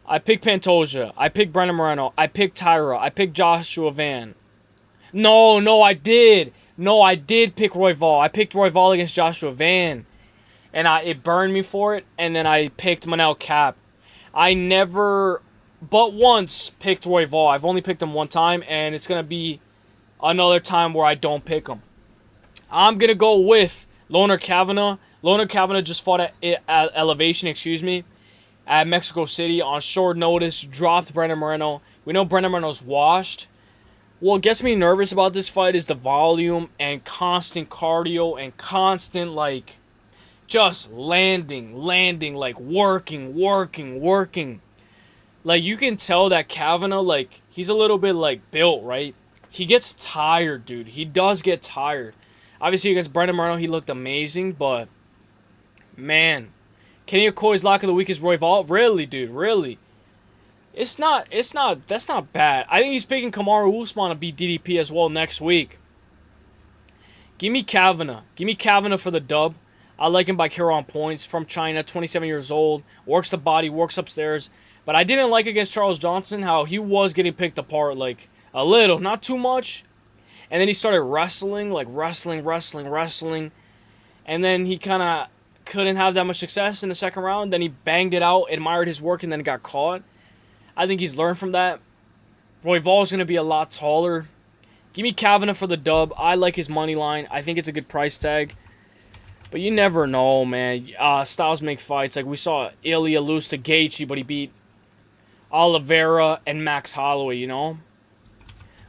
S1: I picked Pantoja. I picked Brendan Moreno. I picked Tyra. I picked Joshua Van. No, I did. No, I did pick Royval. I picked Royval against Joshua Van. And it burned me for it. And then I picked Manel Cap. I never but once picked Royval. I've only picked him one time, and it's going to be another time where I don't pick him. I'm going to go with Loner Kavanagh. Loner Kavanagh just fought at Elevation, at Mexico City on short notice, dropped Brandon Moreno. We know Brandon Moreno's washed. What gets me nervous about this fight is the volume and constant cardio and constant, like, just landing, like, working. Like, you can tell that Kavanagh, like, he's a little bit, like, built, right? He gets tired, dude. He does get tired. Obviously, against Brandon Moreno, he looked amazing, but, man, Kenny Okoye's lock of the week is Royval. Really, dude, really. That's not bad. I think he's picking Kamaru Usman to beat DDP as well next week. Give me Kavanagh. Give me Kavanagh for the dub. I like him by KO on points. From China, 27 years old. Works the body, works upstairs. But I didn't like against Charles Johnson how he was getting picked apart, like, a little. Not too much. And then he started wrestling, like, wrestling. And then he kind of couldn't have that much success in the second round. Then he banged it out, admired his work, and then got caught. I think he's learned from that. Royval's going to be a lot taller. Give me Kavanagh for the dub. I like his money line. I think it's a good price tag. But you never know, man. Styles make fights. Like, we saw Ilya lose to Gaethje, but he beat Oliveira and Max Holloway, you know?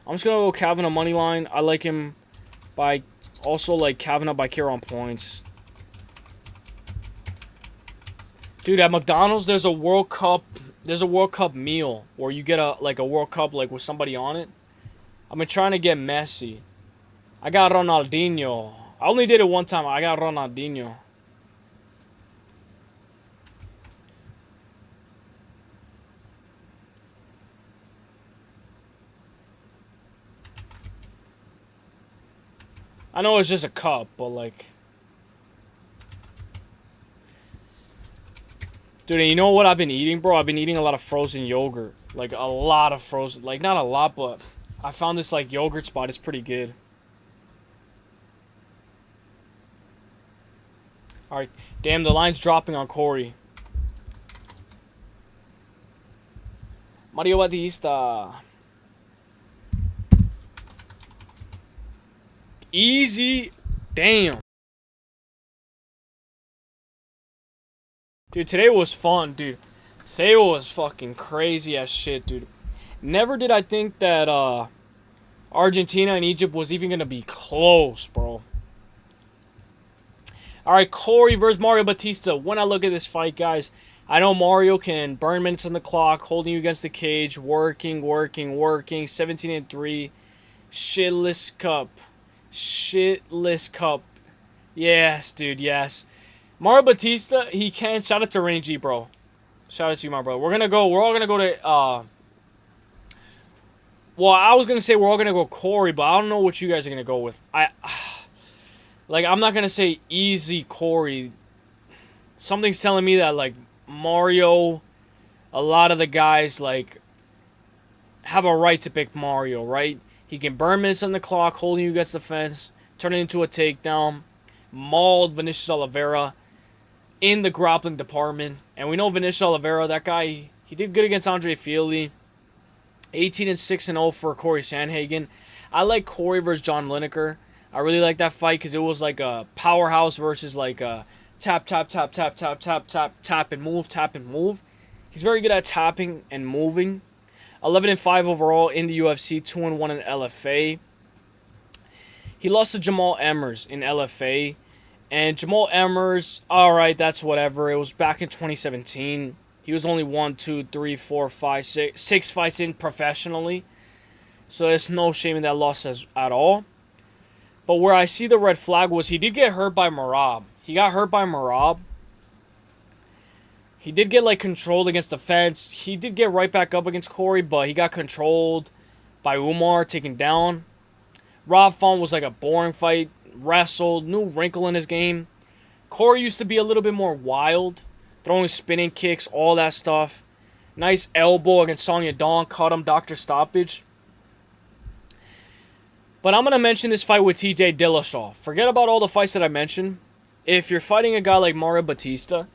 S1: I'm just going to go Kavanagh money line. I like him by... Also, like, Kavanagh by KO on points. Dude, at McDonald's, there's a World Cup meal where you get a World Cup like with somebody on it. I've been trying to get Messi. I got Ronaldinho. I only did it one time. I got Ronaldinho. I know it's just a cup, but like... Dude, and you know what I've been eating, bro? I've been eating a lot of frozen yogurt. Like, a lot of frozen... Like, not a lot, but... I found this, like, yogurt spot. It's pretty good. Alright. Damn, the line's dropping on Corey. Mario Batista. Easy. Damn. Dude, today was fun, dude. Today was fucking crazy as shit, dude. Never did I think that Argentina and Egypt was even going to be close, bro. Alright, Corey versus Mario Batista. When I look at this fight, guys, I know Mario can burn minutes on the clock, holding you against the cage, working. 17-3. Shitless cup. Yes, dude, yes. Mario Batista, he can. Shout out to Rangy, bro. Shout out to you, my bro. We're all gonna go to, well, I was gonna say we're all gonna go Corey, but I don't know what you guys are gonna go with. Like, I'm not gonna say easy Corey. Something's telling me that, like, Mario, a lot of the guys, like, have a right to pick Mario, right? He can burn minutes on the clock, holding you against the fence, turn it into a takedown, mauled Vinicius Oliveira in the grappling department. And we know Vinicius Oliveira, that guy, he did good against Andre Fili. 18-6-0 for Corey Sandhagen. I like Corey versus John Lineker. I really like that fight because it was like a powerhouse versus like a tap and move. He's very good at tapping and moving. 11-5 overall in the UFC, 2-1 in LFA. He lost to Jamal Emmers in LFA. And Jamal Emmers, alright, that's whatever. It was back in 2017. He was only 6 fights in professionally. So there's no shame in that loss at all. But where I see the red flag was he did get hurt by Merab. He got hurt by Merab. He did get, like, controlled against the fence. He did get right back up against Corey, but he got controlled by Umar, taken down. Rob Font was like a boring fight. Wrestled. New wrinkle in his game. Corey used to be a little bit more wild. Throwing spinning kicks, all that stuff. Nice elbow against Sonya Dawn. Caught him, Dr. Stoppage. But I'm going to mention this fight with TJ Dillashaw. Forget about all the fights that I mentioned. If you're fighting a guy like Mario Batista,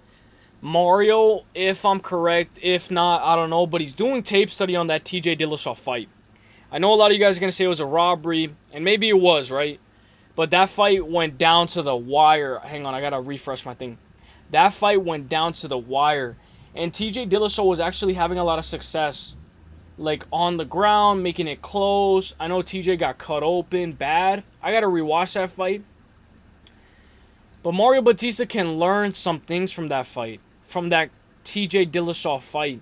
S1: Mario, if I'm correct. If not, I don't know. But he's doing tape study on that TJ Dillashaw fight. I know a lot of you guys are going to say it was a robbery. And maybe it was, right? But that fight went down to the wire. Hang on, I got to refresh my thing. That fight went down to the wire. And TJ Dillashaw was actually having a lot of success. Like, on the ground, making it close. I know TJ got cut open bad. I got to rewatch that fight. But Mario Batista can learn some things from that fight. From that TJ Dillashaw fight.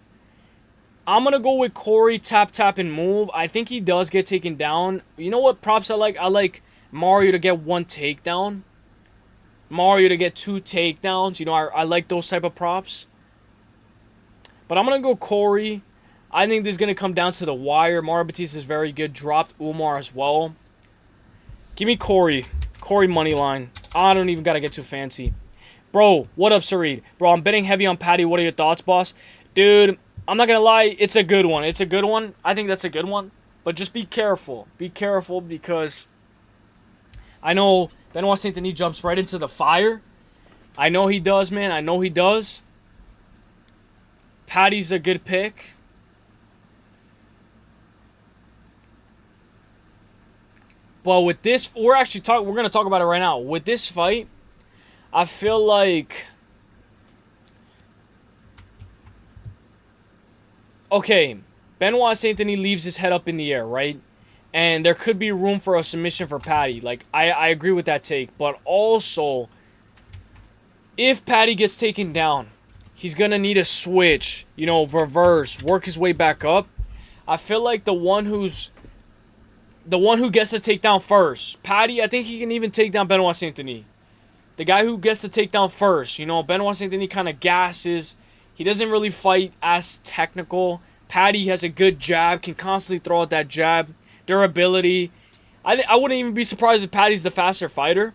S1: I'm going to go with Corey, tap, and move. I think he does get taken down. You know what props I like? I like Mario to get 1 takedown. Mario to get 2 takedowns. You know, I like those type of props. But I'm going to go Corey. I think this is going to come down to the wire. Mario Batista is very good. Dropped Umar as well. Give me Corey. Corey money line. I don't even got to get too fancy. Bro, what up, Sareed? Bro, I'm betting heavy on Patty. What are your thoughts, boss? Dude, I'm not going to lie. It's a good one. It's a good one. I think that's a good one. But just be careful. Be careful because I know Benoit Saint Denis jumps right into the fire. I know he does, man. I know he does. Patty's a good pick. But with this, we're going to talk about it right now. With this fight, I feel like, okay, Benoit Saint Denis leaves his head up in the air, right? And there could be room for a submission for Patty. Like, I agree with that take. But also, if Patty gets taken down, he's going to need a switch, you know, reverse, work his way back up. I feel like the one who gets to take down first, Patty, I think he can even take down Benoit Saint Denis. The guy who gets to take down first, you know, Benoit Saint Denis kind of gasses. He doesn't really fight as technical. Patty has a good jab, can constantly throw out that jab. Durability. I wouldn't even be surprised if Patty's the faster fighter.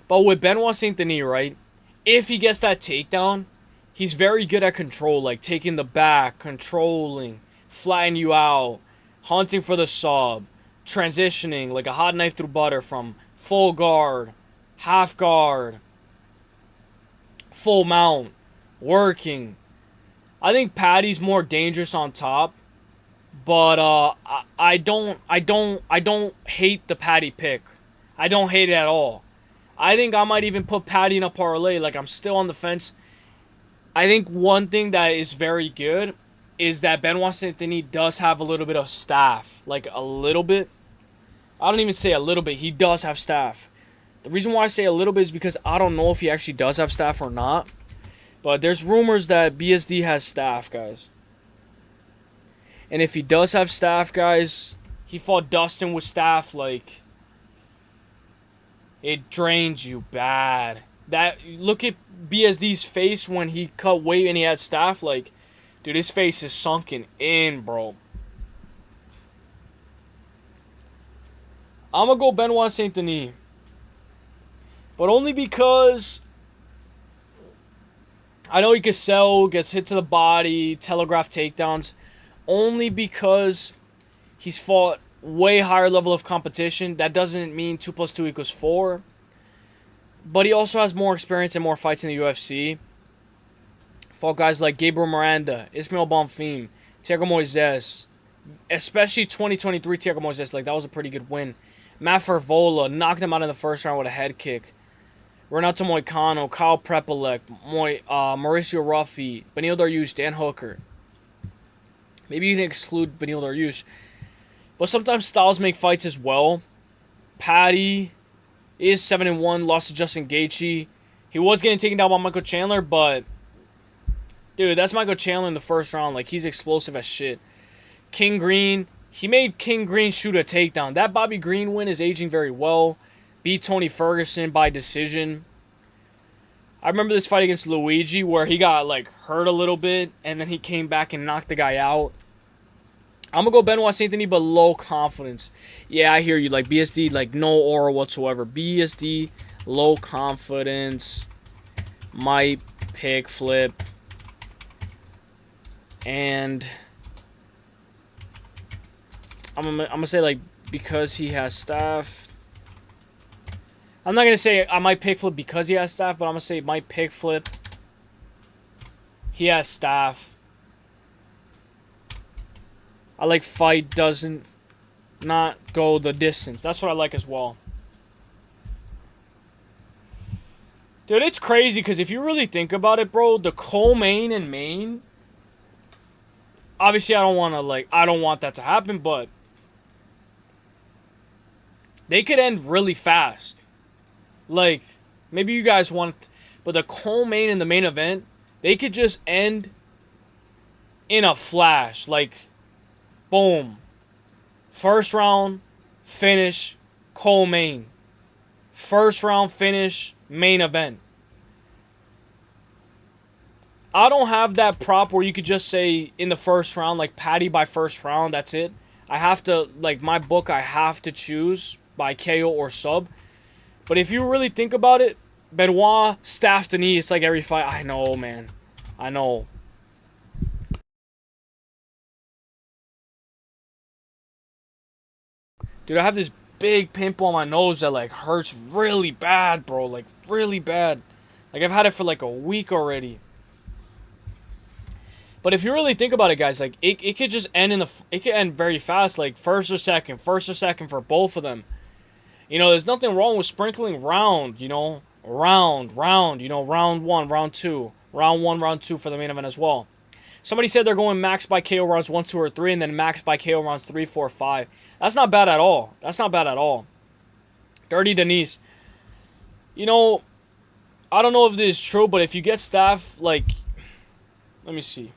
S1: But with Benoit Saint Denis, right, if he gets that takedown, he's very good at control, like taking the back, controlling, flattening you out, hunting for the sub, transitioning like a hot knife through butter from full guard, half guard, full mount, working. I think Patty's more dangerous on top, but I don't hate the Patty pick. I don't hate it at all. I think I might even put Patty in a parlay. Like, I'm still on the fence. I think one thing that is very good is that Benoit Saint Denis does have a little bit of staff. Like, a little bit. I don't even say a little bit. He does have staff. The reason why I say a little bit is because I don't know if he actually does have staff or not. But there's rumors that BSD has staff, guys. And if he does have staff, guys, he fought Dustin with staff, like, it drains you bad. Look at BSD's face when he cut weight and he had staff, like, dude, his face is sunken in, bro. I'm going to go Benoit Saint Denis. But only because I know he can sell, gets hit to the body, telegraph takedowns. Only because he's fought way higher level of competition. That doesn't mean 2 + 2 = 4. But he also has more experience and more fights in the UFC. Fought guys like Gabriel Miranda, Ismael Bonfim, Thiago Moises. Especially 2023 Thiago Moises. Like, that was a pretty good win. Matt Fervola knocked him out in the first round with a head kick. Renato Moicano, Kyle Prepolek, Mauricio Ruffi, Benil Dariush, Dan Hooker. Maybe you can exclude Benil Dariush. But sometimes styles make fights as well. Patty is 7-1, lost to Justin Gaethje. He was getting taken down by Michael Chandler, but dude, that's Michael Chandler in the first round. Like, he's explosive as shit. King Green, he made King Green shoot a takedown. That Bobby Green win is aging very well. Beat Tony Ferguson by decision. I remember this fight against Luigi where he got, like, hurt a little bit, and then he came back and knocked the guy out. I'm going to go Benoit Saint Denis, but low confidence. Yeah, I hear you. Like, BSD, like, no aura whatsoever. BSD, low confidence. Might pick flip. And I'm gonna say, like, because he has staff. I'm not going to say I might pick flip because he has staff, but I'm going to say might pick flip. He has staff. I like fight doesn't not go the distance. That's what I like as well. Dude, it's crazy because if you really think about it, bro, the co-main and main, obviously I don't want that to happen, but they could end really fast. Like, maybe you guys want, but the co-main and the main event, they could just end in a flash. Like, boom. First round, finish, co-main. First round, finish, main event. I don't have that prop where you could just say in the first round, like Patty by first round, that's it. I have to, like my book, I have to choose by KO or sub. But if you really think about it, Benoit, staff to knee, it's like every fight. I know, man. I know. Dude, I have this big pimple on my nose that, like, hurts really bad, bro. Like, really bad. Like, I've had it for, like, a week already. But if you really think about it, guys, like, it could just end it could end very fast. Like, first or second for both of them. You know, there's nothing wrong with sprinkling round, you know. Round, you know, round 1, round 2. Round 1, round 2 for the main event as well. Somebody said they're going max by KO rounds 1, 2, or 3, and then max by KO rounds 3, 4, 5. That's not bad at all. That's not bad at all. Dirty Denise. You know, I don't know if this is true, but if you get staff, like, let me see.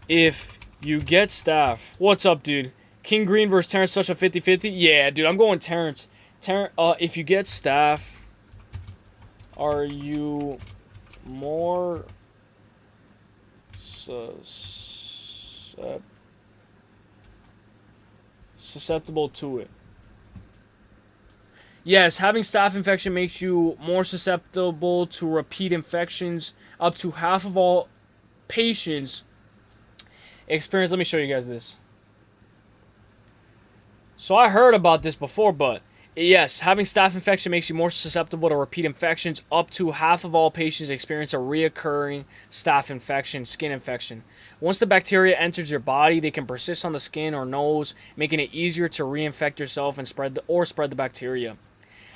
S1: If you get staff, what's up, dude? King Green versus Terrence, such a 50-50? Yeah, dude, I'm going Terrence. If you get staff, are you more susceptible to it? Yes, having staph infection makes you more susceptible to repeat infections. Up to half of all patients experience. Let me show you guys this. So I heard about this before, but yes, having staph infection makes you more susceptible to repeat infections. Up to half of all patients experience a reoccurring staph infection, skin infection. Once the bacteria enters your body, they can persist on the skin or nose, making it easier to reinfect yourself and spread the bacteria.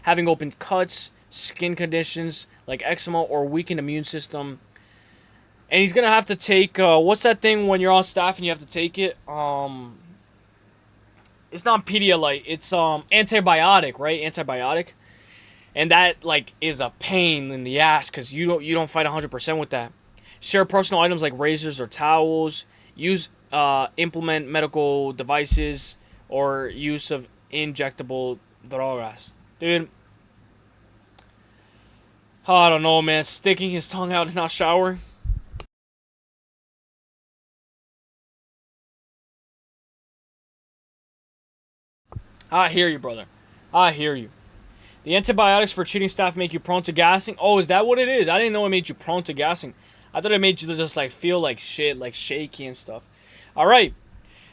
S1: Having open cuts, skin conditions like eczema or weakened immune system. And he's going to have to take, what's that thing when you're on staph and you have to take it? It's not Pedialyte, it's antibiotic, right? Antibiotic. And that, like, is a pain in the ass because you don't fight 100% with that. Share personal items like razors or towels. Implement medical devices or use of injectable drogas. Dude. Oh, I don't know, man. Sticking his tongue out and not showering. I hear you, brother. I hear you. The antibiotics for cheating staph make you prone to gassing. Oh, is that what it is? I didn't know it made you prone to gassing. I thought it made you just, like, feel like shit, like shaky and stuff. All right.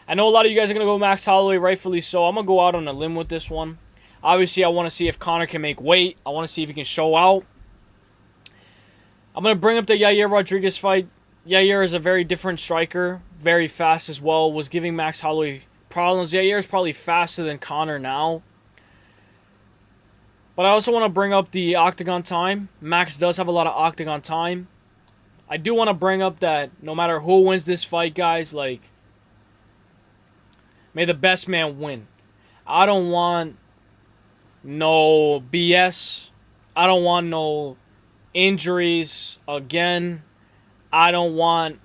S1: I know a lot of you guys are going to go Max Holloway, rightfully so. I'm going to go out on a limb with this one. Obviously, I want to see if Conor can make weight. I want to see if he can show out. I'm going to bring up the Yair Rodriguez fight. Yair is a very different striker. Very fast as well. Was giving Max Holloway problems. Yair is probably faster than Conor now. But I also want to bring up the octagon time. Max does have a lot of octagon time. I do want to bring up that no matter who wins this fight, guys, like, may the best man win. I don't want no BS. I don't want no injuries again. I don't want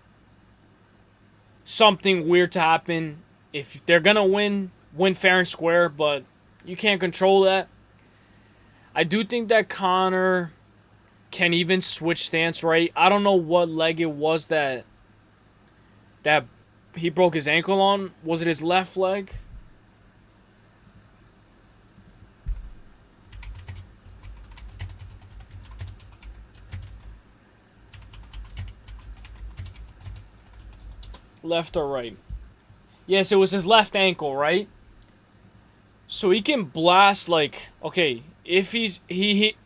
S1: something weird to happen. If they're going to win fair and square, but you can't control that. I do think that Conor can even switch stance right. I don't know what leg it was that he broke his ankle on. Was it his left leg? Left or right? Yes, it was his left ankle, right? So he can blast, like, okay, if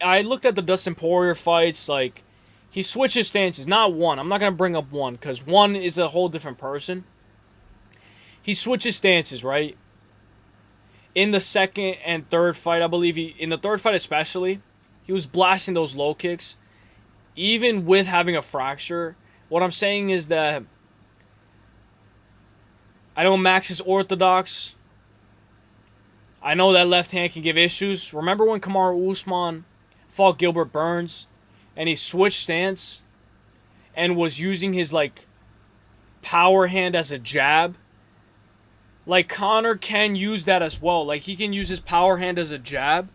S1: I looked at the Dustin Poirier fights, like, he switches stances. Not one. I'm not going to bring up one because one is a whole different person. He switches stances, right? In the second and third fight, I believe in the third fight especially, he was blasting those low kicks. Even with having a fracture, what I'm saying is that I know Max is orthodox. I know that left hand can give issues. Remember when Kamaru Usman fought Gilbert Burns and he switched stance and was using his like power hand as a jab? Like, Conor can use that as well. Like, he can use his power hand as a jab.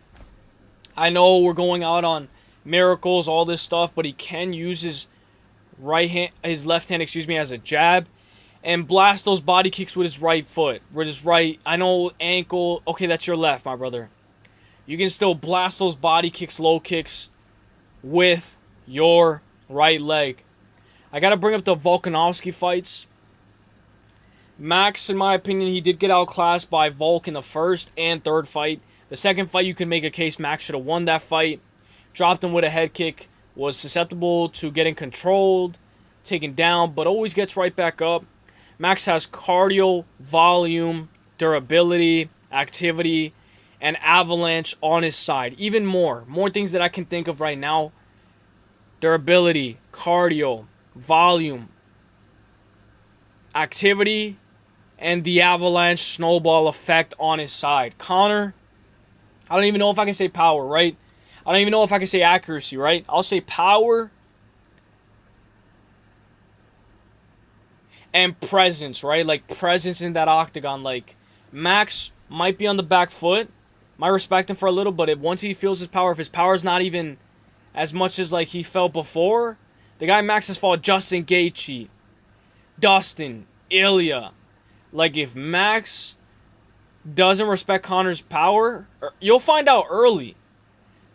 S1: I know we're going out on miracles, all this stuff, but he can use his left hand, as a jab and blast those body kicks with his right foot, with his right, I know, ankle. Okay, that's your left, my brother. You can still blast those body kicks, low kicks with your right leg. I got to bring up the Volkanovski fights. Max, in my opinion, he did get outclassed by Volk in the first and third fight. The second fight, you can make a case Max should have won that fight. Dropped him with a head kick. Was susceptible to getting controlled, taken down, but always gets right back up. Max has cardio, volume, durability, activity, and avalanche on his side. Even more. More things that I can think of right now. Durability, cardio, volume, activity, and the avalanche snowball effect on his side. Conor, I don't even know if I can say power, right? I don't even know if I can say accuracy, right? I'll say power and presence, right? Like, presence in that octagon. Like, Max might be on the back foot. Might respect him for a little, but once he feels his power, if his power is not even as much as, like, he felt before, the guy Max has fought, Justin Gaethje, Dustin, Ilya. Like, if Max doesn't respect Conor's power, you'll find out early.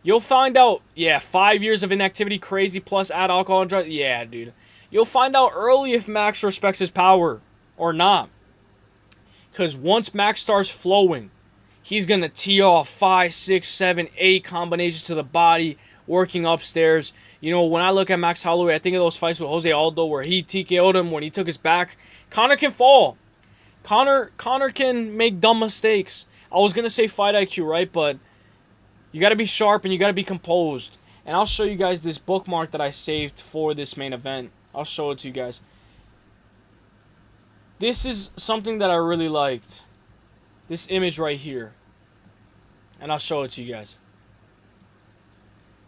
S1: You'll find out, yeah, 5 years of inactivity, crazy, plus add alcohol and drugs. Yeah, dude. You'll find out early if Max respects his power or not. Because once Max starts flowing, he's going to tee off 5, 6, 7, 8 combinations to the body, working upstairs. You know, when I look at Max Holloway, I think of those fights with Jose Aldo where he TKO'd him when he took his back. Conor can fall. Conor can make dumb mistakes. I was going to say fight IQ, right? But you got to be sharp and you got to be composed. And I'll show you guys this bookmark that I saved for this main event. I'll show it to you guys. This is something that I really liked. This image right here. And I'll show it to you guys.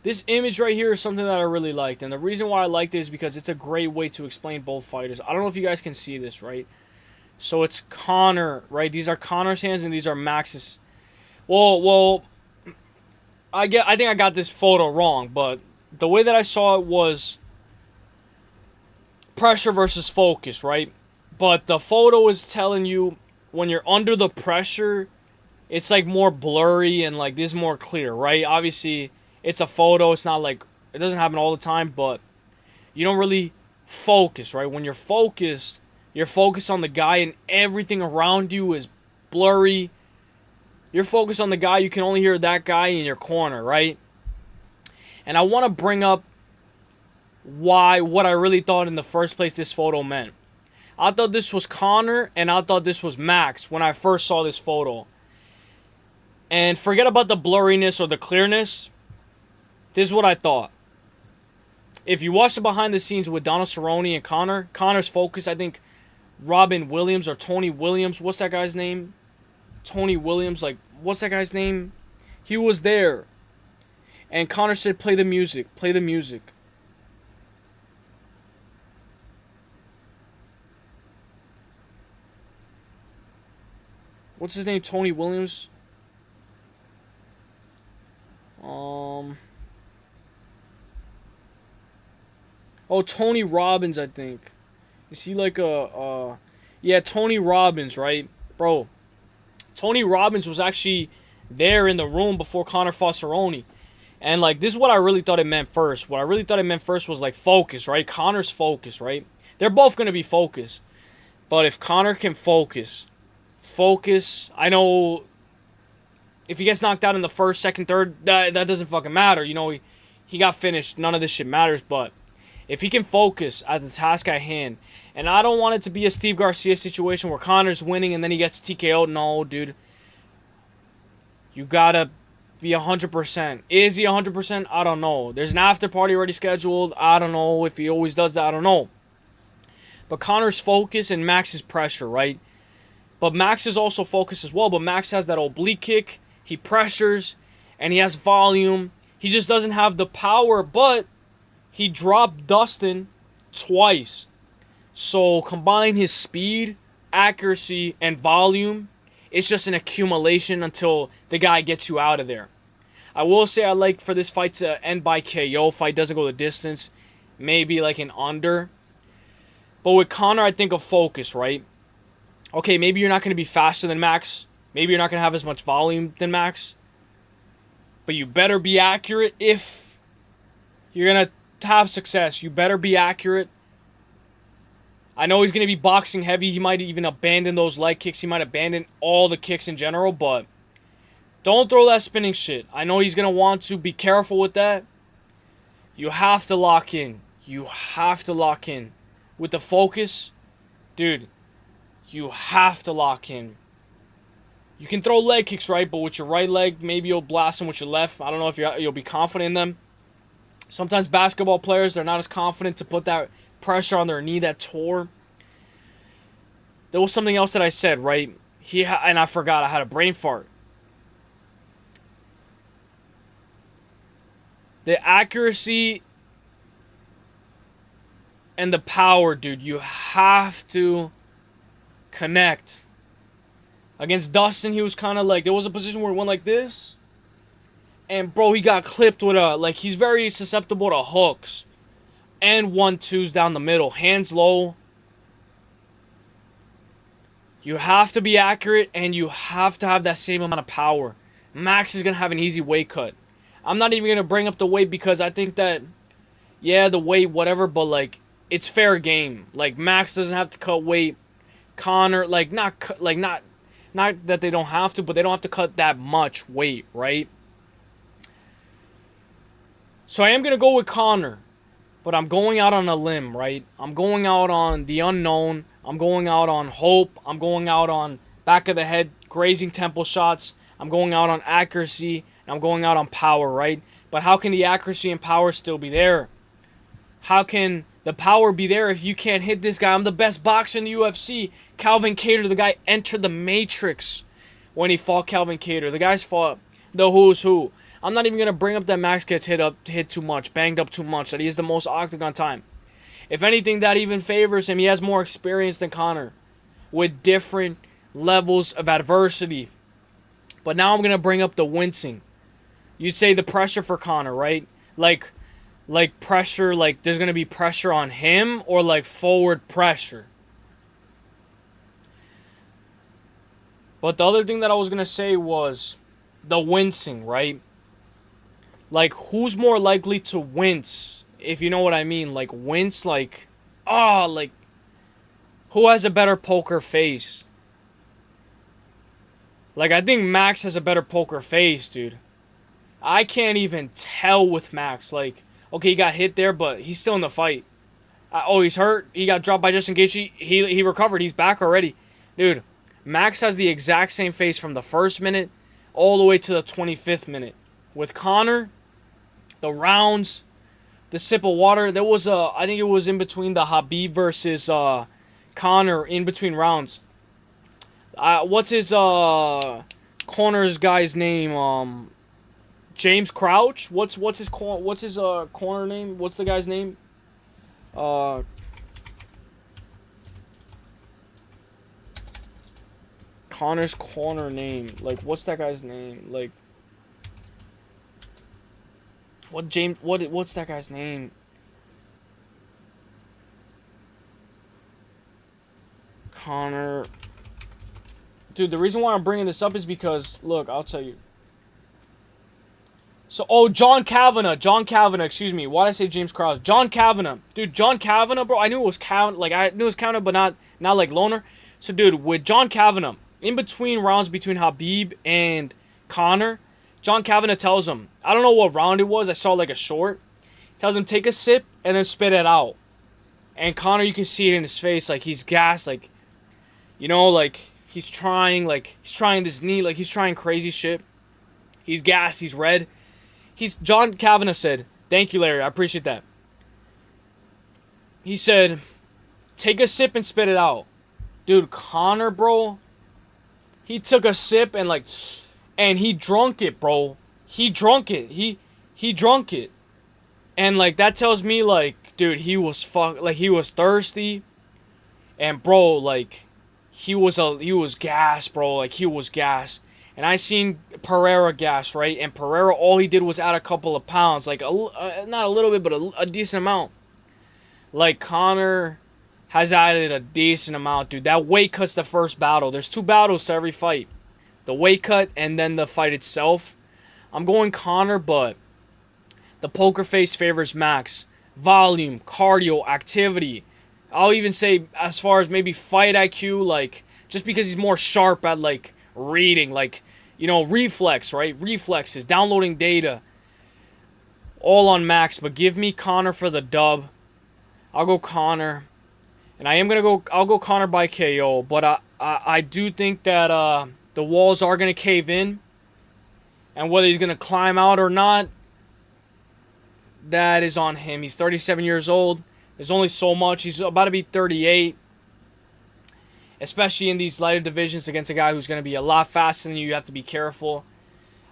S1: This image right here is something that I really liked. And the reason why I liked it is because it's a great way to explain both fighters. I don't know if you guys can see this, right? So it's Conor, right? These are Conor's hands and these are Max's. Well, I think I got this photo wrong, but the way that I saw it was pressure versus focus, right? But the photo is telling you when you're under the pressure, it's like more blurry and like this more clear, right? Obviously, it's a photo. It's not like, it doesn't happen all the time, but you don't really focus, right? When you're focused on the guy and everything around you is blurry. You're focused on the guy, you can only hear that guy in your corner, right? And I want to bring up what I really thought in the first place this photo meant. I thought this was Conor and I thought this was Max when I first saw this photo. And forget about the blurriness or the clearness. This is what I thought. If you watch the behind the scenes with Donald Cerrone and Conor's focus, I think Robin Williams or Tony Williams, what's that guy's name? Tony Williams, like, what's that guy's name? He was there. And Conor said, play the music, play the music. What's his name? Tony Williams? Oh, Tony Robbins, I think. Is he like yeah, Tony Robbins, right? Bro, Tony Robbins was actually there in the room before Conor fought Cerrone. And, like, this is what I really thought it meant first. What I really thought it meant first was, like, focus, right? Conor's focus, right? They're both going to be focused. But if Conor can focus, I know if he gets knocked out in the first, second, third, that doesn't fucking matter. You know, he got finished. None of this shit matters. But If he can focus at the task at hand, and I don't want it to be a Steve Garcia situation where Conor's winning and then he gets TKO'd. No, dude. You gotta be 100%. Is he 100%? I don't know. There's an after party already scheduled. I don't know if he always does that. I don't know. But Conor's focus and Max's pressure, right? But Max is also focused as well. But Max has that oblique kick. He pressures. And he has volume. He just doesn't have the power. But he dropped Dustin twice. So combine his speed, accuracy, and volume. It's just an accumulation until the guy gets you out of there. I will say I like for this fight to end by KO. Fight doesn't go the distance. Maybe like an under. But with Conor, I think of focus, right? Okay, maybe you're not going to be faster than Max. Maybe you're not going to have as much volume than Max. But you better be accurate if you're going to have success. You better be accurate. I know he's going to be boxing heavy. He might even abandon those leg kicks. He might abandon all the kicks in general. But don't throw that spinning shit. I know he's going to want to be careful with that. You have to lock in. You have to lock in. With the focus, dude, you have to lock in. You can throw leg kicks, right? But with your right leg, maybe you'll blast them with your left. I don't know if you'll be confident in them. Sometimes basketball players, they're not as confident to put that pressure on their knee that tore. There was something else that I said, right? And I forgot. I had a brain fart. The accuracy and the power, dude. You have to connect. Against Dustin, he was kind of like, there was a position where he went like this. And, bro, he got clipped with a, like, he's very susceptible to hooks. And 1-2s down the middle. Hands low. You have to be accurate, and you have to have that same amount of power. Max is going to have an easy weight cut. I'm not even going to bring up the weight because I think that, yeah, the weight, whatever, but, like, it's fair game. Like, Max doesn't have to cut weight. Conor, like, not that they don't have to, but they don't have to cut that much weight, right? So I am going to go with Conor. But I'm going out on a limb, right? I'm going out on the unknown. I'm going out on hope. I'm going out on back of the head, grazing temple shots. I'm going out on accuracy. And I'm going out on power, right? But how can the accuracy and power still be there? How can the power be there if you can't hit this guy? I'm the best boxer in the UFC. Calvin Kattar, the guy entered the Matrix when he fought Calvin Kattar. The guy's fought the who's who. I'm not even going to bring up that Max gets hit too much, banged up too much, that he has the most octagon time. If anything, that even favors him. He has more experience than Conor with different levels of adversity. But now I'm going to bring up the wincing. You'd say the pressure for Conor, right? Like pressure, like there's going to be pressure on him or like forward pressure. But the other thing that I was going to say was the wincing, right? Like, who's more likely to wince, if you know what I mean? Like, wince, like, like, who has a better poker face? Like, I think Max has a better poker face, dude. I can't even tell with Max. Like, okay, he got hit there, but he's still in the fight. He's hurt. He got dropped by Justin Gaethje. He recovered. He's back already. Dude, Max has the exact same face from the first minute all the way to the 25th minute. With Conor, the rounds, the sip of water. There was I think it was in between the Khabib versus Conor in between rounds. What's his corner's guy's name? James Crouch. What's his corner name? What's the guy's name? Conor's corner name. Like, what's that guy's name? Like, what's that guy's name? Conor. Dude, the reason why I'm bringing this up is because, look, I'll tell you. So, John Kavanagh, excuse me. Why did I say James Krause? John Kavanagh. Dude, John Kavanagh, bro, I knew it was Kavanagh, but not like Loner. So, dude, with John Kavanagh, in between rounds between Khabib and Conor, John Kavanagh tells him, I don't know what round it was, I saw like a short. Tells him, take a sip and then spit it out. And Conor, you can see it in his face, like he's gassed, like, you know, like he's trying this knee, like he's trying crazy shit. He's gassed, he's red. John Kavanagh said, thank you, Larry, I appreciate that. He said, take a sip and spit it out. Dude, Conor, bro, he took a sip and he drunk it, bro. He drunk it. He drunk it. And like that tells me like, dude, he was thirsty. And bro, like he was gassed, bro. Like he was gassed. And I seen Pereira gas, right? And Pereira, all he did was add a couple of pounds, like not a little bit, but a decent amount. Like Conor has added a decent amount, dude. That weight cut's the first battle. There's 2 battles to every fight. The weight cut and then the fight itself. I'm going Conor, but the poker face favors Max. Volume, cardio, activity. I'll even say as far as maybe fight IQ, like just because he's more sharp at like reading, like, you know, reflex, right? Reflexes, downloading data. All on Max, but give me Conor for the dub. I'll go Conor. And I'll go Conor by KO, but I do think that the walls are going to cave in. And whether he's going to climb out or not, that is on him. He's 37 years old. There's only so much. He's about to be 38. Especially in these lighter divisions against a guy who's going to be a lot faster than you. You have to be careful.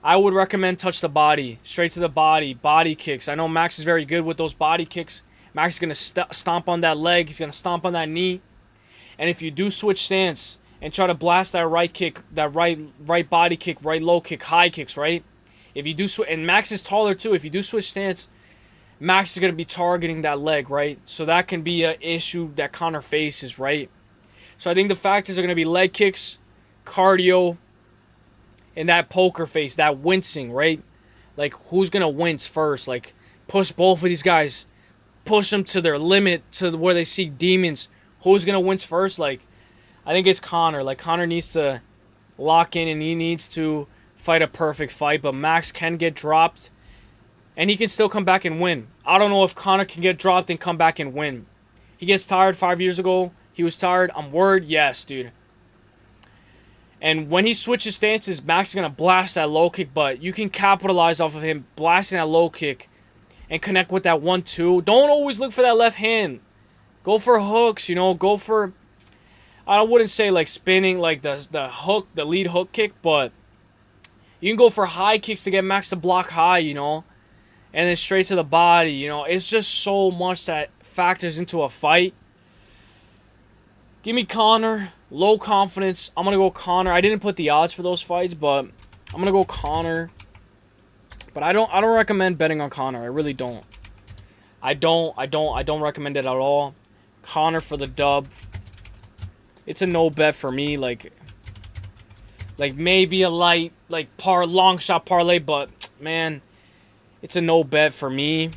S1: I would recommend touch the body. Straight to the body. Body kicks. I know Max is very good with those body kicks. Max is going to stomp on that leg. He's going to stomp on that knee. And if you do switch stance and try to blast that right kick, that right body kick, right low kick, high kicks, right? If you do and Max is taller too. If you do switch stance, Max is going to be targeting that leg, right? So that can be an issue that Conor faces, right? So I think the factors are going to be leg kicks, cardio, and that poker face, that wincing, right? Like, who's going to wince first? Like, push both of these guys. Push them to their limit, to where they see demons. Who's going to wince first? Like, I think it's Conor. Like, Conor needs to lock in and he needs to fight a perfect fight. But Max can get dropped and he can still come back and win. I don't know if Conor can get dropped and come back and win. He gets tired 5 years ago. He was tired. I'm worried. Yes, dude. And when he switches stances, Max is going to blast that low kick. But you can capitalize off of him blasting that low kick and connect with that 1-2. Don't always look for that left hand. Go for hooks, you know. Go for, I wouldn't say like spinning, like the hook, the lead hook kick. But you can go for high kicks to get Max to block high, you know. And then straight to the body, you know. It's just so much that factors into a fight. Give me Conor. Low confidence. I'm going to go Conor. I didn't put the odds for those fights, but I'm going to go Conor. But I don't recommend betting on Conor. I really don't. I don't recommend it at all. Conor for the dub. It's a no bet for me. Like maybe a light, like long shot parlay, but man, it's a no bet for me.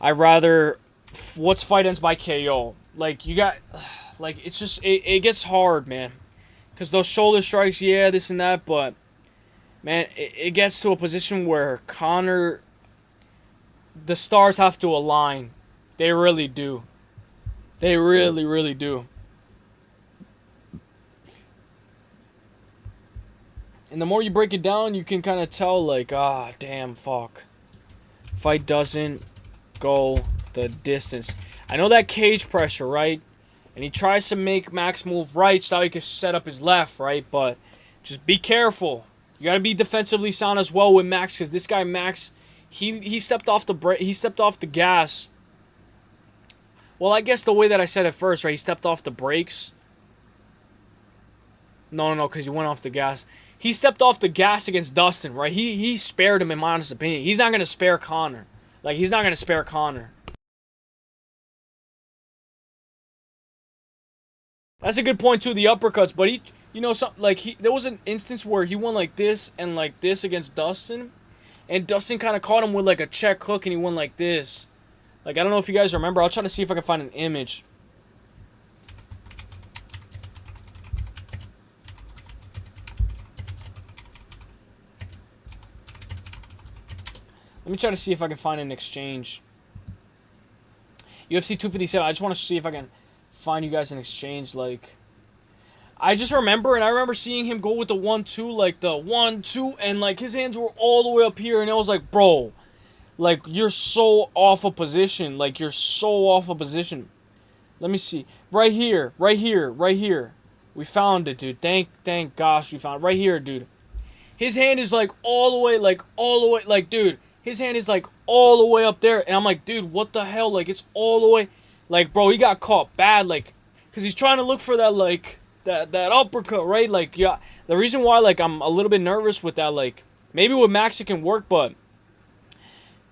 S1: I'd rather, what's fight ends by KO? Like, you got, like, it's just, it gets hard, man. Because those shoulder strikes, yeah, this and that, but, man, it gets to a position where Conor, the stars have to align. They really do. They really, really do. And the more you break it down, you can kind of tell, like, damn, fuck. Fight doesn't go the distance. I know that cage pressure, right? And he tries to make Max move right so he can set up his left, right? But just be careful. You got to be defensively sound as well with Max, because this guy Max, he stepped off the gas. Well, I guess the way that I said it first, right? He stepped off the brakes. No, because he went off the gas. He stepped off the gas against Dustin, right? He spared him, in my honest opinion. He's not going to spare Conor. Like, he's not going to spare Conor. That's a good point, too, the uppercuts. But he, you know, there was an instance where he went like this and like this against Dustin. And Dustin kind of caught him with like a check hook and he went like this. Like, I don't know if you guys remember. I'll try to see if I can find an image. Let me try to see if I can find an exchange. UFC 257. I just want to see if I can find you guys an exchange. Like, I just remember, and I remember seeing him go with the 1-2, like the 1-2, and like his hands were all the way up here, and it was like, bro, like you're so off of position. Like you're so off of position. Let me see. Right here, right here, right here. We found it, dude. Thank gosh we found it. Right here, dude. His hand is like all the way, like, dude, his hand is like all the way up there. And I'm like, dude, what the hell? Like, it's all the way. Like, bro, he got caught bad, like, because he's trying to look for that, like, that uppercut, right? Like, yeah, the reason why, like, I'm a little bit nervous with that, like, maybe with Max it can work, but,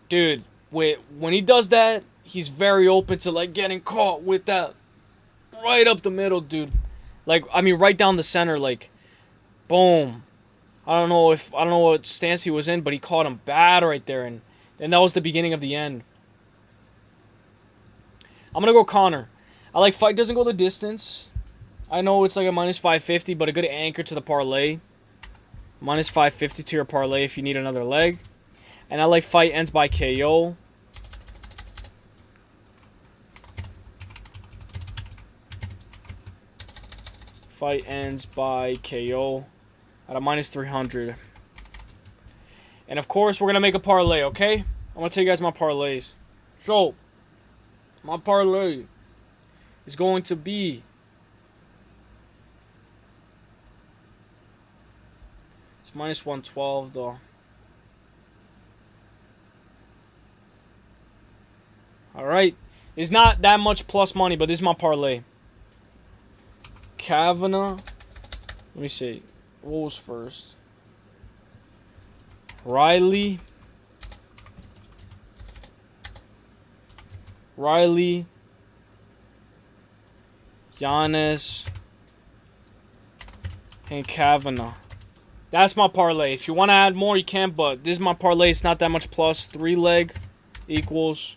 S1: dude, when he does that, he's very open to, like, getting caught with that right up the middle, dude. Like, I mean, right down the center, like, boom. I don't know what stance he was in, but he caught him bad right there, and that was the beginning of the end. I'm gonna go Conor. I like fight doesn't go the distance. I know it's like a minus 550, but a good anchor to the parlay. Minus 550 to your parlay if you need another leg. And I like fight ends by KO. Fight ends by KO at a minus 300. And of course, we're going to make a parlay, okay? I'm going to tell you guys my parlays. So, my parlay is going to be it's minus 112 though. Alright. It's not that much plus money, but this is my parlay. Kavanagh. Let me see. What was first? Riley. Giannis. And Kavanagh. That's my parlay. If you want to add more, you can, but this is my parlay. It's not that much plus. 3 leg equals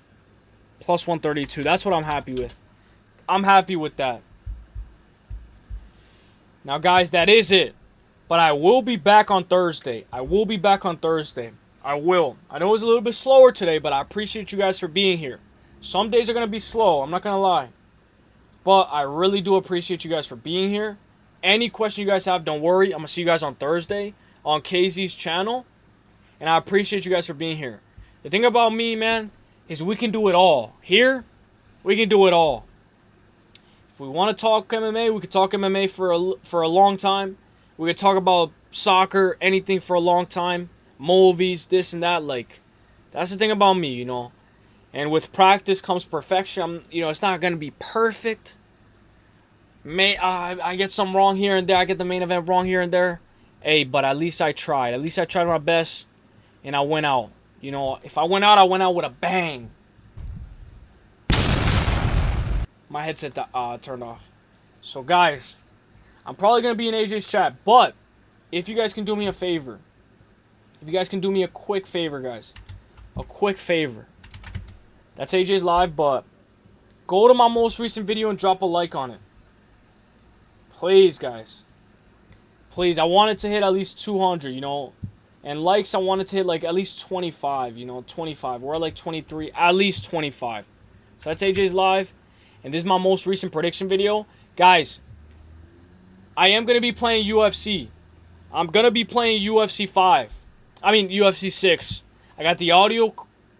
S1: plus 132. That's what I'm happy with. I'm happy with that. Now, guys, that is it. But I will be back on Thursday. I will. I know it's a little bit slower today, but I appreciate you guys for being here. Some days are going to be slow. I'm not going to lie. But I really do appreciate you guys for being here. Any question you guys have, don't worry. I'm going to see you guys on Thursday on KZ's channel. And I appreciate you guys for being here. The thing about me, man, is we can do it all. Here, we can do it all. If we want to talk MMA, we could talk MMA for a long time. We could talk about soccer, anything for a long time. Movies, this and that. Like, that's the thing about me, you know. And with practice comes perfection. You know, it's not going to be perfect. I get some wrong here and there. I get the main event wrong here and there. Hey, but at least I tried. At least I tried my best. And I went out. You know, if I went out with a bang. My headset turned off. So, guys, I'm probably going to be in AJ's chat. But if you guys can do me a favor. If you guys can do me a quick favor, guys. A quick favor. That's AJ's live, but go to my most recent video and drop a like on it. Please, guys. Please, I wanted to hit at least 200, you know. And likes, I wanted to hit like at least 25, you know, 25. We're at like 23, at least 25. So that's AJ's live. And this is my most recent prediction video. Guys, I am going to be playing UFC. I'm going to be playing UFC 5. I mean, UFC 6. I got the audio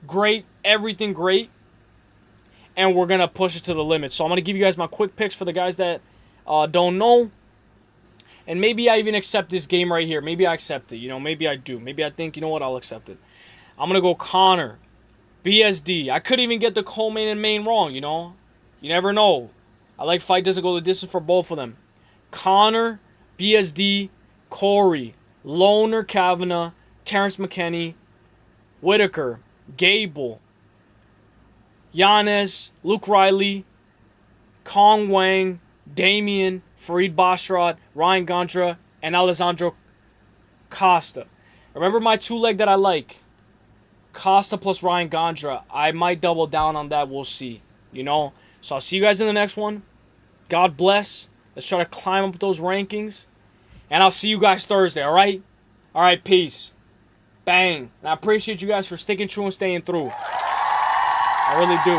S1: great, everything great. And we're going to push it to the limit. So I'm going to give you guys my quick picks for the guys that don't know. And maybe I even accept this game right here. Maybe I accept it. You know, maybe I do. Maybe I think, you know what, I'll accept it. I'm going to go Conor. BSD. I could even get the co-main and main wrong, you know. You never know. I like fight doesn't go the distance for both of them. Conor, BSD, Corey, Loner, Kavanagh, Terrence McKinney, Whitaker, Gable, Giannis, Luke Riley, Kong Wang, Damian, Farid Basharat, Ryan Gondra, and Alessandro Costa. Remember my 2-leg that I like? Costa plus Ryan Gondra. I might double down on that. We'll see. You know? So I'll see you guys in the next one. God bless. Let's try to climb up those rankings. And I'll see you guys Thursday, alright? Alright, peace. Bang. And I appreciate you guys for sticking true and staying through. I really do.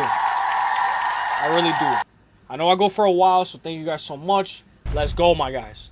S1: I really do. I know I go for a while, so thank you guys so much. Let's go, my guys.